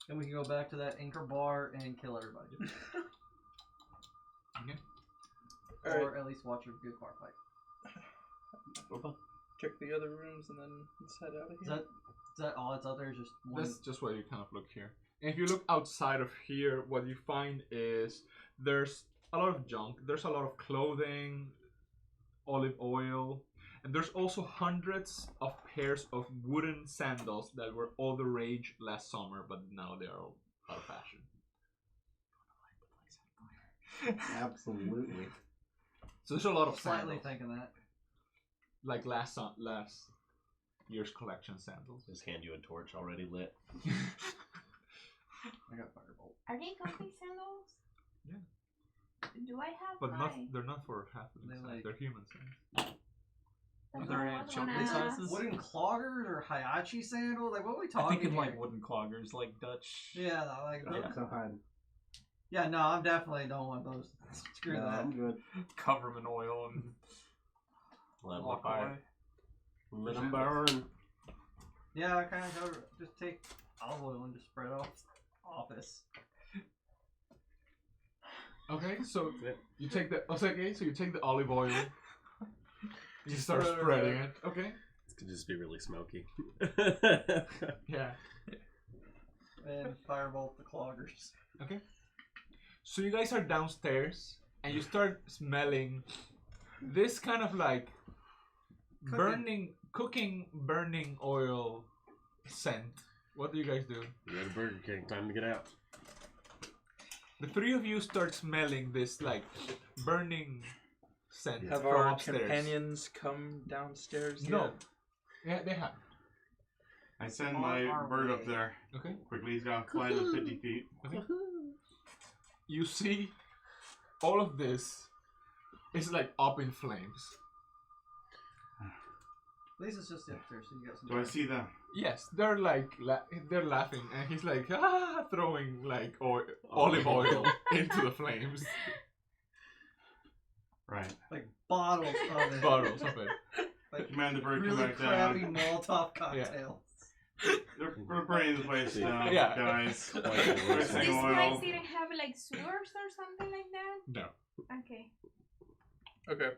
And we can go back to that anchor bar and kill everybody. Okay. Or at least watch a good bar fight. Check the other rooms and then let's head out of here. Is that all that's out there? Is just one? That's just what you kind of look here. And if you look outside of here, what you find is there's a lot of junk. There's a lot of clothing, olive oil, and there's also hundreds of pairs of wooden sandals that were all the rage last summer, but now they are all out of fashion. Absolutely. So there's a lot of Slightly sandals. thinking that. Like last year's collection sandals. Just hand you a torch already lit. I got firebolt. Are they comfy sandals? Yeah. Do I have But my... they're not for halfling They size. like- They're human size. That's Are what they I was children gonna sizes? ask. Wooden cloggers or Hayachi sandals? Like, what are we I talking think in like here? wooden cloggers, like Dutch. Yeah, like Yeah. So hide. yeah, no, I'm definitely don't want those. Screw No, that. I'm good. Cover them in oil and Let them walk fire. away. Let them burn. Yeah, I kind of just take olive oil and just spread off office. Okay, so you take the so you take the olive oil. You start spreading it. Okay. This could just be really smoky. Yeah. And firebolt the cloggers. Okay. So you guys are downstairs and you start smelling this kind of like cooking burning oil scent. What do you guys do? You're at Burger King. Time to get out. The three of you start smelling this like burning scent Have from our upstairs. companions come downstairs No. yet? Yeah, they have. I send On my our bird way. up there. Okay. Quickly, he's got to fly to 50 feet. You see all of this is like up in flames. At least it's just upstairs, so you got some. Do I see them? Yes, they're like they're laughing, and he's like throwing like olive oil into the flames. Right. like bottles of it? Bottles of it. Like Command the bird come really back crappy down. Molotov cocktails. We're burning the place down, Yeah. guys. These Mixing oil. guys didn't have like sewers or something like that? No. Okay. Okay.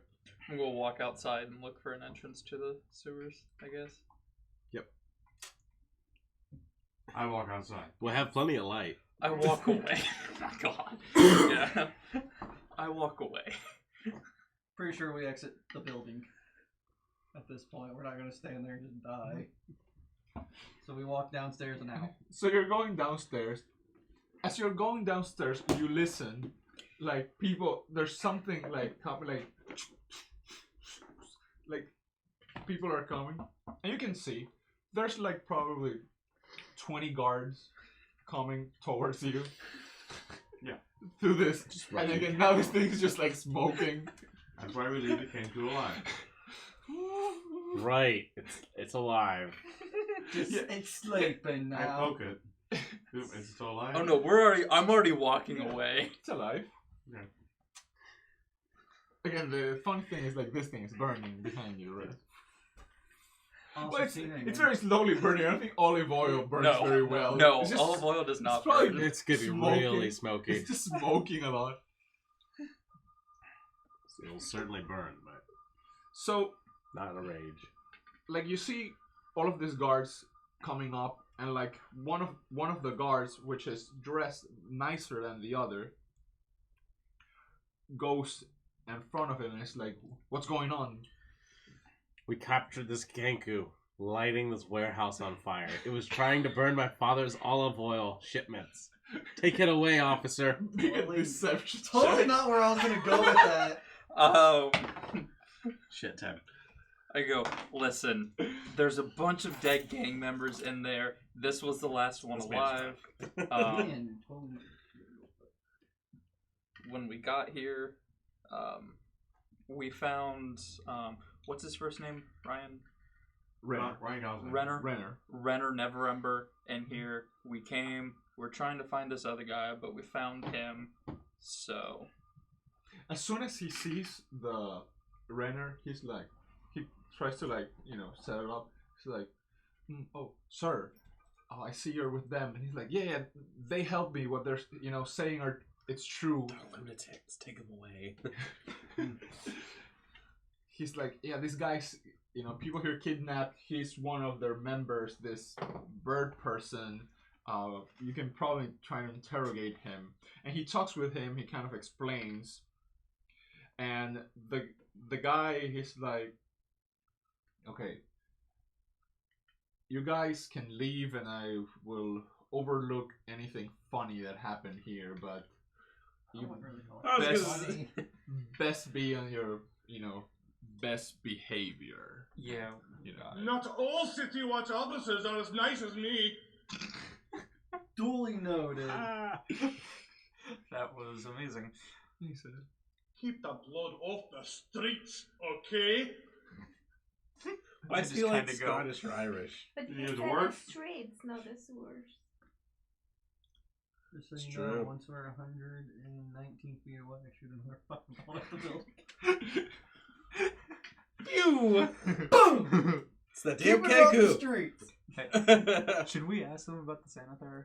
We'll walk outside and look for an entrance to the sewers, I guess. I walk outside. We'll have plenty of light. I walk away. Oh my god. Yeah. I walk away. Pretty sure we exit the building. At this point, we're not gonna stand there and just die. So we walk downstairs and out. So you're going downstairs. As you're going downstairs, you listen. Like people, there's something like people are coming, and you can see there's like probably 20 guards coming towards you. Yeah. Through this, Just and running. again now this thing's just like smoking. That's why we leave the king to alive. Right. It's alive. Just it's sleeping I now. poke it. Is it still alive? Oh no, I'm already walking away. It's alive. Okay. Again, the fun thing is like this thing is burning behind you, right? Also But it's seeing very slowly burning. I don't think olive oil burns very well. No, It's just- olive oil does not it's probably burn. It's gonna be Smoking. really smoky. It's just smoking a lot. It'll certainly burn, but So, not in a rage. like, you see all of these guards coming up, and like one of the guards, which is dressed nicer than the other, goes in front of him and is like, "What's going on?" We captured this Genku, lighting this warehouse on fire. It was trying to burn my father's olive oil shipments. Take it away, officer. Deception. Totally not where I was gonna go with that. Shit, Tim. I go, listen, there's a bunch of dead gang members in there. This was the last one This man's alive. Man, totally. When we got here, we found, what's his first name? Ryan Ryan Gosling. Renner Neverember in here. We came, we're trying to find this other guy, but we found him, so... As soon as he sees the Renner, he tries to set it up. He's like, "Oh, sir, I see you're with them." And he's like, yeah, they helped me. What they're saying it's true. They're lunatics. Take them away. He's like, yeah, this guy's, people here kidnapped. He's one of their members, this bird person. You can probably try to interrogate him. And he talks with him. He kind of explains. And the guy, he's like, okay, you guys can leave and I will overlook anything funny that happened here, but you best be on your, best behavior. Yeah. Not all city watch officers are as nice as me. Duly noted. That was amazing. He said, Keep the blood off the streets, okay? I just feel like kinda go- Scottish or Irish. But You he use said words? the streets, not the sewers. Just so It's you know, true. once we're 119 feet away, I shoot another fucking bullet at the building. Pew! Boom! It's the Keep damn it off the Genku. streets. Hey, should we ask them about the Xanathar?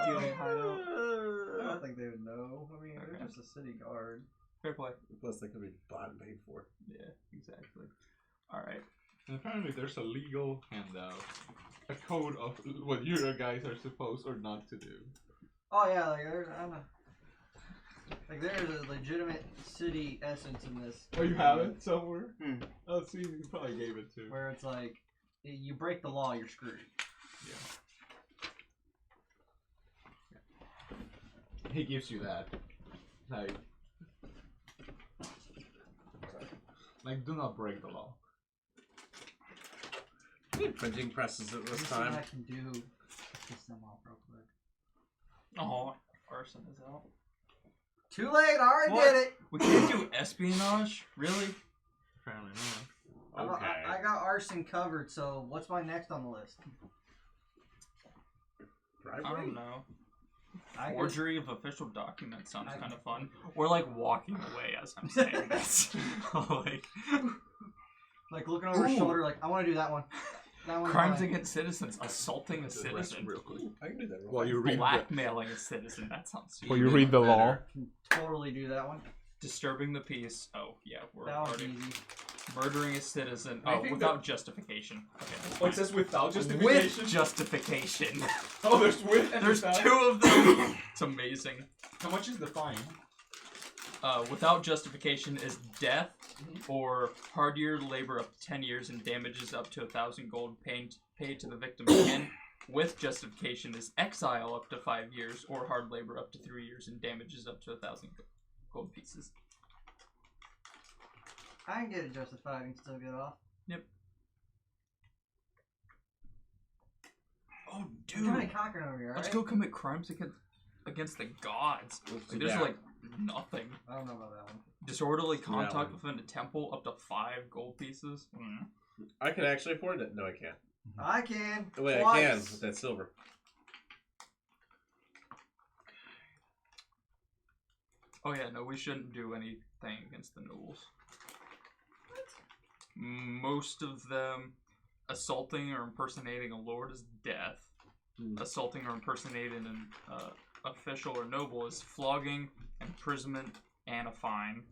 Dealing hideout? I don't think they would know. I mean, they're just a city guard. Fair play. Plus, they could be bought and paid for. Yeah, exactly. Alright. and apparently there's a legal handout, a code of what you guys are supposed or not to do. Oh yeah, there's a legitimate city essence in this. Oh, you have it somewhere? Oh, see, you probably gave it to. Where it's like, you break the law, you're screwed. Yeah. He gives you that. Like, do not break the law. We need printing presses at this Let me see time. what I can do. Piss them off real quick. Oh, arson is out. Too late, I already What? did it! We can't do espionage? Really? Apparently not. Okay. I got arson covered, so what's my next on the list? I don't know. I could- Forgery of official documents sounds kind of fun. Or like walking away as I'm saying this. like looking over his Ooh. shoulder, like, I want to do that one. That one's Crimes mine. against citizens, assaulting a citizen, Real quick. I can do that. Real While you read blackmailing a citizen. That sounds. While you read the law. Can totally do that one. Disturbing the peace. Oh yeah, we're That one's already easy. murdering a citizen. I Oh, think without justification. Okay. Oh, it says without With justification? justification. Oh, there's with and There's without? 2 of them. It's amazing. How much is the fine? Without justification is death or hard year labor up to 10 years and damages up to 1,000 gold paid to the victim again. With justification is exile up to 5 years or hard labor up to 3 years and damages up to 1,000 gold pieces. I can get it justified and still get off. Yep. Oh, I'm dude. trying to conquer over here, Let's alright? go commit crimes against the gods. Like, there's like nothing. I don't know about that one. Disorderly that contact one. within a temple up to 5 gold pieces. I can actually afford it. No, I can't. I can. Wait, Twice. I can with that silver. Oh yeah, no, we shouldn't do anything against the nobles. Most of them, assaulting or impersonating a lord is death. Assaulting or impersonating an official or noble is flogging, imprisonment, and a fine.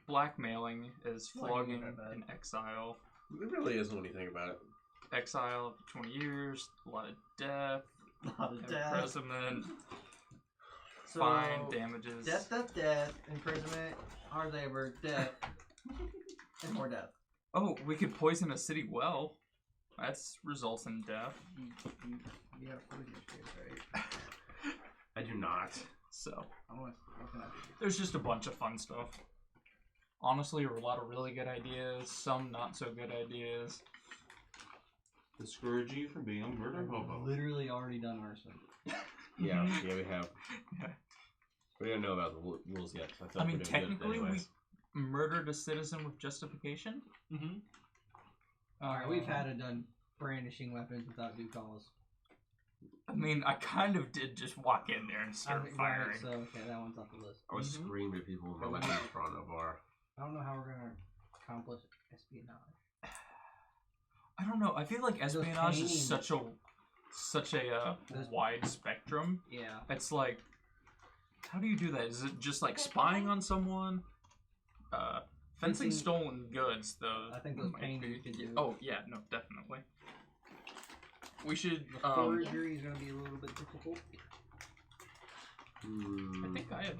Blackmailing is flogging Not bad. and exile. It really isn't when you think about it. exile for 20 years, a lot of death, A lot of death. imprisonment, So, fine, damages. death, imprisonment, hard labor, death, and more death. Oh, we could poison a city well. That's results in death. You have poison shit, right? I do not. So, What can I do? there's just a bunch of fun stuff. Honestly, a lot of really good ideas, some not so good ideas. Discourage you from being a murder hobo. Literally already done arson. Yeah, yeah, we have. Yeah. We don't know about the rules yet. So I mean, we're doing good technically, we anyways. murdered a citizen with justification. Mm-hmm. Alright, we've had it done brandishing weapons without due cause. I mean, I kind of did just walk in there and start firing. Right, so, okay, that one's off the list. I was screaming at people with my weapons in front of our. I don't know how we're gonna accomplish espionage. I don't know. I feel like Those espionage paintings. is such a wide spectrum. Yeah. It's like, how do you do that? Is it just like spying on someone? Fencing stolen goods, though. I think those might paintings be- could do. Oh yeah, no, definitely. We should. The forgery is gonna be a little bit difficult. I think I have.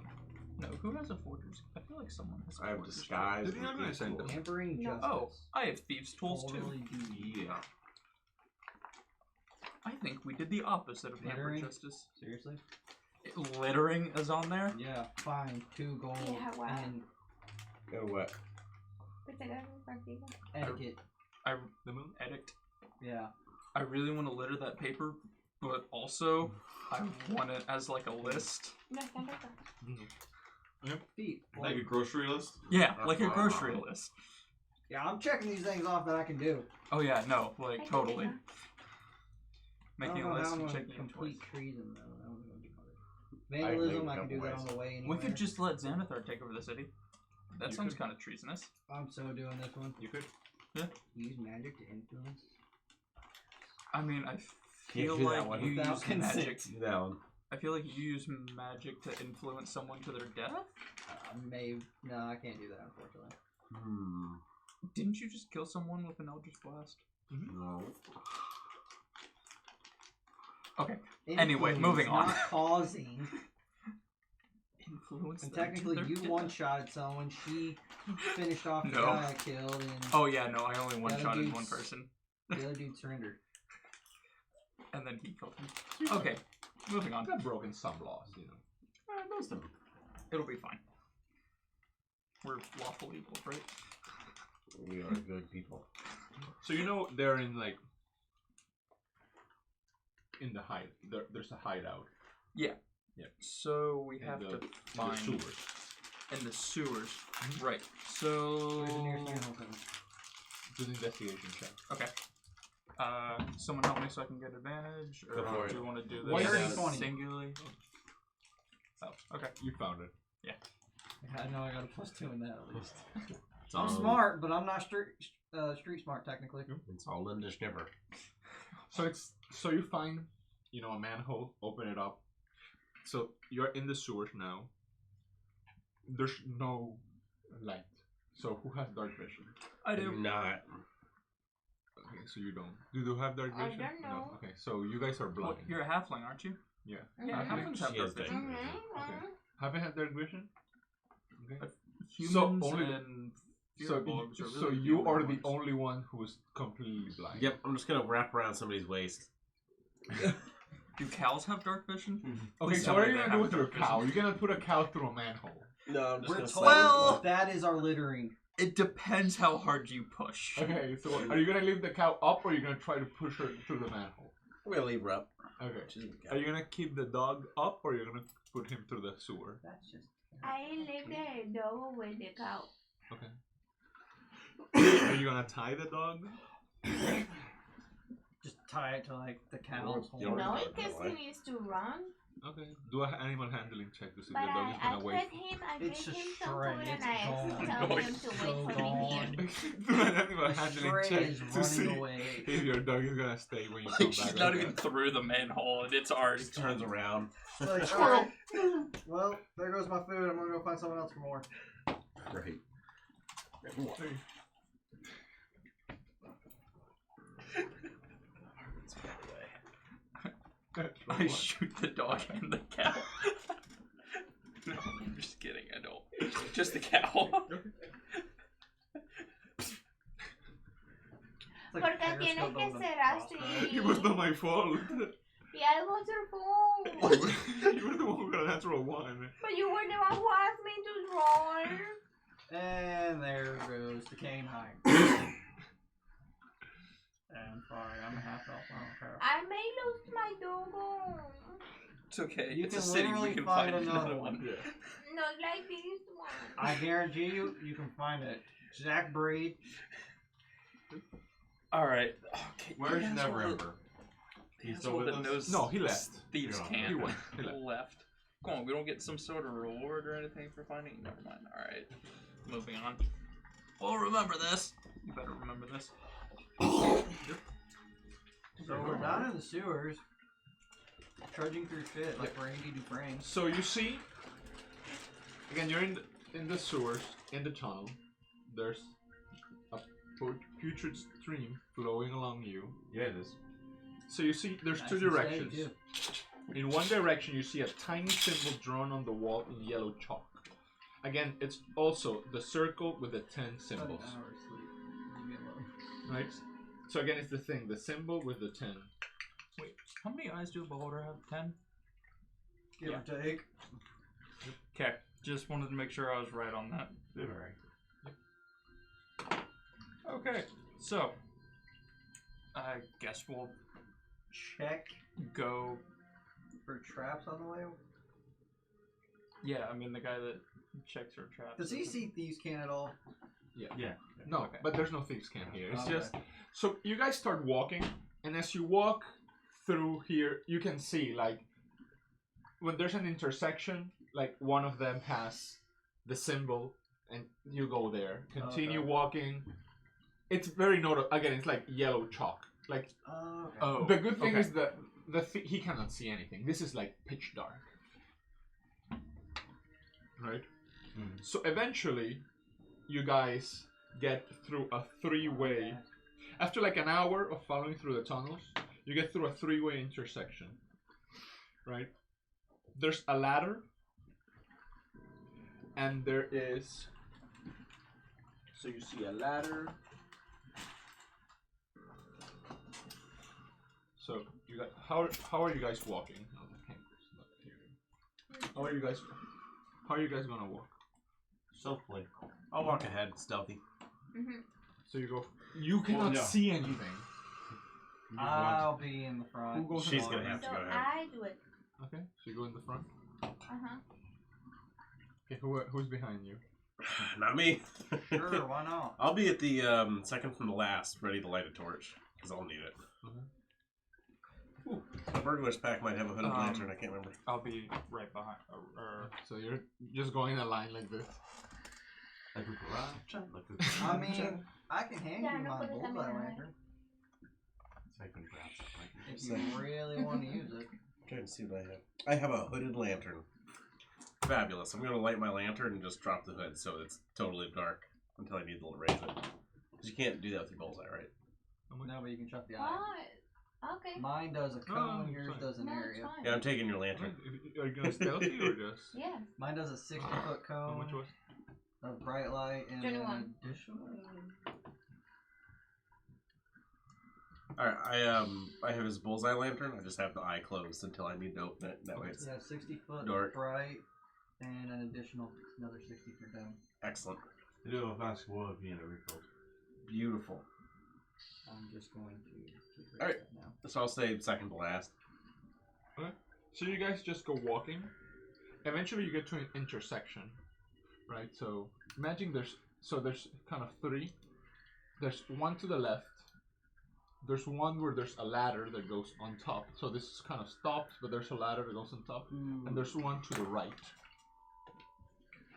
No, who has a forger's? I feel like someone has. I have forger's. disguise. Did you not and send people. them? Tampering No. justice. Oh, I have thieves' tools Totally too. do. Yeah. I think we did the opposite of hamper Littering? justice. Seriously? Littering is on there. Yeah, fine. 2 gold Yeah, wow. and Go what? etiquette. The moon edict. Yeah. I really want to litter that paper, but also I want it as like a list. Feet. Like a grocery list? Yeah, like a grocery list. Yeah, I'm checking these things off that I can do. Oh yeah, no, like totally. I Making don't a know list how I'm and gonna checking it twice. complete treason though. That one's gonna be hard. Vandalism, I can do that on the way anywhere. We could just let Xanathar take over the city. That You sounds could. kind of treasonous. I'm so doing this one. You could. Yeah. Use magic to influence. I mean, I feel do that like one you without use consent. magic. Do that one. I feel like you use magic to influence someone to their death. No, I can't do that unfortunately. Didn't you just kill someone with an Eldritch Blast? No. Okay. Anyway, moving on. Not causing. Influence. And them to technically, their you death. one-shotted someone. She finished off the No. guy I killed, and Oh yeah, no, I only The one-shotted other one dude's- person. the other dude surrendered. And then he killed him. Okay, moving on. I've broken some laws, you know. Most of them. It'll be fine. We're lawful equal, right? We are good people. So you know they're in like in the hide. There's a hideout. Yeah. Yeah. So we In have the- to in the find sewers. in the sewers. Right. So Where's the nearest manhole center? Do an investigation check. okay. Someone help me so I can get advantage, or Go for do it. you want to do Why this is it- singularly? Oh, okay. You found it. I know I got a +2 in that at least. It's I'm all, smart, but I'm not street smart technically. It's all in the snipper. So you find, you know, a manhole. Open it up. So you're in the sewers now. There's no light. So who has dark vision? I do. Not. Okay, so you don't. Do you have dark I vision? don't know. No. Okay, so you guys are blind. Well, you're a halfling, aren't you? Yeah. Yeah, halflings have She has dark dark vision. vision. Okay. Haven't had dark vision. Okay. Humans only the- and So, fearbugs are so really you only are the ones. only one who's completely blind. Yep, I'm just gonna wrap around somebody's waist. Do cows have dark vision? Okay, Please so tell what are me you they gonna do have with your dark cow? vision. You're gonna put a cow through a manhole. No, I'm just We're gonna told Well- that is our littering. It depends how hard you push. Okay, so are you gonna leave the cow up or are you gonna try to push her through the manhole? We'll leave her up. Okay. She's a cow. Are you gonna keep the dog up or are you gonna put him through the sewer? That's just. I leave the dog with the cow. Okay. Are you gonna tie the dog? Just tie it to like the cow's You horn. already No, got in it, case right? he needs to run. Okay. Do an animal handling check to see if But the dog is I gonna wait. fed him, I gave It's a him some stray, food, and it's I gone. told him to So wait for me here. Do an animal The handling stray check is to running see away. if your dog is gonna stay when you come Like, back. she's not okay? even through the manhole, and it's already Just turns around. Like, Squirrel. alright, well, there goes my food. I'm gonna go find someone else for more. Great. I shoot the dog and the cow. No, I'm just kidding. I don't. Just the cow. ¿Por qué tienes que ser así? It was not my fault. Yeah, it was your fault. You were the one who got a natural one. But you were the one who asked me to roll. And there goes the cane hide. I'm sorry, I'm a half elf. I don't care. I may lose my dog. It's okay. You it's can a city. literally We can find find another one. one. Not like this one. I guarantee you can find it. Exact breed. All right. Okay. Where's the asshole Neverember? that- He's the still asshole with that us? knows No, he left. Thieves Yeah, can't. he went. He left. Come on, we don't get some sort of reward or anything for finding. Never mind. All right. Moving on. We'll remember this. You better remember this. So we're down in the sewers, trudging through shit like Randy Dufresne. So you see, again, you're in the sewers, in the tunnel. There's a putrid stream flowing along you. Yeah, it is. So you see, there's Nice two and steady, directions. too. In one direction, you see a tiny symbol drawn on the wall in yellow chalk. Again, it's also the circle with the 10 symbols. An hour's sleep. Leave me alone. Right? So again, it's the thing, the symbol with the 10. Wait, how many eyes do a beholder have? 10? Give or take. Okay, just wanted to make sure I was right on that. Alright. Okay, so I guess we'll Check go. for traps on the way. Yeah, I mean the guy that checks our traps. Does he see thieves' can at all? Yeah. No, Okay. but there's no thieves' camp here. It's Okay. just so you guys start walking, and as you walk through here, you can see like when there's an intersection, like one of them has the symbol, and you go there. Continue Okay. walking. It's very notable. Again, it's like yellow chalk. Like Okay. Oh, the good thing okay. is that he cannot see anything. This is like pitch dark, right? Mhm. So eventually, you guys get through a three-way. After like an hour of following through the tunnels, you get through a three-way intersection, right? There's a ladder, and there is. So you see a ladder. So you got how are you guys walking? Oh, the kangaroo's not here. How are you guys gonna walk? Stealthily. I'll walk ahead, stealthy. So you go. You cannot no. see anything. I'll be in the front. Who goes in She's the gonna front? have to So go ahead. I do it. Okay, so you go in the front. Uh-huh. Okay, who's behind you? Not me. Sure, why not? I'll be at the second from the last, ready to light a torch, because I'll need it. Ooh, my burglar's pack might have a hooded lantern, I can't remember. I'll be right behind. So you're just going in a line like this. Like a garage. Like a I mean, I can hand Yeah, you no, my but it's bullseye coming lantern Like when grabs it, like if you really want to use it. I'm trying to see what I have. I have a hooded lantern. Fabulous. I'm going to light my lantern and just drop the hood so it's totally dark until I need to raise it. Because you can't do that with your bullseye, right? No, but you can shut the eye. What? Okay. Mine does a cone, yours fine. does an No, it's area. fine. Yeah, I'm taking your lantern. Are you gonna stealthy or just? Yeah. Mine does a 60-foot How cone much was? of bright light and 21. an additional. Alright, I have his bullseye lantern. I just have the eye closed until I need to open it. That way it's Yeah, 60-foot dark. bright and an additional another 60 for dim. Excellent. They do have a basketball of being a refilled. Beautiful. I'm just going to keep it Alright. now. So I'll say second to last. So you guys just go walking. Eventually, you get to an intersection, right? So imagine there's kind of three. There's one to the left. There's one where there's a ladder that goes on top. So this is kind of stopped, but there's a ladder that goes on top. And there's one to the right.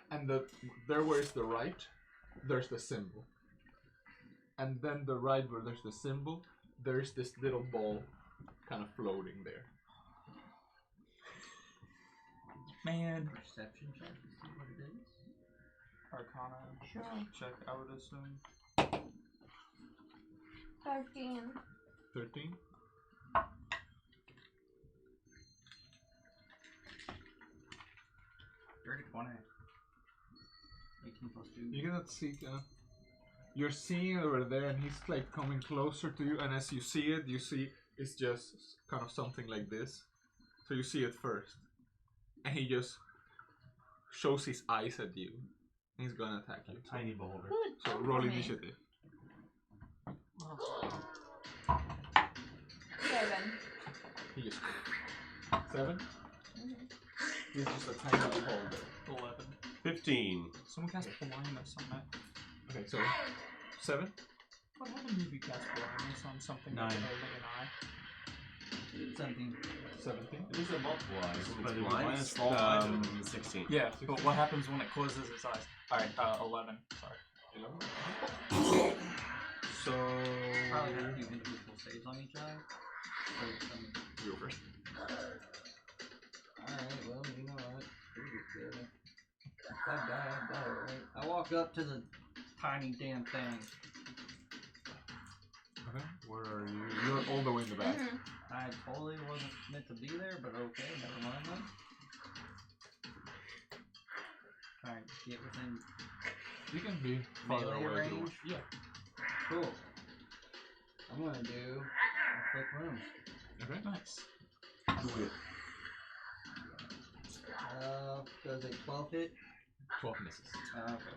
And there where is the right, there's the symbol. And then the right where there's the symbol, there's this little ball kind of floating there. Man. Perception check to see what it is. Arcana. Sure. Check, I would assume. 13. 13. Dirty 20. 18 plus 2. You cannot see. You're seeing it over there, and he's like coming closer to you. And as you see it, you see it's just kind of something like this. So you see it first, and he just shows his eyes at you. And he's gonna attack you. Tiny boulder. So roll initiative. 7. He just 7. He's just a tiny boulder. 11. 15. Someone cast blindness on that. Okay, so 7. What happened if you cast blindness on something 9. that's holding an eye? 17. 17. It is a multiplies, but it blind? minus all items. 16. Yeah, but what happens when it closes its eyes? Alright, 11. Sorry. 11. So Probably got a few individual saves on each eye. you go first. Alright, well, you know what? Pretty good. If I die, I die, right? I walk up to the tiny damn thing. Okay, where are you? You're all the way in the back. I totally wasn't meant to be there, but okay, never mind then. Trying to get within You can be farther melee away. range. Yeah. Cool. I'm gonna do a quick room. Okay. Nice. Do it. Does a 12 hit? 12 misses. Okay.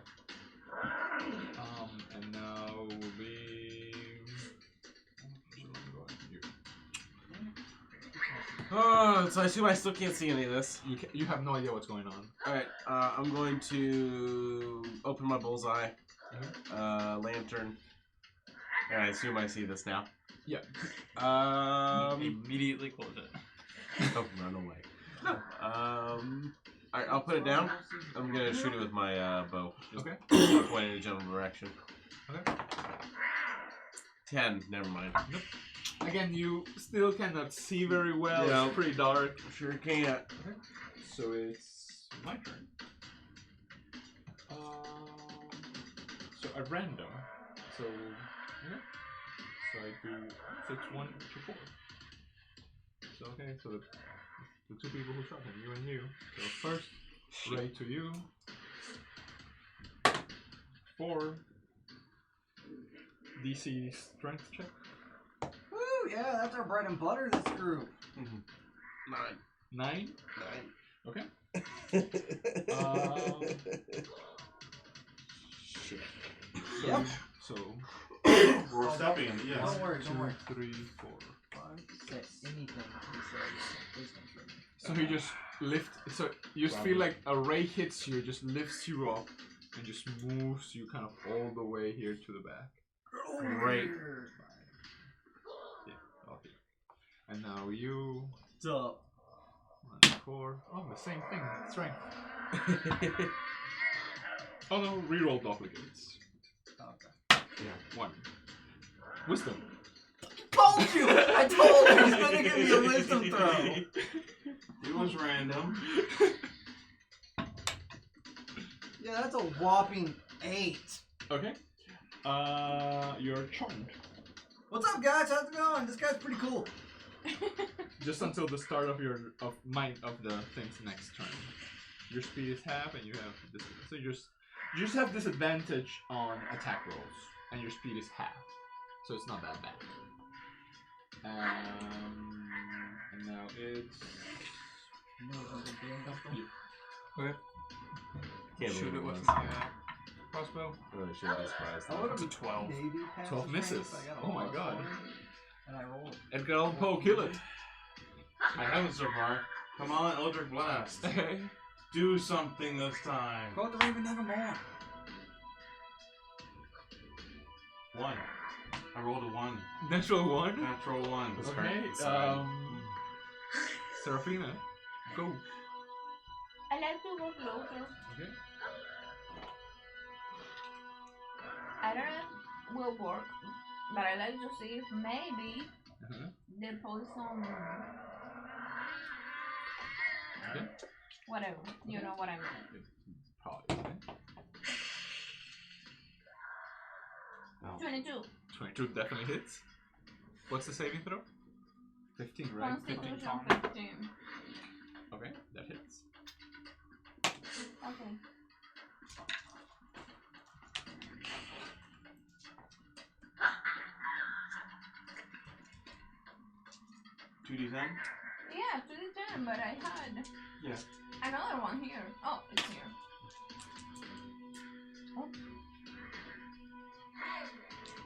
And now will be. Oh, so I assume I still can't see any of this. You have no idea what's going on. Alright, I'm going to open my bullseye, lantern, and I assume I see this now. Yeah. Immediately close it. Oh, run away. No. Alright, I'll put it down. I'm gonna shoot it with my bow. Just Okay. point in a general direction. Okay. 10, never mind. Nope. Again, you still cannot see very well. Yeah. It's pretty dark. Sure can't. Okay. So it's my turn. So at random. So yeah. So I do 6, 1 to 4. So okay. So the two people who shot him, you and you. So first, Ray to you. 4. DC strength check. Woo, yeah, that's our bread and butter, this group. 9. Okay. Shit. So, Yep. So We're stepping in, yes. Don't worry, don't worry. 2, 3, 4. 5, 6, anything he says. Wisdom for me. So he just lifts. So you just feel like a ray hits you, just lifts you up, and just moves you kind of all the way here to the back. Great. Yeah. Okay. And now you. Duh. 4. Oh, the same thing. Strength. Oh no, reroll duplicates. Okay. Yeah. 1. Wisdom. Told you! I told you he's gonna give me a wisdom throw! It was random. Yeah, that's a whopping 8. Okay. You're charmed. What's up, guys? How's it going? This guy's pretty cool. Just until the start of the thing's next turn. Your speed is half, and you have this. So you just have disadvantage on attack rolls, and your speed is half. So it's not that bad. And now it's. You. Okay. Can't Shoot believe it with was. my crossbow. Really shouldn't be surprised. I would've That's a 12. maybe passed 12 the misses. strength, I got a Oh my plus god. 1, and I rolled. Edgar Allan Poe, kill it. I haven't so far. Come on, Eldritch Blast. Do something this time. Go with the Raven Nevermore. 1. I rolled a 1. Natural 1. Natural 1. That's Okay. right. Sorry. Serafina, go. I like to go closer. Okay. I don't know if it will work, but I like to see if maybe the poison. Okay. Whatever. You know what I mean. Probably. Okay. No. 22. 22 definitely hits. What's the saving throw? 15, right? Constitution 15. 15. Okay, that hits. Okay. $2d10? Yeah, 2d10, but I had Yeah. another one here. Oh, it's here. Oh.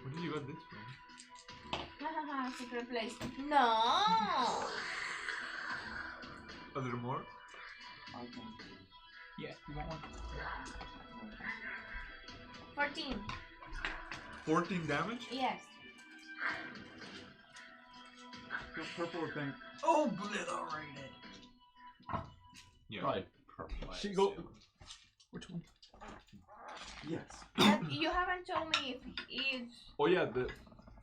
Where did you get this from? Hahaha, secret place. No! A little more? Okay. Yeah, you want one? 14. 14 damage? Yes. The purple thing. Obliterated. Yeah. Probably purple. I She go. assume. Which one? Yes. But you haven't told me if it's Oh yeah, the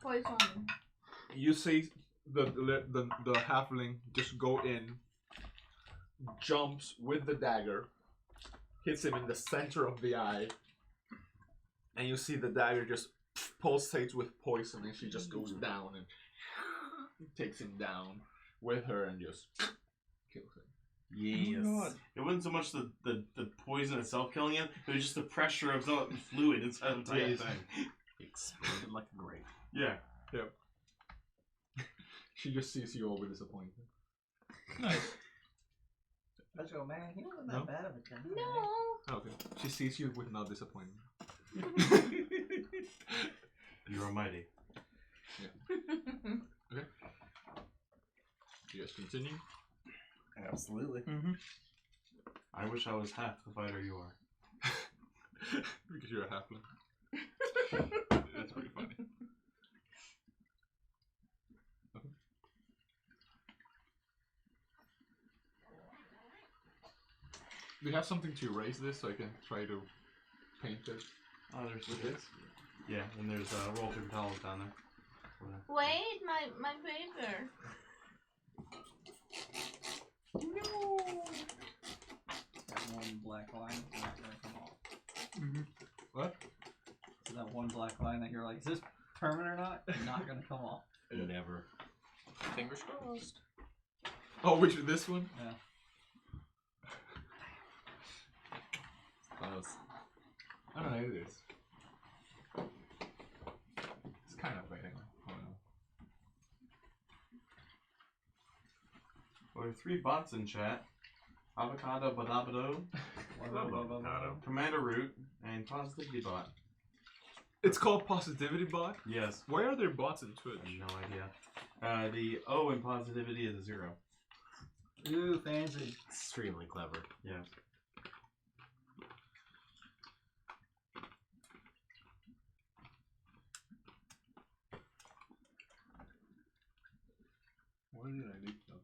poison. you see the halfling just go in, jumps with the dagger, hits him in the center of the eye, and you see the dagger just pulsates with poison, and she just goes down and takes him down with her and just kills him. Yes. It wasn't so much the poison itself killing him, it was just the pressure of the fluid inside the entire Yes. thing. Exploded like a grape. Yeah. Yep. She just sees you all with disappointment. Nice. Let's go, man. He wasn't No? that bad of a guy. No. Okay. She sees you with no disappointment. You're almighty. Okay. You guys continue? Absolutely. I wish I was half the fighter you are. Because you're a halfling. That's pretty funny. Okay. Do you have something to erase this so I can try to paint it? Oh, there's With this? Yeah, and there's roll paper towels down there. Wait, my paper. No. That one black line is not gonna come off. What? So that one black line that you're like, is this permanent or not? Not gonna come off. Never. Fingers crossed. Oh, which this one? Yeah. Close. I don't know, it is. It's kind of fading. Oh no. Well, there are 3 bots in chat. Avocado, Badabado, Commander Root, and Positivity Bot. It's called Positivity Bot? Yes. Why are there bots in Twitch? I have no idea. The O in Positivity is a 0. Ooh, fancy. Extremely clever. Yes. Why did I leave those?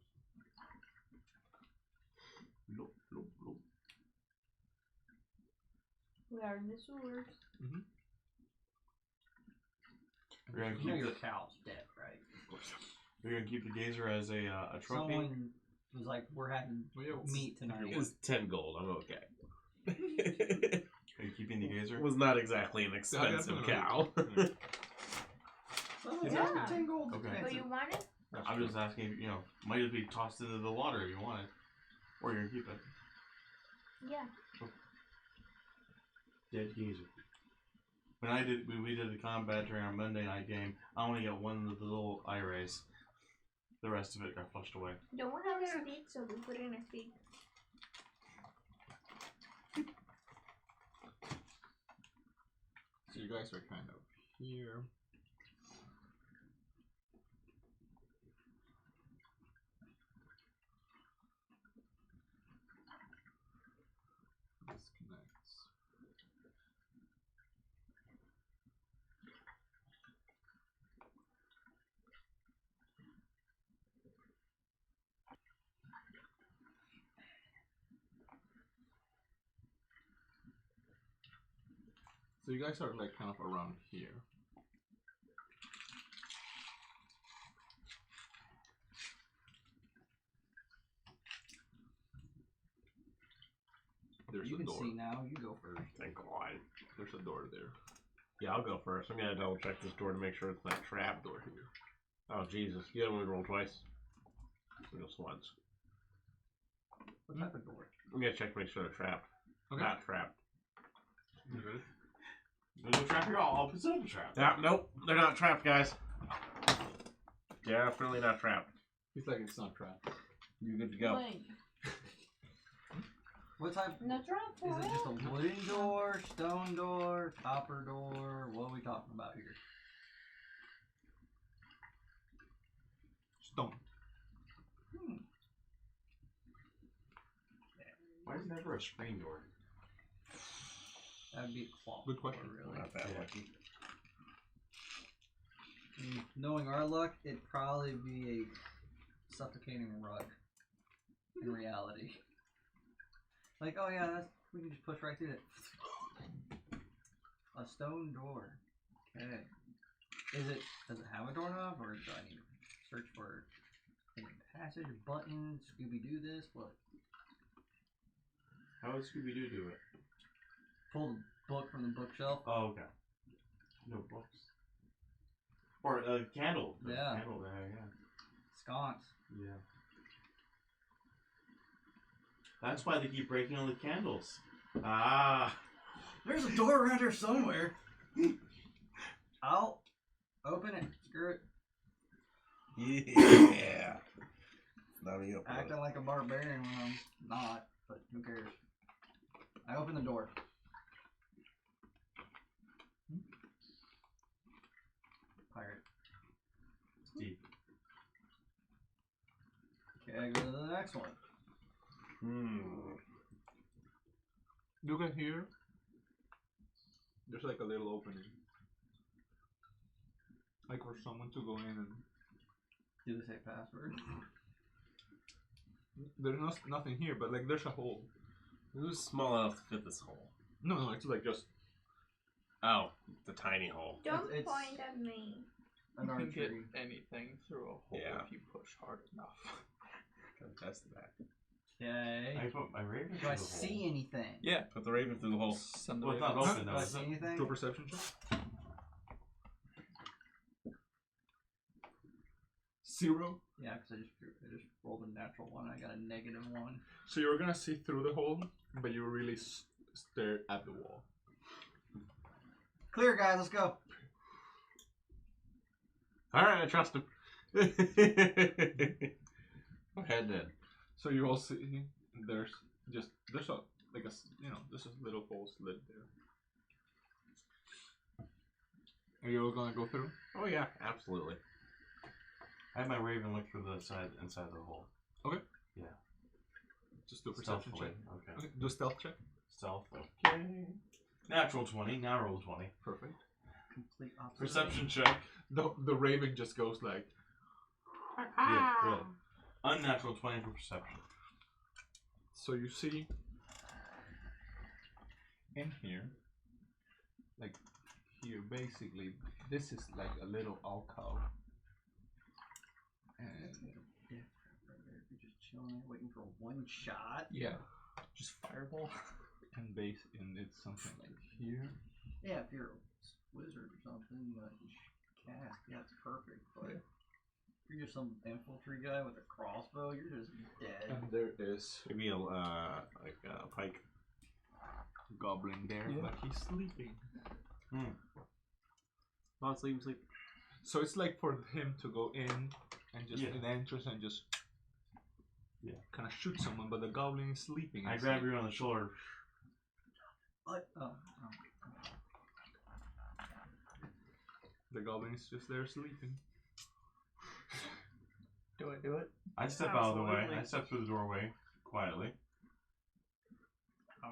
Loop, loop, loop. We are in the sewers. We're gonna You know keep your the, cow's dead, right? we're gonna keep the gazer as a trophy. Someone was like, we're having meat tonight. It was 10 gold. I'm okay. Are you keeping the gazer? It was not exactly an expensive cow. Oh, Yeah. 10 gold. Okay. But you want it? I'm just asking, if, might just be tossed into the water if you want it. Or you're gonna keep it. Yeah. Dead gazer. When we did the combat during our Monday night game, I only got one of the little eye rays. The rest of it got flushed away. Don't we have a stick, so we put in a stick. So you guys are kind of here. Disconnects. So you guys are like kind of around here. There's You a can door. see now. You go first. Thank God. There's a door there. Yeah, I'll go first. I'm gonna double check this door to make sure it's not trapped. Door here. Oh Jesus! You don't want me to roll twice. Just once. What type of door? I'm gonna check to make sure they're trapped. Okay. Not trapped. You good? There's no trap here. I'll put up a trap. Yeah, nope, they're not trapped, guys. Definitely not trapped. He's like, it's not trapped. You're good to go. Wait, What type? no trap for Is it just real? a wooden door, stone door, copper door? What are we talking about here? Stone. Why is there never a screen door? That'd be a clock. Good question. Door, really. Not that Yeah. lucky. Knowing our luck, it'd probably be a suffocating rug. In reality, like, oh yeah, that's, we can just push right through it. A stone door. Okay. Does it have a doorknob, or do I need to search for a passage button? Scooby Doo this? What? How would Scooby Doo do it? Pull the book from the bookshelf. Oh, okay. No books. Or a candle. There's a Yeah. Candle there, yeah. Sconce. Yeah. That's why they keep breaking all the candles. Ah. There's a door around here somewhere. I'll open it. Screw it. Yeah. Now you open it. Acting like a barbarian when I'm not, but who cares? I open the door. Pirate. Deep. Okay, go to the next one. Look at here. There's like a little opening. Like for someone to go in and... Do the same password. There's nothing here, but like there's a hole. It was small enough to fit this hole. No, it's like just... Oh, the tiny hole. Don't It's- point at me. An You can get archery. anything through a hole Yeah. if you push hard enough. Gotta test that. Okay. I put my raven Do I through the hole. see anything? Yeah. Put the raven through the hole. Send the Well, it's not ravens. open Do though. I is see it? anything? Do a perception check. 0. Yeah, because I just rolled a natural one. I got a -1. So you were gonna see through the hole, but you were really stare at the wall. Clear, guys. Let's go. Alright, I trust him. Go ahead then. So you all see there's a like a there's a little hole slit there. Are you all gonna go through? Oh yeah, absolutely. I had my raven look through the inside of the hole. Okay. Yeah. Just do a perception Stealthily. check. Okay. Okay. Do a stealth check. Stealth. Okay. Natural 20. Now roll 20. Perfect. Complete opposite. Perception check. The raven just goes like. Yeah, really. Unnatural 20 for perception. So you see in here, like here, basically, this is like a little alcove. And Yeah, right there. You're just chilling, waiting for one shot. yeah, Just fireball. and it's something like here. Yeah, if you're a wizard or something, but you cast, yeah, it's perfect. But if you're just some infantry guy with a crossbow, you're just dead. And there is Maybe like a pike. a goblin there, Yeah. but he's sleeping. Not sleep, sleep. So it's like for him to go in and just Yeah. in the entrance and just kind of shoot someone, but the goblin is sleeping. I and grab sleep. you on the shoulder. What? Oh. The goblin is just there sleeping. Do I do it? I step out of the way. Absolutely. I step through the doorway quietly.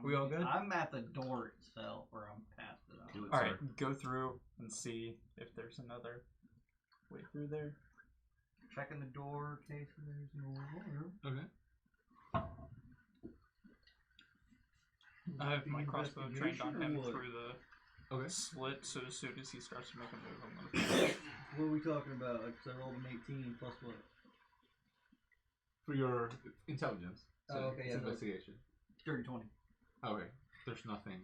We all good? I'm at the door itself, where I'm past it. Do it, All sir. right, go through and see if there's another way through there. Checking the door in case there's no door. Okay. I have my crossbow trained on him Investigation or what? through the Okay. slit, so as soon as he starts to make a move, I'm gonna. What are we talking about? Like, I rolled an 18 plus what? For your intelligence. So Oh, okay, it's yeah, investigation. Dirty 20. Okay. There's nothing.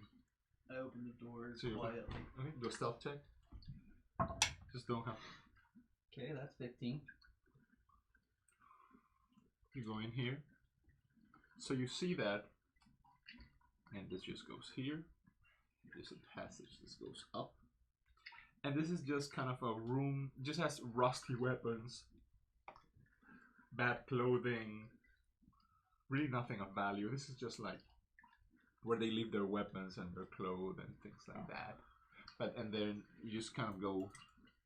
I opened the door So you're quietly. Okay. Do a stealth check. Just don't have. Okay, that's 15. You go in here. So you see that And this just goes here. There's a passage. This goes up. And this is just kind of a room. Just has rusty weapons. Bad clothing. Really nothing of value. This is just like where they leave their weapons and their clothes and things like that. And then you just kind of go.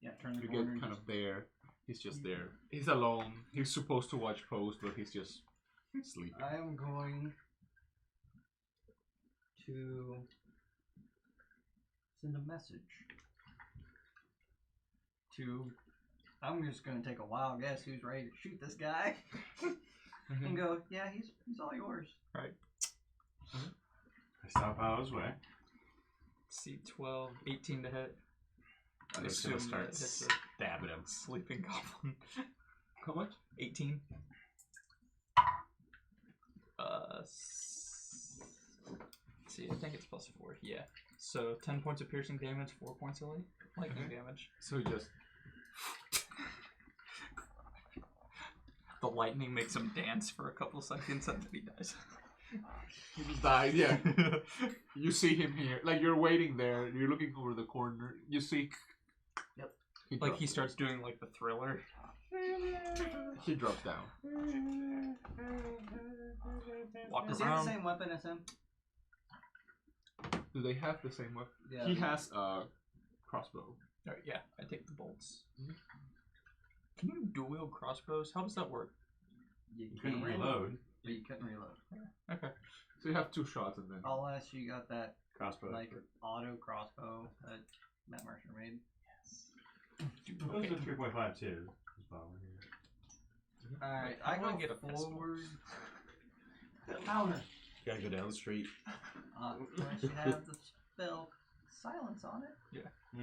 Yeah, turn the You corner. get kind of there. He's just there. He's alone. He's supposed to watch post, but he's just sleeping. I am going to send a message to. I'm just going to take a wild guess who's ready to shoot this guy, and go. Yeah, he's all yours. Right. I stop out his way. See, 12, 18 to hit. I I'm just assume gonna start that hits a stabbing him. sleeping goblin. How much? 18. See, I think it's +4. Yeah. So 10 points of piercing damage, 4 points of lightning damage. So he just. The lightning makes him dance for a couple seconds and then he dies. He just died, yeah. You see him here. Like, you're waiting there. You're looking over the corner. You see. Yep. He starts doing like the Thriller. He drops down. Walk Does he have around. the same weapon as him? Do they have the same weapon? Yeah. He has a crossbow. Alright, yeah, I take the bolts. Can you dual wield crossbows? How does that work? You couldn't reload. But you couldn't reload. Okay. So you have 2 shots and then. Unless you got that Crossbow. like auto crossbow that Matt Mercer made. Those are 3.5 too. Alright, I I wanna go get a pistol. forward. Counter. Gotta go down the street. Unless you have the spell silence on it. Yeah.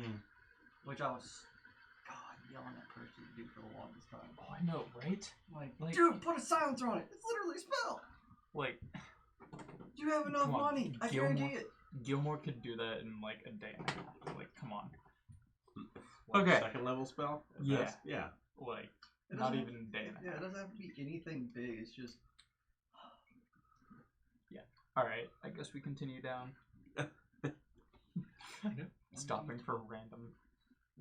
Which I was yelling at Percy to do for the longest time. Oh, I know, right? Like, dude, put a silencer on it. It's literally a spell. Like, You have enough come on, money. I guarantee it. Gilmore could do that in like a day and a half. Like, come on. Okay. Second level spell? At Yeah. best? Yeah. Like, It not doesn't even a day and a Yeah, half. it doesn't have to be anything big. It's just Alright, I guess we continue down. Stopping for random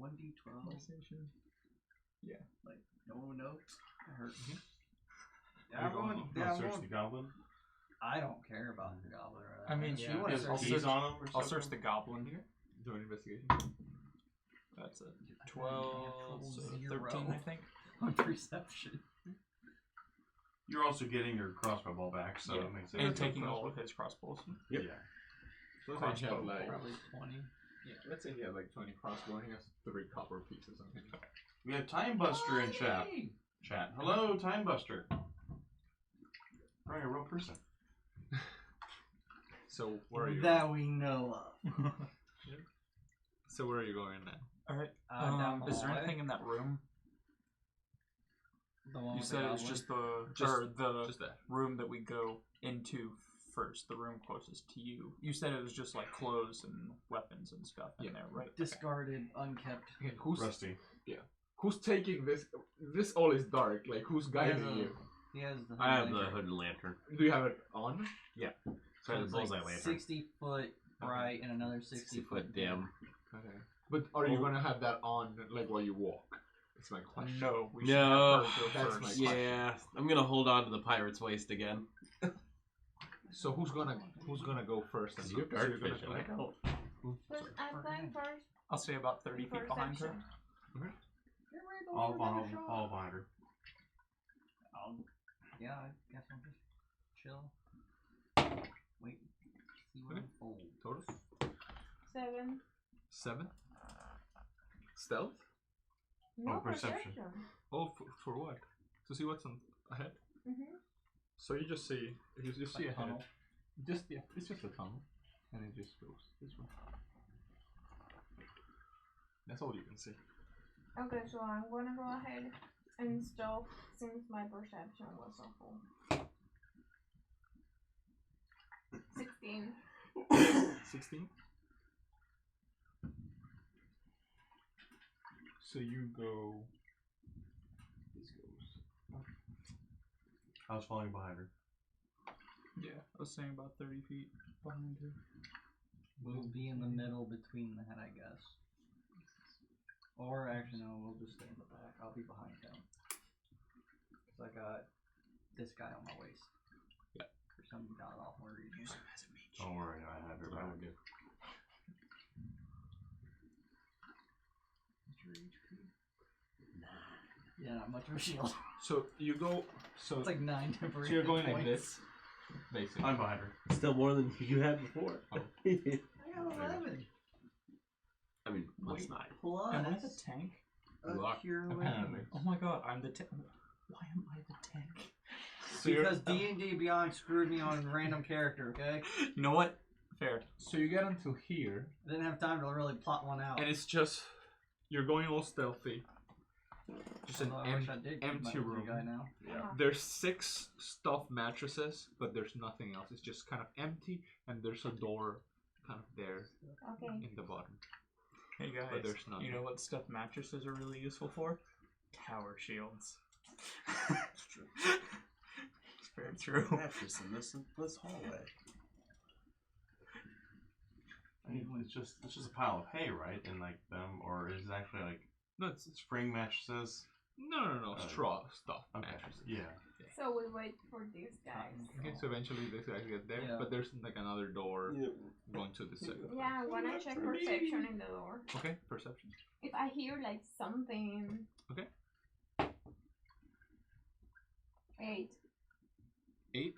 1d12. conversation. Yeah. Like, no one knows. It hurts. Are you going to search the goblin? I don't care about the goblin. I mean, yeah, she wanna is. I'll search- search, on him or I'll something? search the goblin here. Do an investigation. That's a 12, so 13, I think. on perception. You're also getting your crossbow ball back, so Yeah. it makes sense. And taking all of his crossbows. Yep. Yeah. So let's say he had Crossbow, like. probably 20. Yeah, let's say he had like 20 crossbow and he has 3 copper pieces on him. We have Time Buster in chat. Hello, Time Buster. Probably a real person. So where are you? That we know of. So where are you going now? Alright. Down the Is there hallway. anything in that room? The one You with the said it was goblin? just the Just that. room that we go into first, the room closest to you. You said it was just like clothes and weapons and stuff in there, right? discarded, unkept. Okay, who's Rusty. who's taking this? This all is dark. Like who's guiding a- you? He has the. I have the lantern. hooded lantern. Do you have it on? So I have It's the like bullseye lantern. 60 foot bright and another 60 60-foot dim. Okay. But are you gonna have that on like while you walk? That's my question. No, we should No, have her go that's first. my Yeah, I'm gonna hold on to the pirate's waist again. So who's gonna go first? And You have so dark you're gonna vision. like, oh, But I'm going first. I'll stay about 30 feet behind her. Perception. All behind her. Yeah, I guess I'll just chill. Wait. See what Okay. unfolds. total 7. 7. Stealth? No perception. perception. Oh, for what? To see what's ahead. Mm-hmm. So you just see, if you just see Like ahead, tunnel. just it's just a tunnel, and it just goes this way. That's all you can see. Okay, so I'm gonna go ahead and stealth since my perception was so full. 16. 16. So you go. This goes. I was following behind her. Yeah, I was saying about 30 feet behind her. We'll be in the middle between that, I guess. Or actually, no, we'll just stay in the back. I'll be behind him. Because I got this guy on my waist. Yeah. For some god-awful reason. Don't worry, I have your back. Yeah, not much of a shield. So you go. So It's like 9 temporary. So you're going like points. this, basically. I'm behind her. Still more than you had before. Oh. I got 11. I mean, Wait, that's not. Plus Am I the tank? You are. cure Apparently. wounds. Oh my god, I'm the tank. Why am I the tank? So you're- Because D&D Beyond screwed me on a random character, okay? You know what? Fair. So you get until here, I didn't have time to really plot one out. and it's just you're going all stealthy. Just an Although I wish I did keep my empty other room. guy now. There's 6 stuffed mattresses, but there's nothing else. It's just kind of empty, and there's a door kind of there Okay. in the bottom. Hey guys, But there's nothing. you know what stuffed mattresses are really useful for? Tower shields. It's true. It's very true. Mattress in this hallway. I mean, it's just a pile of hay, right? And like them, or is it actually like No, it's spring mattresses? no, straw stuff Okay. mattresses. Yeah. So we wait for these guys. Okay, so eventually these guys get there, Yeah. but there's like another door going to the second. Yeah, I wanna check perception in the door. Okay, perception. If I hear like something. Okay. 8. 8.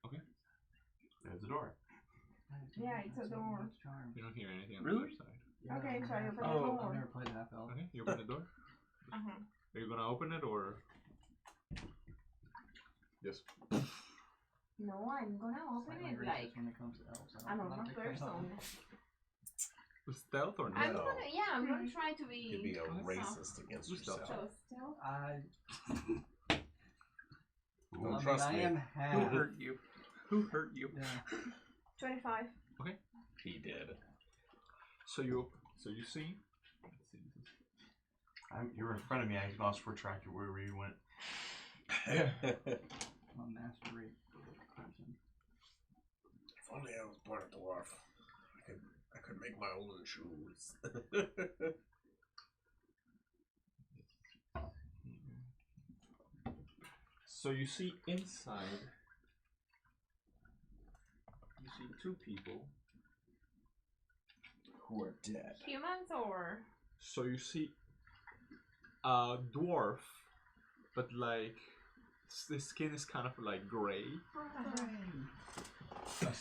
Okay. There's the door. Yeah, it's a door. You don't hear anything on Really? the other side. Yeah, Okay, so I open the I've door. never played half elf. Okay, you open the door. Uh-huh. Are you gonna open it or? Yes. No, I'm gonna open Slightly it racist like when it comes to elves. a normal not a big fan of person. them. Stealth or I'm no? gonna try to be. You'd be a Okay. racist against Just yourself. So still. I Don't trust I me. am Who half. hurt you? Who hurt you? Yeah. 25. He did. So you see. Let's see, this is- You were in front of me. I lost track of where you went. I'm a master race person. If only I was born a dwarf, I could make my own shoes. So you see inside. You see 2 people. Who are dead? Humans or. So you see a dwarf, but like the skin is kind of like gray.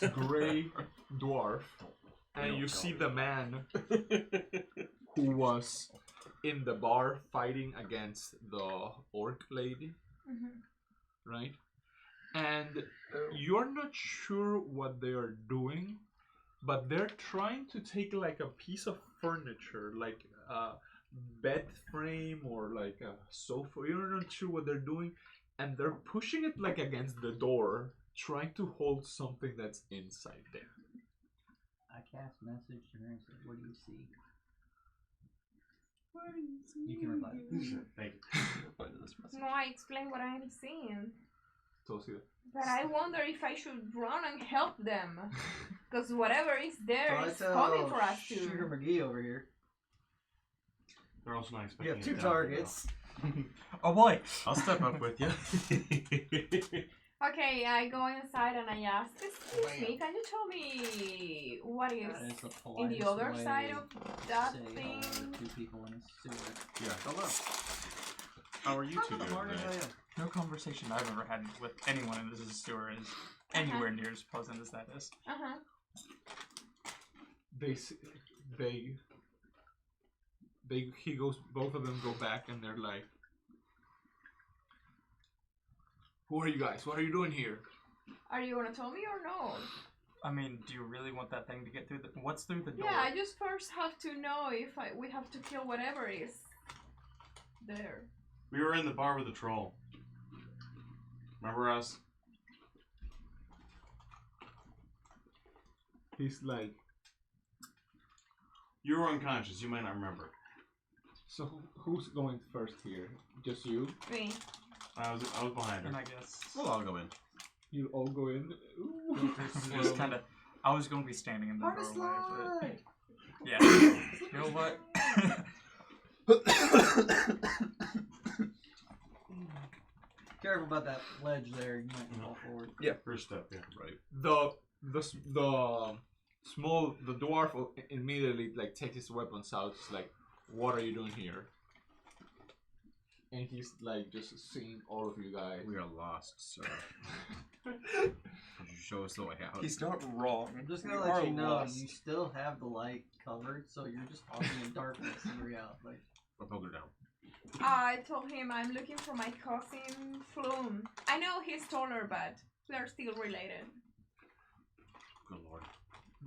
A gray dwarf, and you see the man who was in the bar fighting against the orc lady, right? And you're not sure what they are doing, but they're trying to take like a piece of furniture, like a bed frame or like a sofa. You're not sure what they're doing, and they're pushing it like against the door, trying to hold something that's inside there. I cast message to her and said, "What do you see?" You can reply. Thank you. No, I explain what I'm seeing. So see But I wonder if I should run and help them. Because whatever is there So I is tell coming for us Shooter too. McGee over here. They're also not You expecting. have it 2 to targets. Oh boy! I'll step up with you. Okay, I go inside and I ask, excuse me, can you tell me what is That is the in the politest other way side of to that say thing? hello to 2 people in a sewer. Yeah, hello. How are you two doing today? No conversation I've ever had with anyone in this sewer is anywhere near as pleasant as that is. Uh-huh. He goes, both of them go back and they're like, who are you guys? What are you doing here? Are you gonna tell me or no? I mean, do you really want that thing to get through the... What's through the door? Yeah, I just first have to know if we have to kill whatever is there. We were in the bar with the troll. Remember us? He's like, you were unconscious. You might not remember. so who's going first here? Just you? Me. I was behind her. And I guess... We'll all go in. You all go in. Ooh. Just kind of. I was gonna be standing in the Party doorway, but slide! yeah. You know what? Careful about that ledge there. You might fall forward. Yeah. First step, yeah. Right. The dwarf immediately like takes his weapons out. He's like, "What are you doing here?" And he's like just seeing all of you guys. We are lost, sir. Could you show us the way out? He's not wrong. I'm just We gonna are let you know lost. you still have the light covered, so you're just talking in darkness in reality. I'll hold her down. I told him I'm looking for my cousin Flume. I know he's taller, but they're still related. Good lord.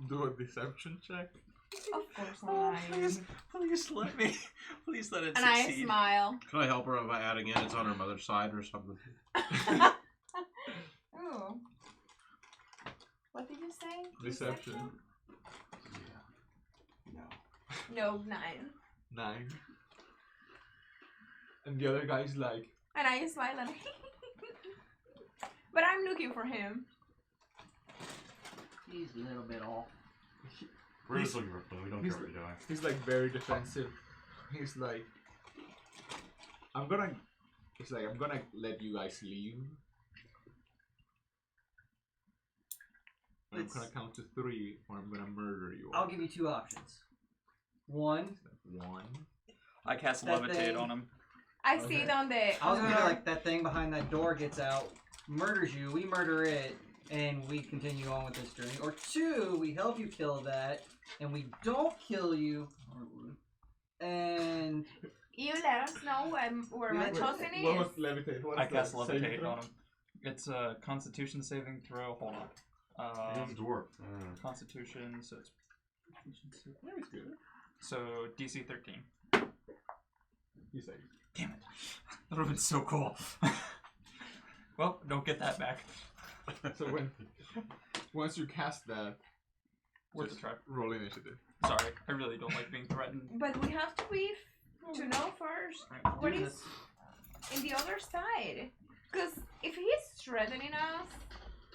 Do a deception check. Of course I'm Oh, lying. please let me. Please let it And I succeed. smile. Can I help her by adding in? It's on her mother's side or something. Ooh. What did you say? Deception. No, 9. 9. And the other guy's like, And I smile and but I'm looking for him. He's a little bit off. We're just looking for Flume. We don't care he's, what you're doing. he's like very defensive. He's like, I'm gonna let you guys leave. I'm gonna count to 3, or I'm gonna murder you all. I'll give you 2 options. 1. 1. I cast That levitate thing- on him. I see it on the. I was gonna be like, that thing behind that door gets out, murders you, we murder it, and we continue on with this journey. Or 2, we help you kill that, and we don't kill you, and You let us know where my cousin is. What was levitate? What I is cast that? Saving levitate throw? on him. It's a Constitution saving throw. Hold on. He's a dwarf. Constitution, so it's Yeah, he's good. so DC 13. He's like, Damn it! That would have been so cool. Well, don't get that back. so once you cast that, Worth a just try. roll initiative. Sorry, I really don't like being threatened. But we have to be to know first what is in the other side. Because if he's threatening us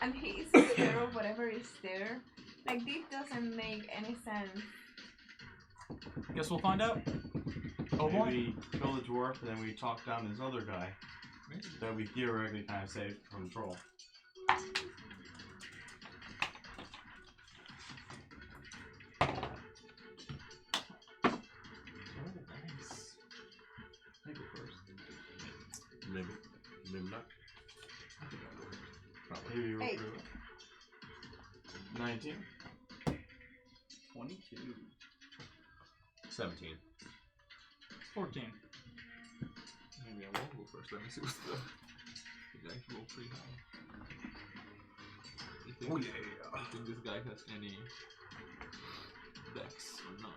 and he's scared of whatever is there, like this doesn't make any sense. Guess we'll find out. Oh boy. Maybe kill the dwarf and then we talk down this other guy that we theoretically kind of saved from the troll. Nice. I go first. Maybe. Maybe not. Probably. Maybe roll 8. through it. 19. 22. 17. 14. Maybe I won't go first. Let me see what's the guys roll pretty high. You think, Oh yeah. you think this guy has any dex or not?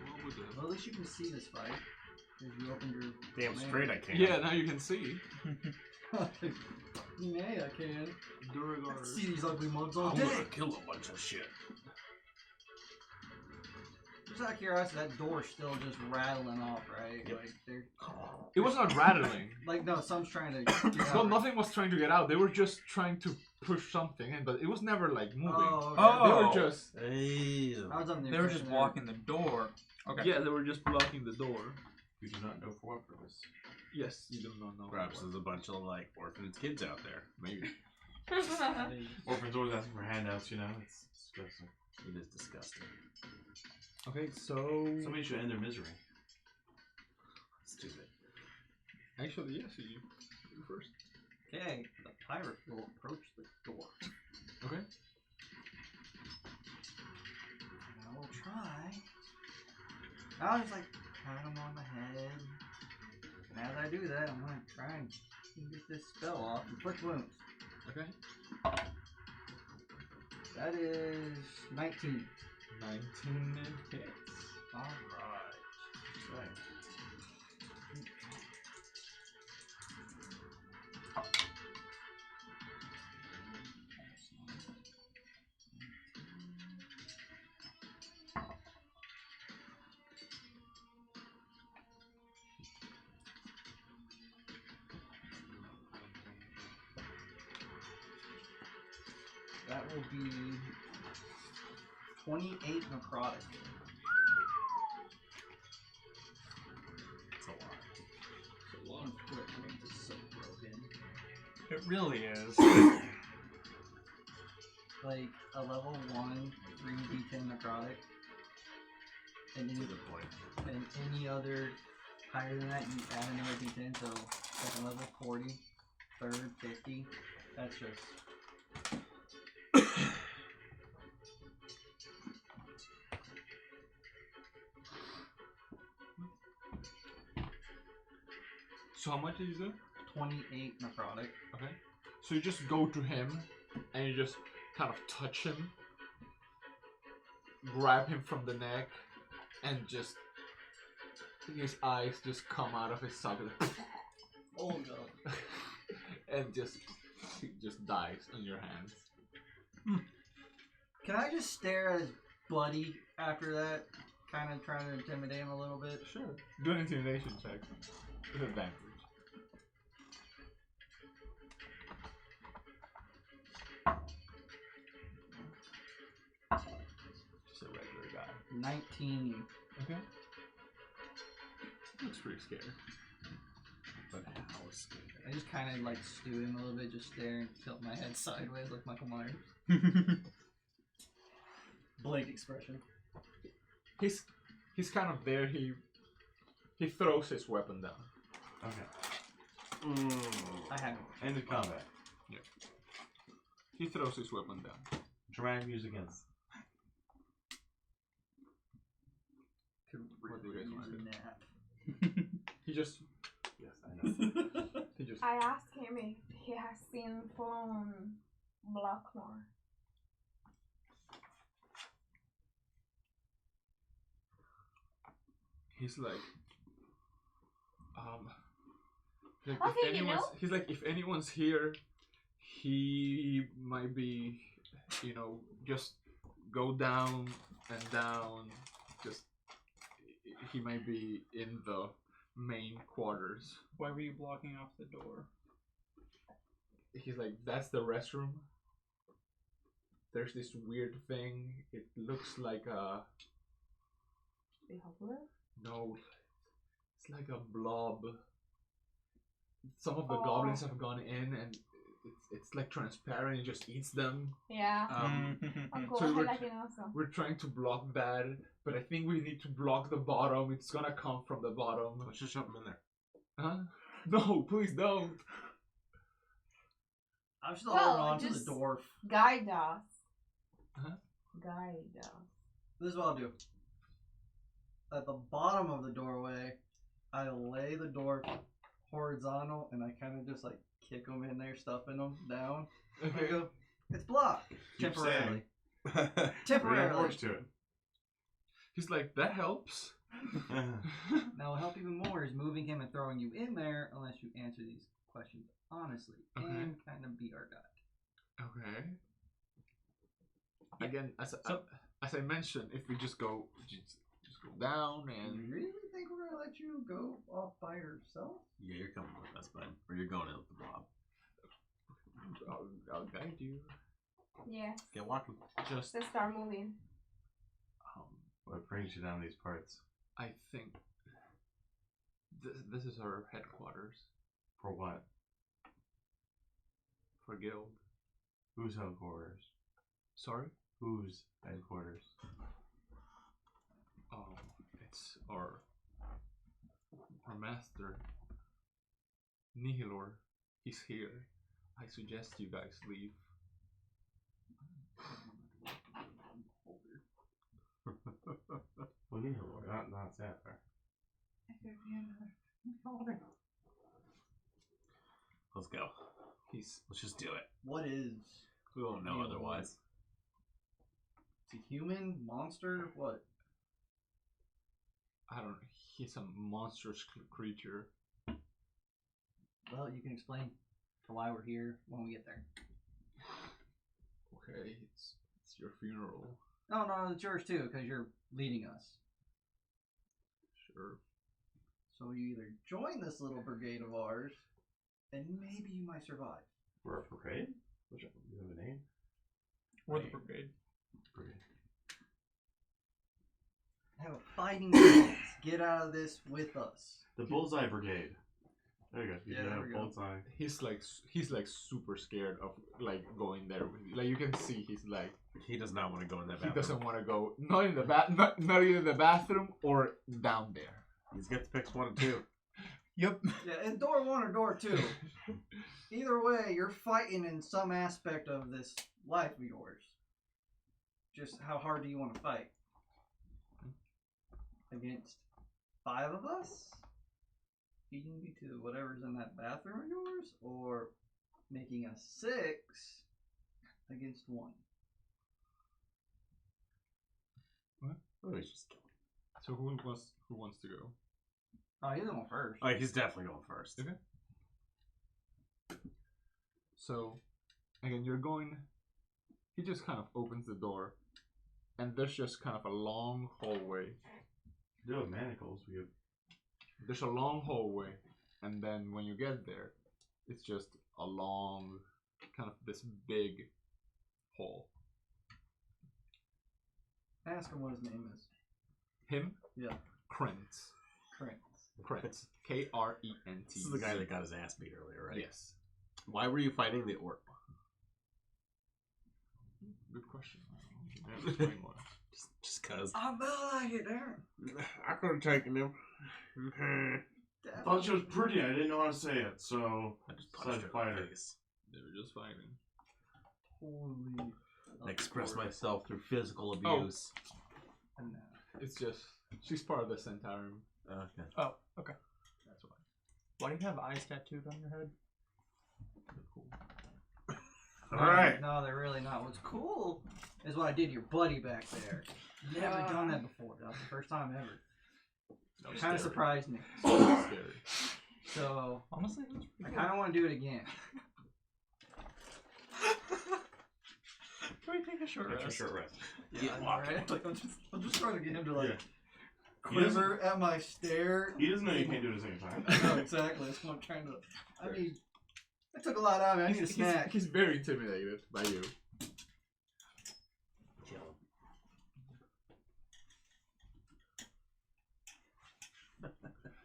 What would Well, at least you can see this fight. Because you opened your... Damn straight I can. Yeah, now you can see. Yeah, I can. Duragard. See these ugly mugs all I'm day. gonna kill a bunch of shit. Just out of curiosity, that door's still just rattling off, right? Yep. Like, they're... It was not rattling. Like, no, some's trying to get No, out. nothing was trying to get out. They were just trying to push something in, but it was never like moving. Oh, okay. Oh. They were just Hey. I was under the They were just impression blocking the door. Okay. yeah, they were just blocking the door. We do not know for what purpose. Yes, you do not know. Perhaps there's a bunch of like orphaned kids out there. Maybe. Orphans always asking for handouts, you know? It's disgusting. It is disgusting. Okay, so Somebody should end their misery. Stupid. actually, yes, you first. Okay, the pirate will approach the door. Okay. I will try. I'll just like pat him on the head. And as I do that, I'm gonna try and get this spell off. Inflict wounds. Okay. That is 19. 19 hits. Alright. Right. That will be 28 necrotic. It's a lot. It's a lot. Split point is so broken. It really is. Like a level 1 3d10 necrotic. And That's a any, good point. and any other higher than that, you add another d10. So second level 40, third 50. That's just. So how much did you do? 28 necrotic. Okay. So you just go to him and you just kind of touch him, grab him from the neck, and just his eyes just come out of his socket. Oh god. And he just dies in your hands. Can I just stare at his buddy after that? Kind of trying to intimidate him a little bit? Sure. Do an intimidation check with advantage. Just a regular guy. 19. Okay. Looks pretty scared. But how scared? I just kind of like stew him a little bit, just staring, tilt my head sideways like Michael Myers. Blank expression. He's kind of there. He throws his weapon down. Okay. I have End of combat. Yeah. He throws his weapon down. Dramatic music ends. could What do you guys use want to a do? nap. He just Yes, I know. he just I asked him if he has seen fallen Blackmore. he's like Okay, if you know? he's like if anyone's here, he might be, just go down and down. Just he might be in the main quarters. Why were you blocking off the door? He's like, that's the restroom. There's this weird thing. It looks like a no. It's like a blob. Some of the goblins have gone in and it's like transparent. It just eats them. Yeah. I'll go so ahead we're, like an awesome. we're trying to block that, but I think we need to block the bottom. It's gonna come from the bottom. Let's just shove him in there. Huh? No, please don't. I'm still Well, holding on to just- the dwarf. Guide us. Huh? Guide us. This is what I'll do. At the bottom of the doorway, I lay the dwarf horizontal and I kind of just like kick him in there, stuffing him down. I Okay. go, it's blocked. Keep Temporarily. Bring a Temporarily. torch to it. He's like, that helps. Now, it'll help even more is moving him and throwing you in there unless you answer these questions honestly Okay. and kind of be our guide. Okay. Again, as I mentioned, if we just go go down Do and you really think we're gonna let you go off by yourself? Yeah, you're coming with us, bud. Or you're going in with the blob. I'll guide you. Yes. Get walking. Just Let's start moving. What brings you down these parts? I think this is our headquarters For what? for guild. Whose headquarters? Sorry? Whose headquarters? Oh, it's our master Nihilor. He's here. I suggest you guys leave. Well, Nihilor, not Sapphire. Let's go. He's Let's just do it. What is? We won't know otherwise. It's a human monster. What? I don't know. He's a monstrous creature. Well, you can explain for why we're here when we get there. Okay, it's your funeral. No, it's yours too, because you're leading us. Sure. So you either join this little brigade of ours, and maybe you might survive. We're a parade? Do you have a name? Or the brigade. Have a fighting chance. Get out of this with us. The Bullseye Brigade. There you go. You Yeah, there we go. Bullseye. He's like super scared of like going there. Like you can see, he's like He does not want to go in that he bathroom. doesn't want to go. Not in the not even in the bathroom or down there. He's got to pick 1 and 2. Yep. Yeah, in door 1 or door 2. Either way, you're fighting in some aspect of this life of yours. Just how hard do you want to fight? Against 5 of us? Feeding me to whatever's in that bathroom of yours? Or making a 6 against 1? Oh, he's just killing. So who wants to go? Oh, he's going first. Oh, he's definitely going first. Okay. So, again, you're going. He just kind of opens the door, and there's just kind of a long hallway. Do have manacles. We have. There's a long hallway, and then when you get there, it's just a long, kind of this big hall. Ask him what his name is. Him? Yeah. Krentz. Krentz. Krent. This is the guy that got his ass beat earlier, right? Yes. Why were you fighting the orc? Good question. Explain why. Just cause. I felt like it, Aaron. I could have taken him. I thought she was pretty. I didn't know how to say it, so I just decided punched to her fight in her. the face. They were just fighting. Holy. I express myself through physical abuse. No. It's just she's part of the Centaurum. Okay. Oh, okay. That's why. Why do you have eyes tattooed on your head? They're cool. Alright. No, they're really not. What's cool is what I did to your buddy back there. Never done that before. That was the first time ever. Kind of surprised me. Scary. So, Honestly, it was I pretty kind of want to do it again. Can we take a short Get your rest? short rest. Yeah, I know, right? Like, I'm just trying to get him to like Yeah. quiver at my stare. He doesn't know you can't do it at the same time. No, exactly. That's what I'm trying to. I mean, I took a lot out of it. I need a snack. He's very intimidated by you. Kill him.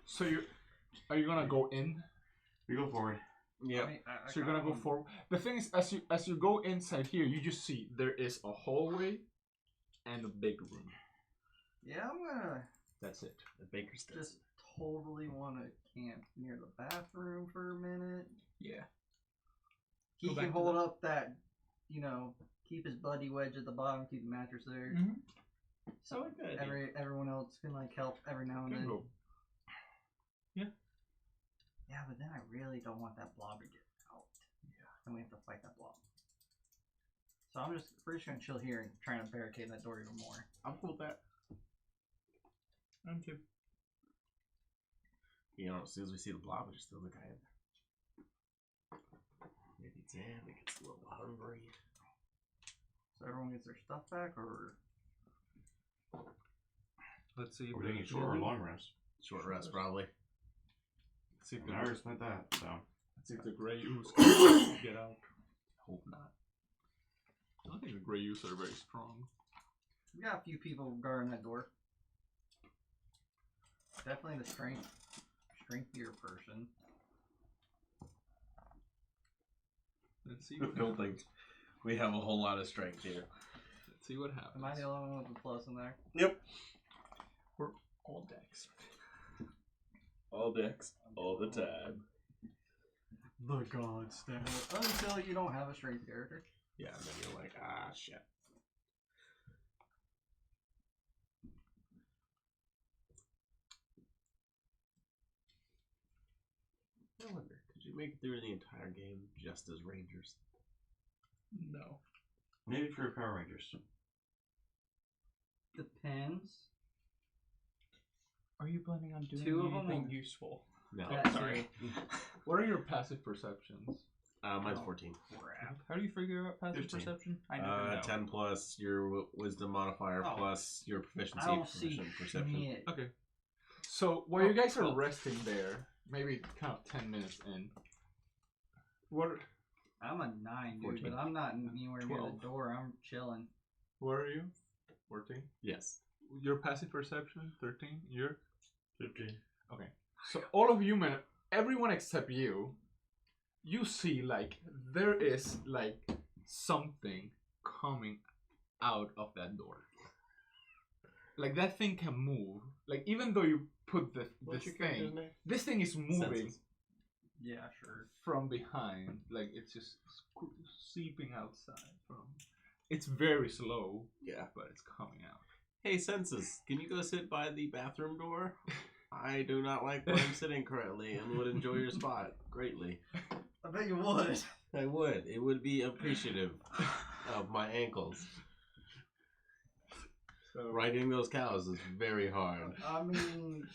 So are you gonna go in? We go forward. Yep. I mean, I So you're gonna go forward. The thing is, as you go inside here, you just see there is a hallway and a big room. Yeah, I'm gonna That's it. The baker's does. just totally want to camp near the bathroom for a minute. Yeah. He Go back can to hold the- up that, keep his buddy wedge at the bottom, keep the mattress there. Mhm. So like that idea. everyone else can like help every now and You can then. go. Yeah, but then I really don't want that blob to get out. Yeah. And we have to fight that blob. So we're just gonna chill here and try to barricade that door even more. I'm cool with that. I'm too. You know, as soon as we see the blob, we just throw the guy in there. Maybe it's in, it gets a little hungry. So everyone gets their stuff back, or Let's see. We're taking a short or long rest. Short rest, probably. See if I already spent that, so. let's see if the gray ooze can get out. Hope not. I don't think the gray ooze are very strong. we got a few people guarding that door. Definitely the strengthier person. Let's see I what don't happens. think we have a whole lot of strength here. Let's see what happens. Am I the only one with a plus in there? Yep. We're all decks. All decks, all the time. The god staff. Until you don't have a strength character. Yeah, and then you're like, ah, shit. I wonder, could you make it through the entire game just as Rangers? No. Maybe for your Power Rangers. Depends. Are you planning on doing Two of them anything will- useful? No. That sorry. What are your passive perceptions? Mine's 14. How do you figure out passive 15. perception? I never know. 10 plus your wisdom modifier Oh. plus your proficiency I don't see perception. shit. Okay. So while you guys are resting there, maybe kind of 10 minutes in, what I'm a 9, dude, 14. but I'm not anywhere near 12. the door. I'm chilling. Where are you? 14. Yes. Your passive perception, 13. You're 15. okay. So all of you, man, everyone except you see like there is like something coming out of that door. Like that thing can move. Like even though you put this thing, this thing is moving. Senses. Yeah, sure. From behind, like it's just seeping outside from. It's very slow. Yeah. But it's coming out. Hey, Senses, can you go sit by the bathroom door? I do not like where I'm sitting currently and would enjoy your spot greatly. I bet you would. I would. It would be appreciative of my ankles. So riding those cows is very hard. I mean,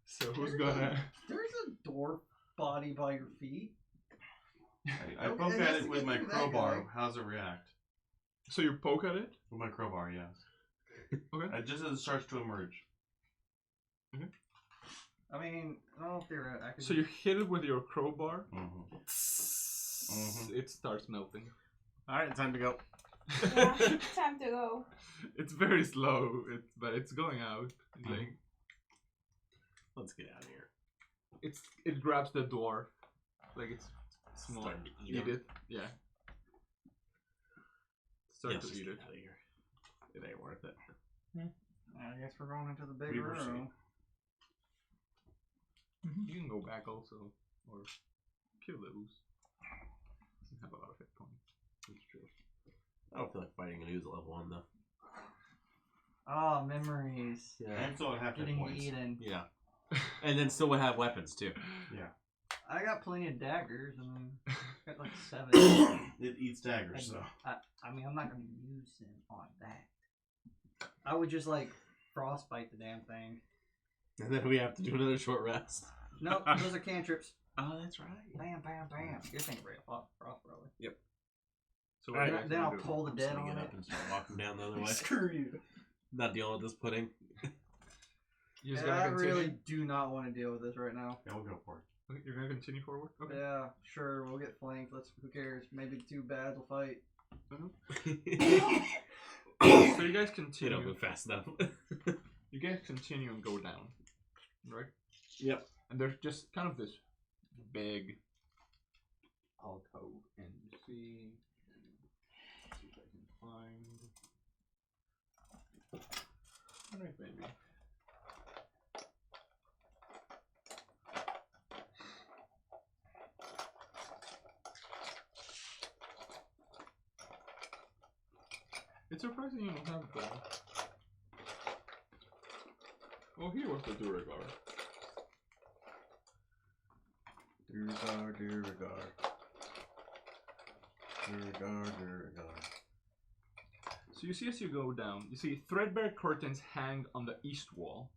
so who's gonna? There's a door body by your feet. I poke at it with my crowbar. How does it react? So you poke at it? With my crowbar, yes. Okay. Just as it starts to emerge. Mm-hmm. I mean, oh, theoretically. So you hit it with your crowbar. Mm-hmm. It starts melting. All right, time to go. Yeah, time to go. It's very slow, but it's going out. Like, let's get out of here. It grabs the dwarf, like it's small. Starting to Eat it. Yeah. Start to eat it. Out of here. It ain't worth it. I guess we're going into the big Reverse it. room. You can go back also, or kill the ooze. Doesn't have a lot of hit points. That's true. I don't feel like fighting an ooze at level 1 though. Oh, memories. Yeah. And so I have hit Getting points. eaten. Yeah. And then still would have weapons too. Yeah. I got plenty of daggers. I mean, I got like 7. It eats daggers, so. I mean, I'm not going to use them on that. I would just like frostbite the damn thing. And then we have to do another short rest. No, those are cantrips. Oh, that's right. Bam, bam, bam. Your thing's real frost, probably. Yep. So All right, what are you guys then gonna I'll do? pull the dead Swing on it it. up and start walking down the other way. Screw you. Not dealing with this pudding. You just Yeah, gonna I continue? really do not want to deal with this right now. Yeah, we'll go for it. Okay, you're gonna continue forward? Okay. Yeah, sure. We'll get flanked. Who cares? Maybe the 2 bads will fight. So you guys They continue. don't move fast enough. You guys continue and go down, right? Yep. And there's just kind of this big alcove, and you see if I can find. Alright, baby. It's surprising you don't have the. Oh, here was the Duragar. Duragar. So you see as you go down, you see threadbare curtains hang on the east wall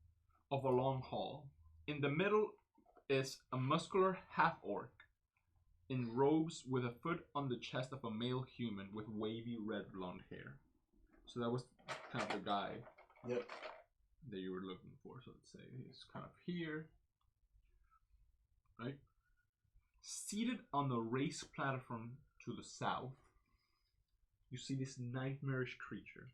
of a long hall. In the middle is a muscular half-orc in robes with a foot on the chest of a male human with wavy red blonde hair. So that was kind of the guy that you were looking for. So let's say he's kind of here, right? Seated on the raised platform to the south, you see this nightmarish creature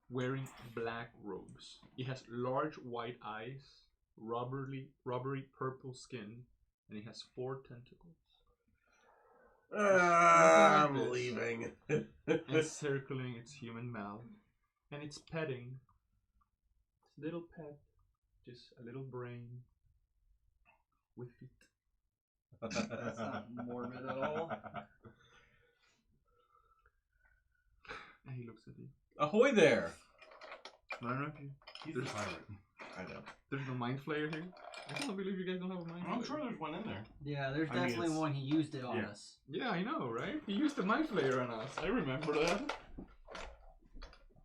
wearing black robes. He has large white eyes, rubbery purple skin, and he has 4 tentacles. I'm leaving. Encircling its human mouth, and it's petting its little pet, just a little brain with feet. That's not morbid at all. And he looks at you. Ahoy there! I don't know if you. He's the pirate. I know. There's no mind flayer here. I can't believe you guys don't have a mind flayer. I'm sure there's one in there. Yeah, there's I mean, definitely it's- one. He used it on yeah. us. Yeah, I know, right? He used the mind flayer on us. I remember that.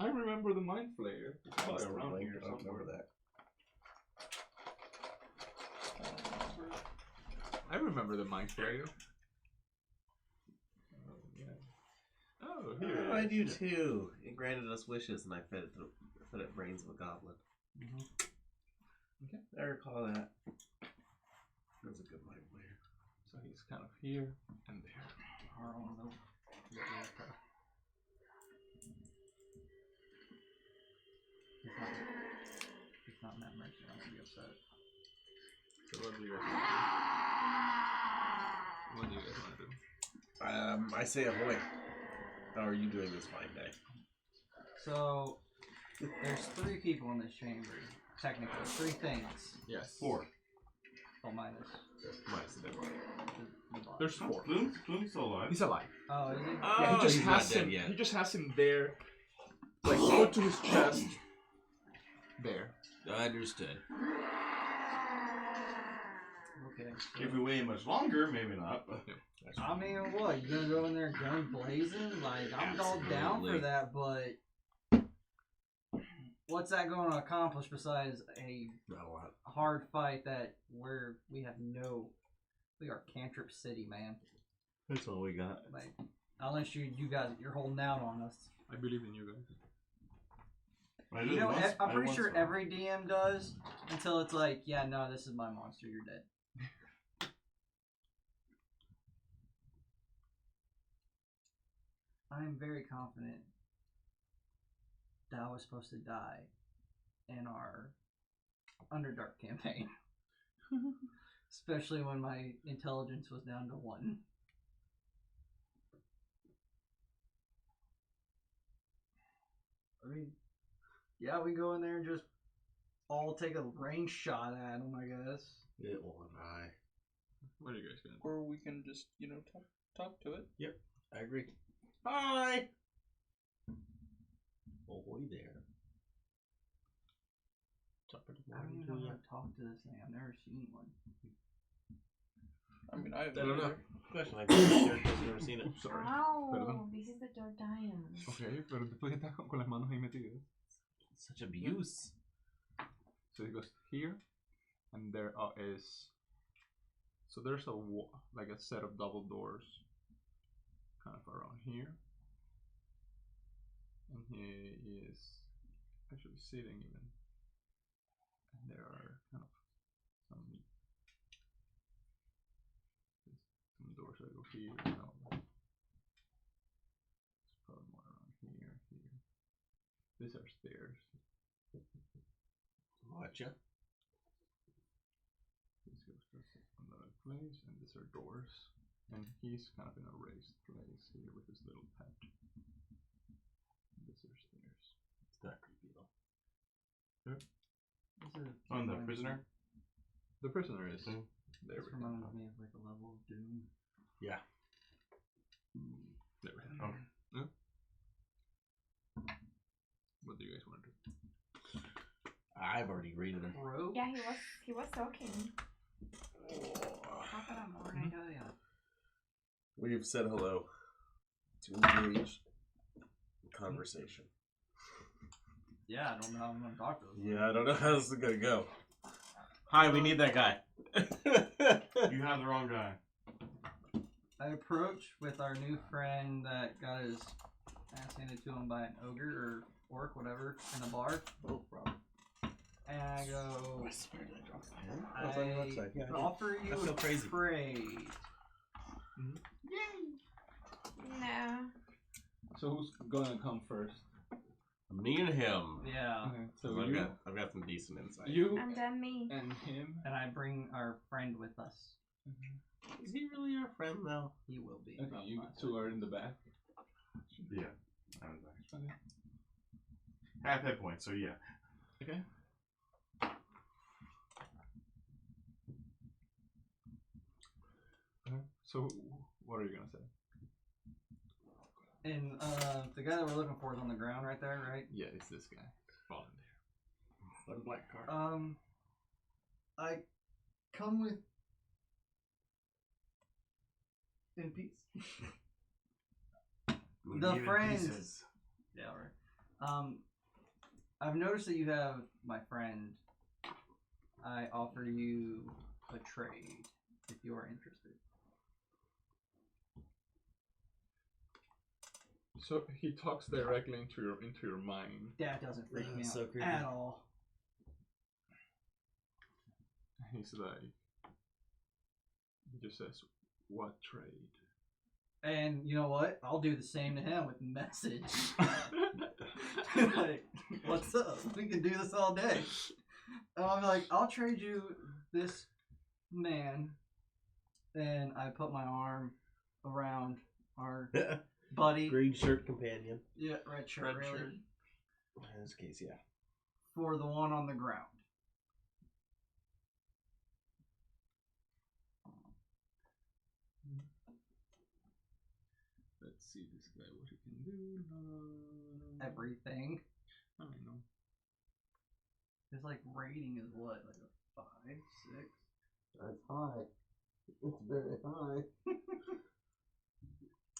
I remember the mind flayer. It's probably around here somewhere. that. I remember the mind flayer. Oh, yeah. Oh, here. I do too. It granted us wishes, and I fed it brains of a goblin. Okay. I recall that. That was a good mind player. So he's kind of here and there. Oh, no. He's not that mercy. I'm gonna be upset. So what do you guys want to do? I say ahoy. How are you doing this fine day? So, there's 3 people in this chamber. Technically, 3 things. Yes. 4. Oh, minus. Minus the dead body. The body. There's 4. Bloom's still alive. He's alive. Oh, is he? Yeah, he just he's has not him. dead yet. He just has him there, like put to his chest. There. Understood. Okay. If we wait much longer, maybe not. But I mean, what? You gonna go in there gun blazing? Like, I'm all down for Absolutely. that, but what's that going to accomplish besides a Not a lot. hard fight that we are Cantrip City, man. That's all we got. Like, unless you guys, you're holding out on us. I believe in you guys. You know, I'm pretty sure every DM does until it's like, yeah, no, this is my monster, you're dead. I'm very confident that I was supposed to die in our Underdark campaign. Especially when my intelligence was down to 1. I mean, yeah, we go in there and just all take a range shot at him, I guess. It won't die. What are you guys gonna do? Or we can just, talk to it. Yep, I agree. Hi! Ahoy there. Top of the I don't morning even to know you. how to talk to this thing. I've never seen one. I mean, I don't know. Question, I've never seen it. Sorry. Ow, Perdón. this is the third time. Okay, pero después estás con las manos ahí metidas. Such abuse. So it goes here, and there is. So there's like a set of double doors, kind of around here, and he is actually sitting even. And there are kind of some doors that go here. No, it's probably more around here. These are stairs. Gotcha. This goes to another place, and these are doors. And he's kind of in a raised place here with his little pet. These are stairs. It's not creepy though. On the prisoner? The prisoner is Mm. there. This reminds me of like a level of Doom. Yeah. There we go. Okay. Yeah. What do you guys want to do? I've already greeted him. Rope? Yeah, he was talking. How could I more idea? We've said hello to engage conversation. Yeah, I don't know how I'm gonna talk to them. Yeah, I don't know how this is gonna go. Hi, we need that guy. You have the wrong guy. I approach with our new friend that got his ass handed to him by an ogre or orc, whatever, in a bar. No problem. And I go, I swear to drop my pen. I Oh, it's on your website. Yeah, I did. offer you That's so a crazy. trade. No. So who's gonna come first? Me and him. Yeah. Okay, so I've you, got some decent insight. you, And then me. and him. And I bring our friend with us. Is he really our friend though? He will be. Okay, you two are in the back. Yeah. I was actually. Okay. Half hit point, so yeah. Okay. So what are you gonna say? And the guy that we're looking for is on the ground right there, right? Yeah, it's this guy falling there. One black card. I come with in peace. The friends. Yeah, right. I've noticed that you have my friend. I offer you a trade if you are interested. So he talks directly into your mind. That doesn't freak me out So creepy. at all. He's like, he just says, What trade? And you know what? I'll do the same to him with message. Like, what's up? We can do this all day. And I'll be like, I'll trade you this man. And I put my arm around our buddy. Green shirt companion. Yeah, red shirt. Red really. shirt. In this case, yeah. For the one on the ground. Let's see this guy, what he can do. Everything. I don't know. His like rating is what, like a 5, 6? That's high. It's very high.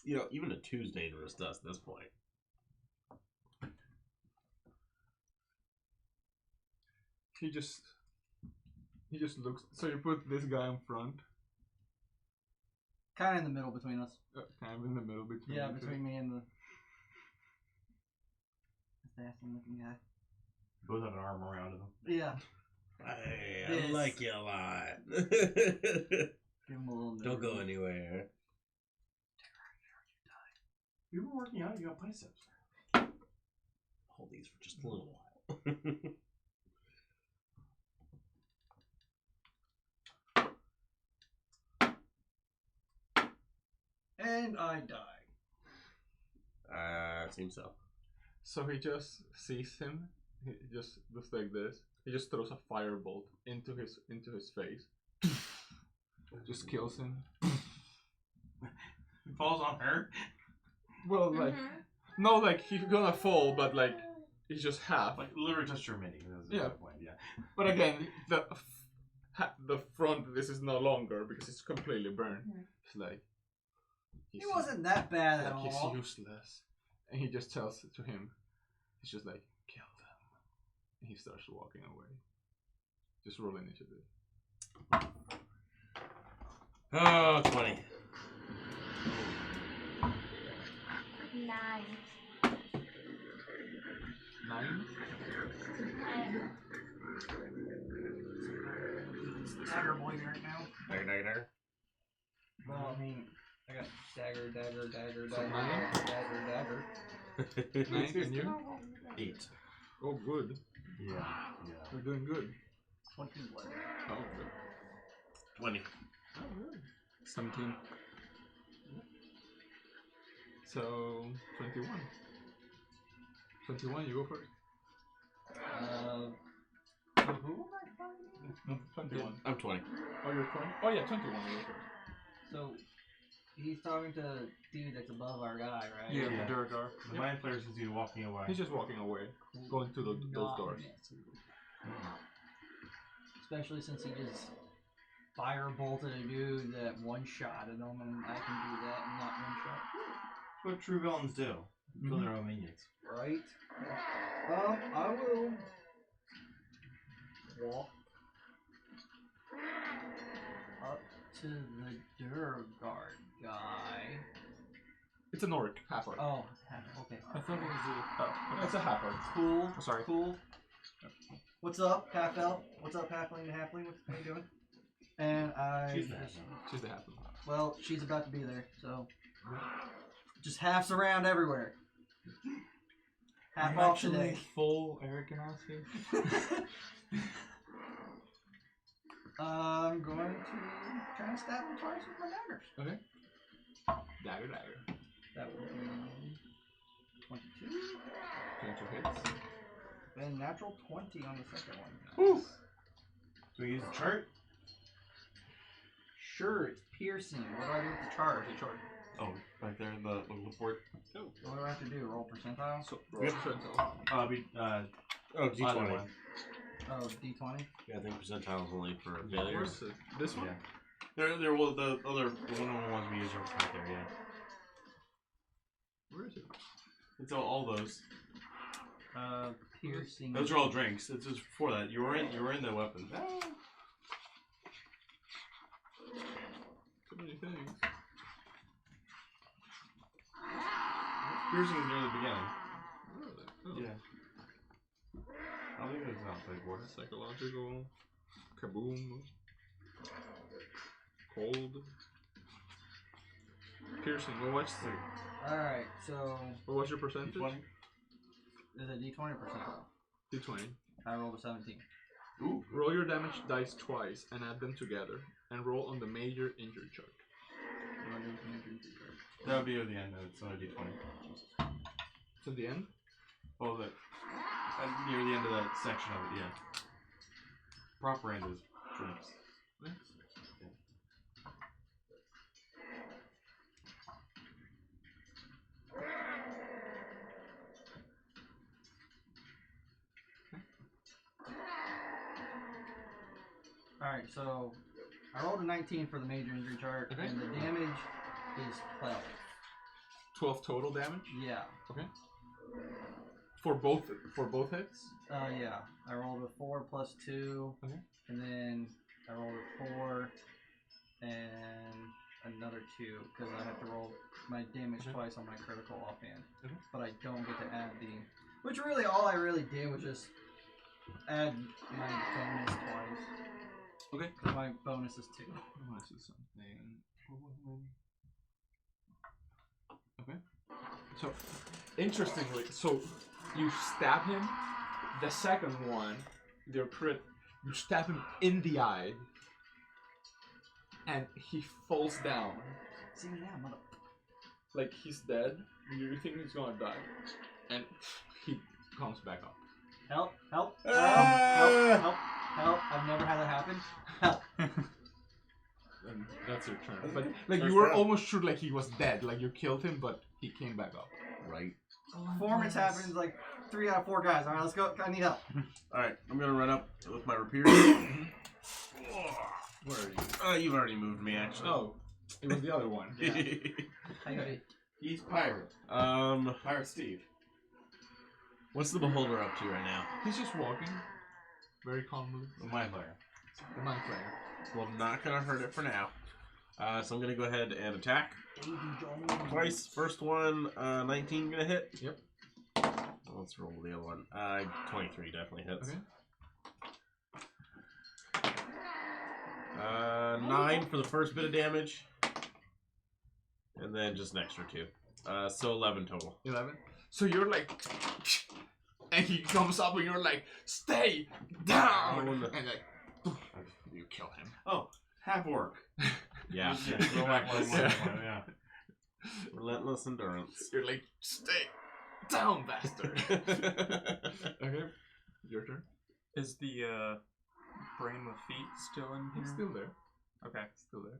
You know, even a 2's dangerous to us at this point. He just looks. So you put this guy in front, Kind of in the middle between us. kind of in the middle between. Yeah, you two. between me and the assassin looking guy. Both have an arm around him. Yeah. Hey, I This. like you a lot. Give him a little Don't go anywhere. You were working out. You got biceps. Hold these for just a little while. And I die. Seems so. So he just sees him. He just looks like this. He just throws a firebolt into his face. Just kills him. He falls on her. Well, like no, like he's gonna fall, but like he's just half. Like literally just your mini. That's Yeah. the point. Yeah. But again, the front this is no longer because it's completely burned. It's like He wasn't that bad at he's all. useless, and he just tells to him, he's just like kill them, and he starts walking away. Just roll initiative. Oh, 20. 9. 9. Dagger boys right now. Dagger. Well, I mean, I got dagger, dagger, dagger, So dagger, nine? dagger, dagger. 9, and you? 8. Oh, good. Yeah. Yeah. You're doing good. 21. Oh, good. 20. Oh, good. 17. So 21. 21, you go first. Who am I fighting? 21. I'm 20. Oh, you're 20? Oh, yeah, 21, you go first. So, he's talking to dude that's above our guy, right? Yeah, Yeah. the Durgar. The mind flayer sees you walking away. He's just walking away, going to those doors. Especially since he just fire-bolted a dude that one-shotted him, and I can do that and not one-shot. That's what true villains do. Kill their own minions. Right? I will walk up to the Durgar guy. It's an orc, half orc. Oh, okay. I thought it was It's a half orc. Cool. Oh, sorry. Cool. What's up, half elf? What's up, halfling to halfling? What are you doing? And I. She's the half. She's the half orc. Well, she's about to be there, so just halves around everywhere. Half I'm off actually today. full Eric and Oscar. I'm going to try and stab him twice with my daggers. Okay. Dagger. That would be 22. 22 hits. And natural 20 on the second one. Woo! Do we use the chart? Sure, it's piercing. What do I do with the charge? Oh, right there in the board. What do I have to do? Roll percentile? So, roll percentile. Oh, D20. Either one. Oh, D20? Yeah, I think percentile is only for failures. Where's it? This one? Yeah. There will the other one of the ones we use are right there. Yeah. Where is it? It's all those. Piercing. Those are all drinks. It's just for that. You were in the weapon. Ah. So many things. Piercing is near the beginning. Really? Oh. Yeah. I think it's not playboard. Psychological. Kaboom. Cold. Piercing. Well, what's Alright, so what was your percentage? D20? is it D20 or percentile? D20. I rolled a 17. Ooh. Roll your damage dice twice and add them together, and roll on the major injury chart. That'll be at the end. It's on a D20. It's at the end. Oh, near the end of that section of it. Yeah. Proper end is drinks. Yeah. Alright, so I rolled a 19 for the major injury chart, Okay. and the damage is 12. 12 total damage. Yeah. Okay. For both hits. Yeah. I rolled a 4 plus 2, Okay. and then I rolled a 4 and another 2 because I have to roll my damage twice on my critical offhand. Okay. But I don't get to add the. Which really, all I really did was just add my bonus twice. Okay. My bonus is 2. I want to see something. Okay. So, interestingly, so you stab him. The second one, your crit, you stab him in the eye, and he falls down. See me now, mother. Like he's dead. You think he's gonna die, and he comes back up. Help! Help! Help! Help! Help! I've never had that happen. Help! And that's your turn. But like you were almost sure like he was dead, like you killed him, but he came back up. Right. Performance happens like 3 out of 4 guys. All right, let's go. I need help. All right, I'm gonna run up with my rapier. Where are you? You've already moved me, actually. Oh, it was the other one. Yeah. How you doing? He's pirate. Pirate Steve. What's the beholder up to right now? He's just walking, very calmly. The mind player. The mind player. Well, I'm not gonna hurt it for now. So I'm gonna go ahead and attack. Twice. First one, 19 gonna hit. Yep. Let's roll the other one. 23 definitely hits. Okay. 9 for the first bit of damage. And then just an extra 2. So 11 total. 11. So you're like, and he comes up and you're like, stay down, and like, you kill him. Oh, half orc. Yeah. Yeah. Relentless endurance. You're like, stay down, bastard. Okay, your turn. Is the brain with feet still in here? It's still there. Okay. Still there.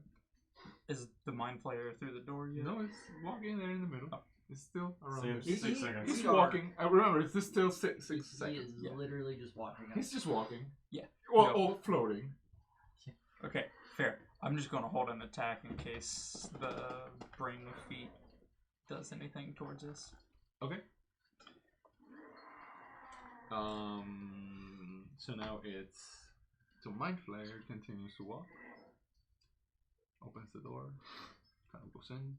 Is the mind player through the door yet? No, it's walking there in the middle. Oh. It's still around Same, there. 6 seconds. He's walking. I remember, it's still 6 He seconds. is literally just walking. He's just walking. Yeah. Or floating. Okay, fair. I'm just going to hold an attack in case the brain with feet does anything towards us. Okay. So now it's... So Mind Flayer continues to walk. Opens the door. Kind of goes in.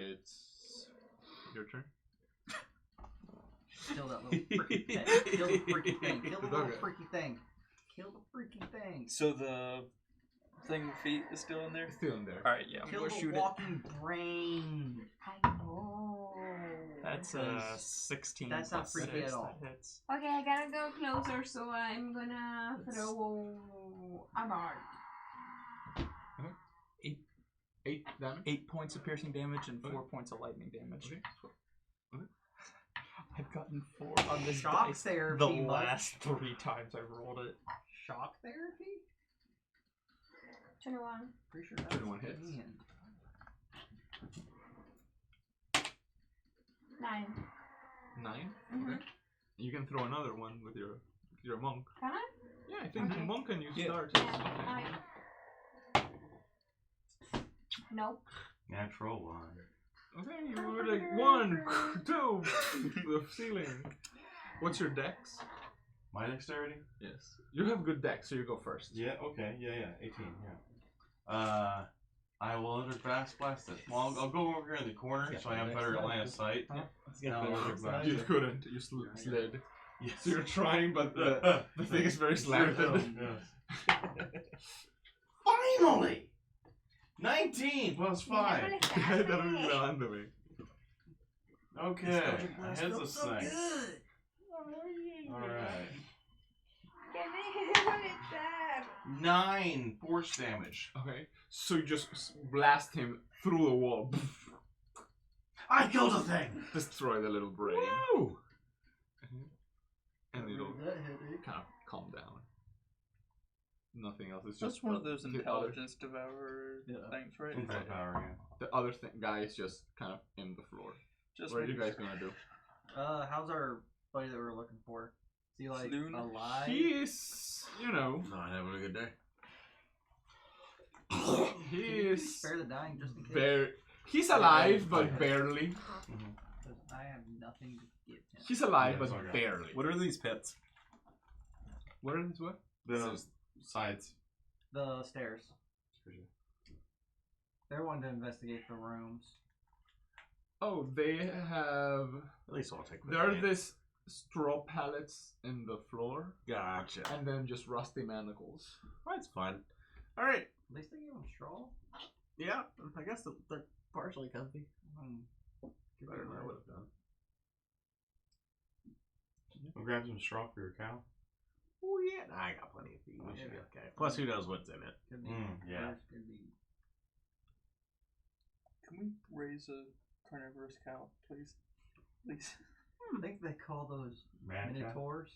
It's your turn. Kill that little freaky thing. Kill the freaky thing. Kill the little freaky thing. Kill the freaky thing. So the thing with feet is still in there? It's still in there. Alright, yeah, I'm Kill going the to shoot walking brain. I know. That's 16 That's plus not freaky 6, at all. that hits. Okay, I gotta go closer, so I'm gonna throw a mark. 8 damage? 8 points of piercing damage and 4 points of lightning damage. Okay. I've gotten 4 on this Shock dice therapy, the bud. last 3 times I've rolled it. Shock therapy? 21. Pretty sure that's 21 hits. 9. 9? Mhm. Okay. You can throw another one with your monk. Can I? Yeah, I think Okay. monk and you Yeah. start. Yeah, 9. Nope. Natural 1. Okay, you were like 1, 2, the ceiling. What's your dex? My dexterity? Yes. You have good dex, so you go first. Yeah, okay. Yeah. 18, yeah. I will under fast blast it. Well, I'll go over here in the corner so I have better line of sight. You couldn't. You slid. Yes. So you're trying, but the thing is very slanted. Finally! 19 plus 5. Estamos grabando, güey. Okay, heads of sight. Alright. 9 force damage. Okay, so you just blast him through the wall. I killed a thing! Destroy the little brain. Woo! And it'll kind of calm down. Nothing else. It's That's just one of those the other- intelligence devourer things, right? Insight power, yeah. The other guy is just kind of in the floor. Just What are you making guys sure. gonna do? How's our buddy that we were looking for? Is he like Sloon? alive? He is, you know, Not having a good day. he Can you is spare the dying just in case? very. He's alive, but barely. Because I have nothing to give him. He's alive, Yeah, but it's okay. barely. What are these pits? What are these? What? The sides. The stairs. They're wanting to investigate the rooms. Oh, they have. At least I'll take. There are these straw pallets in the floor, Gotcha. and then just rusty manacles. That's fine. All right. At least they give them straw. Yeah, I guess they're partially comfy. Better than I would have done. We'll grab some straw for your cow. Oh yeah, nah, I got plenty of feed. We should be okay. Plus, who knows what's in it? Could be. Yeah. Could be. Can we raise a carnivorous cow, please? Please. I think they call those Mad cow? minotaurs.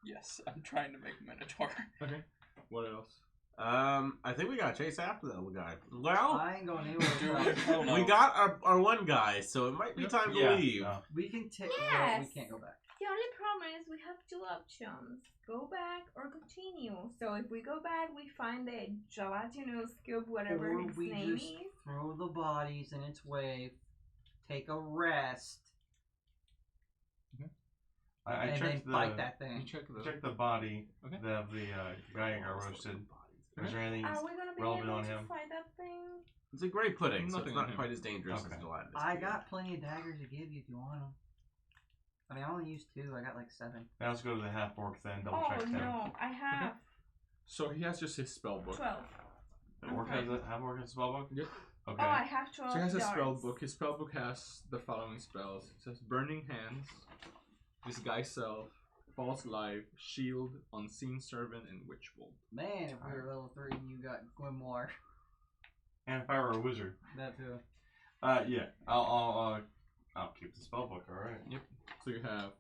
Yes, I'm trying to make a minotaur. Okay. What else? I think we gotta chase after that little guy. Well, I ain't going anywhere. Dude, hell no. we got our one guy, so it might be time to leave. We can take. Yes. We can't go back. The only problem is we have 2 options. Go back or continue. So if we go back, we find the gelatinous cube, whatever Or its we name just is. throw the bodies in its way, take a rest, I and then checked the fight that thing. You check the. checked the body Okay. of the guy who got roasted. Is there anything Are we gonna be relevant able on to him? fight that thing? It's a great pudding, so Nothing it's on not him. quite as dangerous Okay. as gelatinous. I cube. got plenty of daggers to give you if you want them. I mean, I only used 2. I got like 7. Now let's go to the half orc then. Double Oh check him. no, I have So he has just his spell book. 12. The orc has a half orc has a spell book? Yeah. Okay. Oh, I have 12 So he has a spell darts. book. His spell book has the following spells. It says Burning Hands, Disguise Self, False Life, Shield, Unseen Servant, and Witch Bolt. Man, if we were level 3 and you got Grimoire, And if I were a wizard. that too. Yeah. I'll keep the spell book, alright. Yep. So you have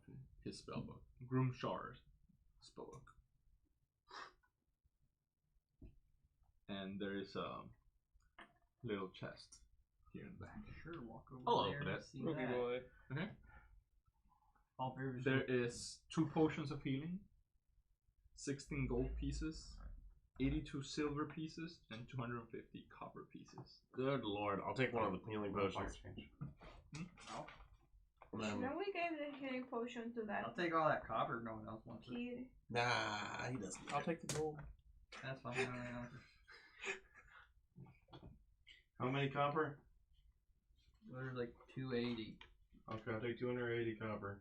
his spell book. Groom Shard spell book. And there is a little chest here in the back. Sure, walk over I'll there open and it. see Okay, that. boy. Okay. All 3 of us. There is 2 potions of healing, 16 gold pieces, 82 silver pieces, and 250 copper pieces. Good lord, I'll take one of the healing potions. Shouldn't we give the healing potion to that I'll take all that copper. No one else wants it. kid? Nah, he doesn't. I'll take the gold. That's fine. No one else. How many copper? There's like 280. Okay, I'll take 280 copper.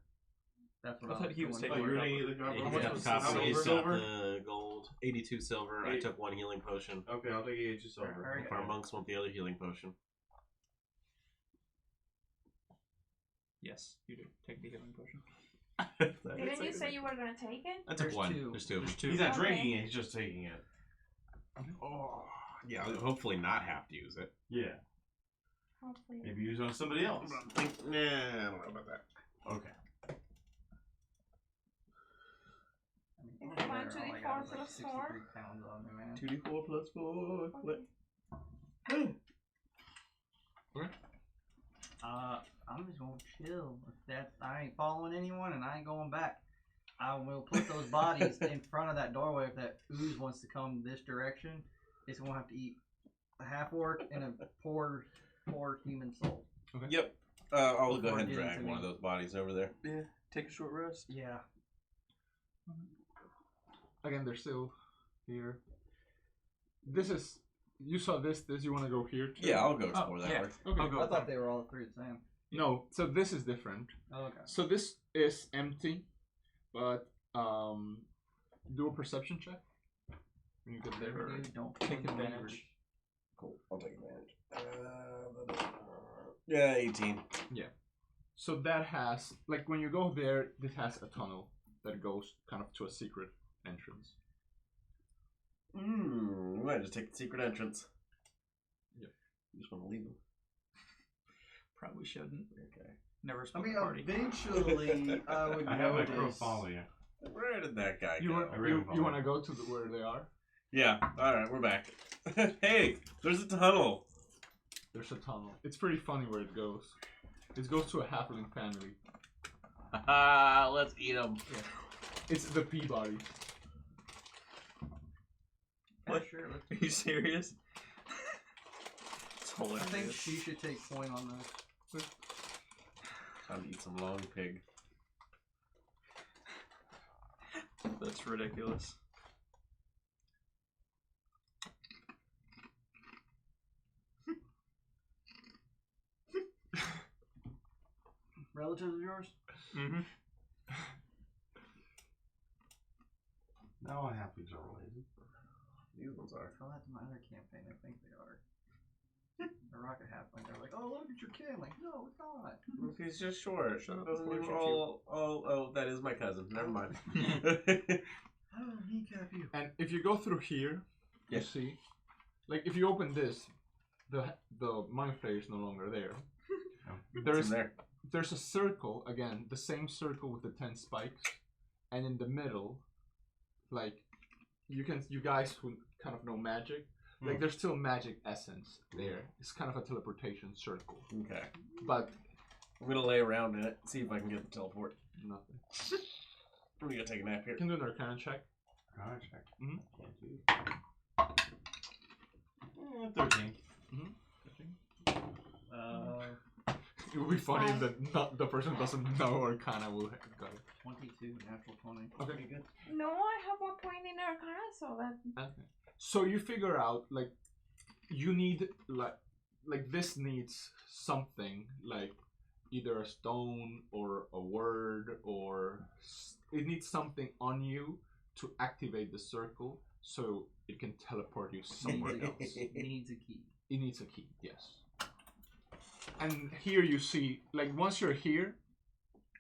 That's what I thought he was going Oh, taking for. you're gonna eat the copper? Yeah, How he's much got was the copper, silver? he's got Silver? the gold. 82 silver. I took 1 healing potion. Okay, I'll take 82 silver. Alright. If our monks want the other healing potion. Yes, you do. Take the healing potion. Didn't you say you were gonna take it? I took There's 1. 2. There's 2. There's 2. He's not Okay. drinking it, he's just taking it. Oh, yeah, I'll hopefully not have to use it. Yeah. Hopefully. Maybe use it on somebody else. Nah, I don't know about that. Okay. I mean, It's all 1, 2, I got 4 is, like, plus 63 4. pounds on me, man. 2d4 plus 4. Okay. I'm just gonna chill. If that I ain't following anyone and I ain't going back. I will put those bodies in front of that doorway. If that ooze wants to come this direction, it's gonna have to eat a half orc and a poor human soul. Yep. I'll go Before ahead and getting drag to one of me. those bodies over there. Yeah. Take a short rest. Yeah. Again, they're still here. This is. You saw this. You want to go here too? Yeah, I'll go explore that yeah. way. Okay. I'll go. I thought they were all 3 the same. No, so this is different. Oh, okay. So this is empty, but do a perception check when you get there. Dude, don't Take kill the advantage. neighbors. Cool. I'll take advantage. Yeah, 18. So that has, like, when you go there, it has a tunnel that goes kind of to a secret entrance. We might just take the secret entrance. Yep. You just want to leave them. Probably shouldn't. Okay. Never I split mean, the party. eventually, I would I have my crew notice. follow you. Where did that guy You go? want to go to where they are? Yeah. All right, we're back. Hey, there's a tunnel. There's a tunnel. It's pretty funny where it goes. It goes to a halfling family. Let's eat them. It's the Peabody. What? Sure, Are you serious? It's I hilarious. think she should take point on this. Time to eat some long pig. That's ridiculous. Relatives of yours? Mm-hmm. No, I have these are related. These ones are. Tell that to my other campaign. I think they are. The rocket halfling. They're like, oh, look at your kid. I'm like, no, it's not. He's just short. Shut up Doesn't before I even shoot you. oh, that is my cousin. Never mind. I don't kneecap you. And if you go through here, you Yes. see, like if you open this, the mind flayer is no longer there. It's in there. There's a circle again, the same circle with the 10 spikes, and in the middle, like you guys who kind of know magic, like there's still magic essence there. It's kind of a teleportation circle, Okay. but I'm gonna lay around in it, see if I can get the teleport. nothing. I'm gonna take a nap here. You can do an Arcana check. Arcana check. Mhm. Can't do. 13. It would be funny if the person doesn't know Arcana will got it. 22, natural 20. Okay. Pretty good. No, I have 1 point in Arcana, so that. Okay. So you figure out like you need like this needs something like either a stone or a word or it needs something on you to activate the circle so it can teleport you somewhere else. It needs a key. It needs a key, yes. And here you see, like once you're here,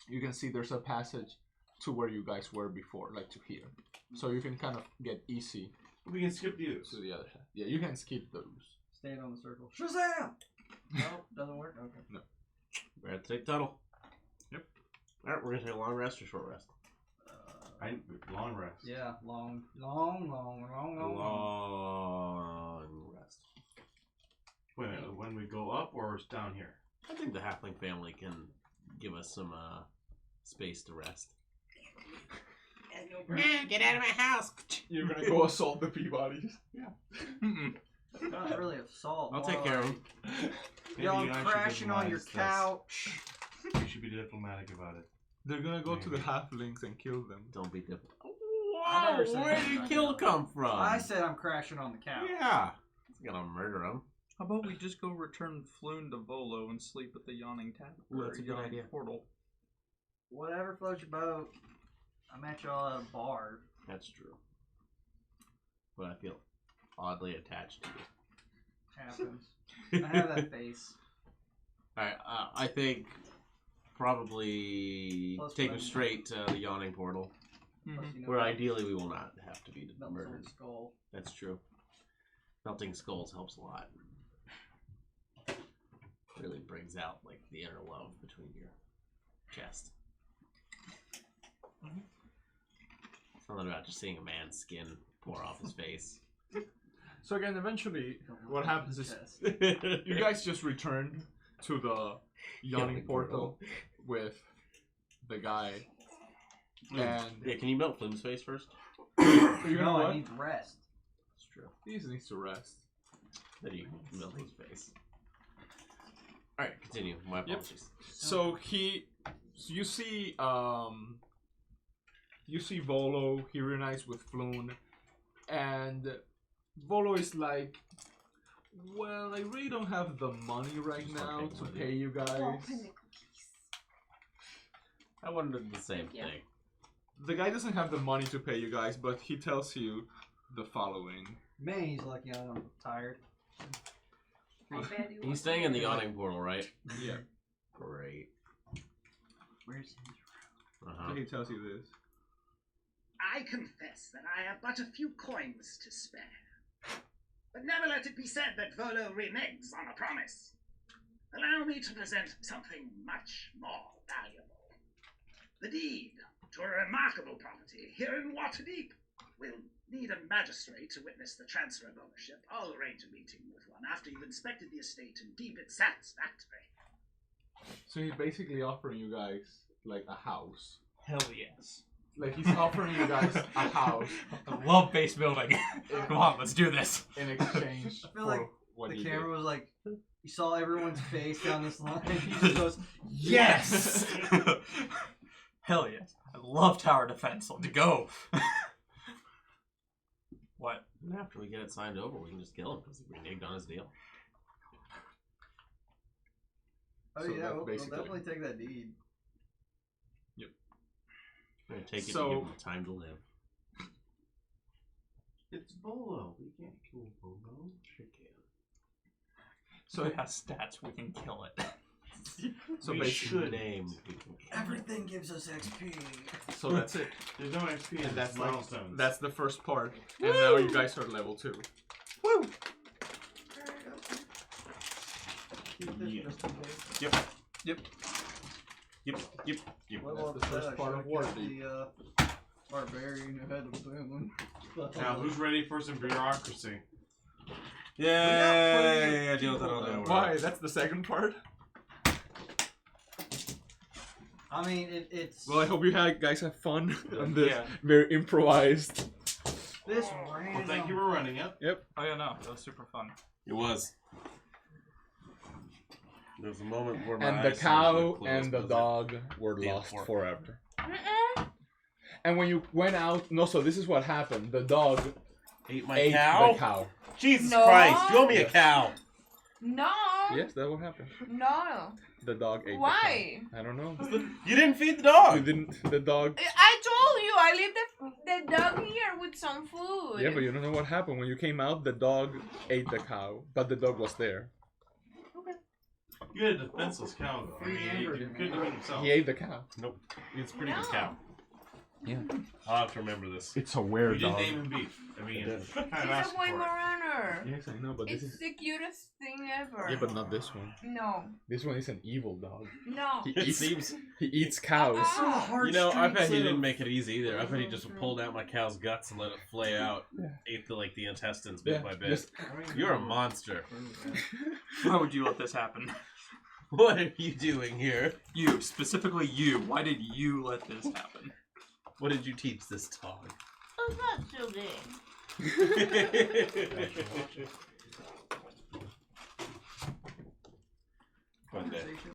you can see there's a passage to where you guys were before, like to here. So you can kind of get easy We can skip these. to the other side. Yeah, you can skip those. Stand on the circle. Shazam! Nope, doesn't work? Okay. We're at the tunnel. Yep. Alright, we're gonna take a long rest or short rest? Long rest. Yeah, long rest. Wait a minute, when we go up or it's down here? I think the halfling family can give us some space to rest. Get out of my house! You're gonna go assault the Peabodies. Not really assault. I'll more take care of like, them. Maybe Y'all you guys should crashing on your advise this. couch. You should be diplomatic about it. They're gonna go to the halflings and kill them. Don't be different. I never said Where that. did kill come from? I said I'm crashing on the couch. Yeah. It's gonna murder him. How about we just go return Floon to Volo and sleep at the Yawning Tavern? Ooh, that's a good Yawning idea. Portal. Whatever floats your boat. I met y'all at a bar. That's true. But I feel oddly attached to you. Happens. I have that face. Alright, I think probably Plus take one. him straight to the yawning portal, Plus, you know, where ideally we will not have to be melt murdered. someone's skull. That's true. Melting skulls helps a lot. Really brings out like the inner love between your chest. Something about just seeing a man's skin pour off his face. So again, eventually, what His happens is chest. you guys just return to the Yawning Portal with the guy. And Yeah, can you melt Flume's face first? you know No, what? I need rest. That's true. He just needs to rest. Then you can melt his face. Alright, continue. My apologies. So you see Volo. He reunites with Floon, and Volo is like, "Well, I really don't have the money right Just not now taking to with pay you guys." Open the cookies. I wondered the same Yeah. thing. The guy doesn't have the money to pay you guys, but he tells you the following. Man, he's lucky I'm tired. I bet you He's staying in the yawning portal, right? Yeah. Great. Where's his So he tells you this. I confess that I have but a few coins to spare. But never let it be said that Volo reneges on a promise. Allow me to present something much more valuable. The deed to a remarkable property here in Waterdeep. We'll need a magistrate to witness the transfer of ownership. I'll arrange a meeting with one after you've inspected the estate and deemed it satisfactory. So he's basically offering you guys like a house. Hell yes. Like he's offering you guys a house I love base building. Come on, let's do this. in exchange I feel for like what the you camera did. was like, you saw everyone's face down this line. He just goes, Yes! Hell yes. I love tower defense. Let's go. What? And after we get it signed over, we can just kill him because he reneged on his deal. oh So yeah, that's we'll basically- definitely take that deed. We're gonna take it So- and give him time to live. It's Volo. We can't kill Volo. Sure can. So it has stats. We can kill it. So we basically, should aim. Everything gives us XP. so that's it. There's no XP in And that's that's like milestones. that's the first part, and now you guys are level 2. Woo! Yeah. Yep. Yep. Level That's the up first that, part I of should've kept Waterdeep. the barbarian who had the boom. Now, who's ready for some bureaucracy? Yeah, deal with that all day. Why? That's the second part. I mean, it's Well, I hope you guys have fun on this Yeah. very improvised. this Well, random. thank you for running it. Oh yeah, no, that was super fun. It was. There was a moment where my And the eyes cow started to close, and the but dog were Deal lost for it. forever. Mm-mm. And when you went out, no. So this is what happened. The dog ate my ate cow. the cow. Jesus No. Christ! You owe me a cow. No. Yes, that's what happened. No. The dog ate. Why? The cow. I don't know. You didn't feed the You dog. didn't. The dog. I told you I leave the dog here with some food. Yeah, but you don't know what happened when you came out. The dog ate the cow, but the dog was there. You had a defenseless cow, though. I mean, he couldn't eat himself. He ate the cow. Nope. It's pretty good No. cow. Yeah. I'll have to remember this. It's a You weird didn't dog. name him Beef. I mean, He's kind of a asking for it. Weimaraner. Yes, I know, but this It's is. the cutest thing ever. Yeah, but not this one. No. This one is an evil dog. No. He It eats. seems. He eats cows. Ah. You know, I bet he didn't make it easy either. I bet he just pulled out my cow's guts and let it flay out. Yeah. Ate the intestines bit Yeah, by bit. just- You're a monster. Why would you let this happen? What are you doing here? You, specifically you. Why did you let this happen? What did you teach this dog? It's not so good.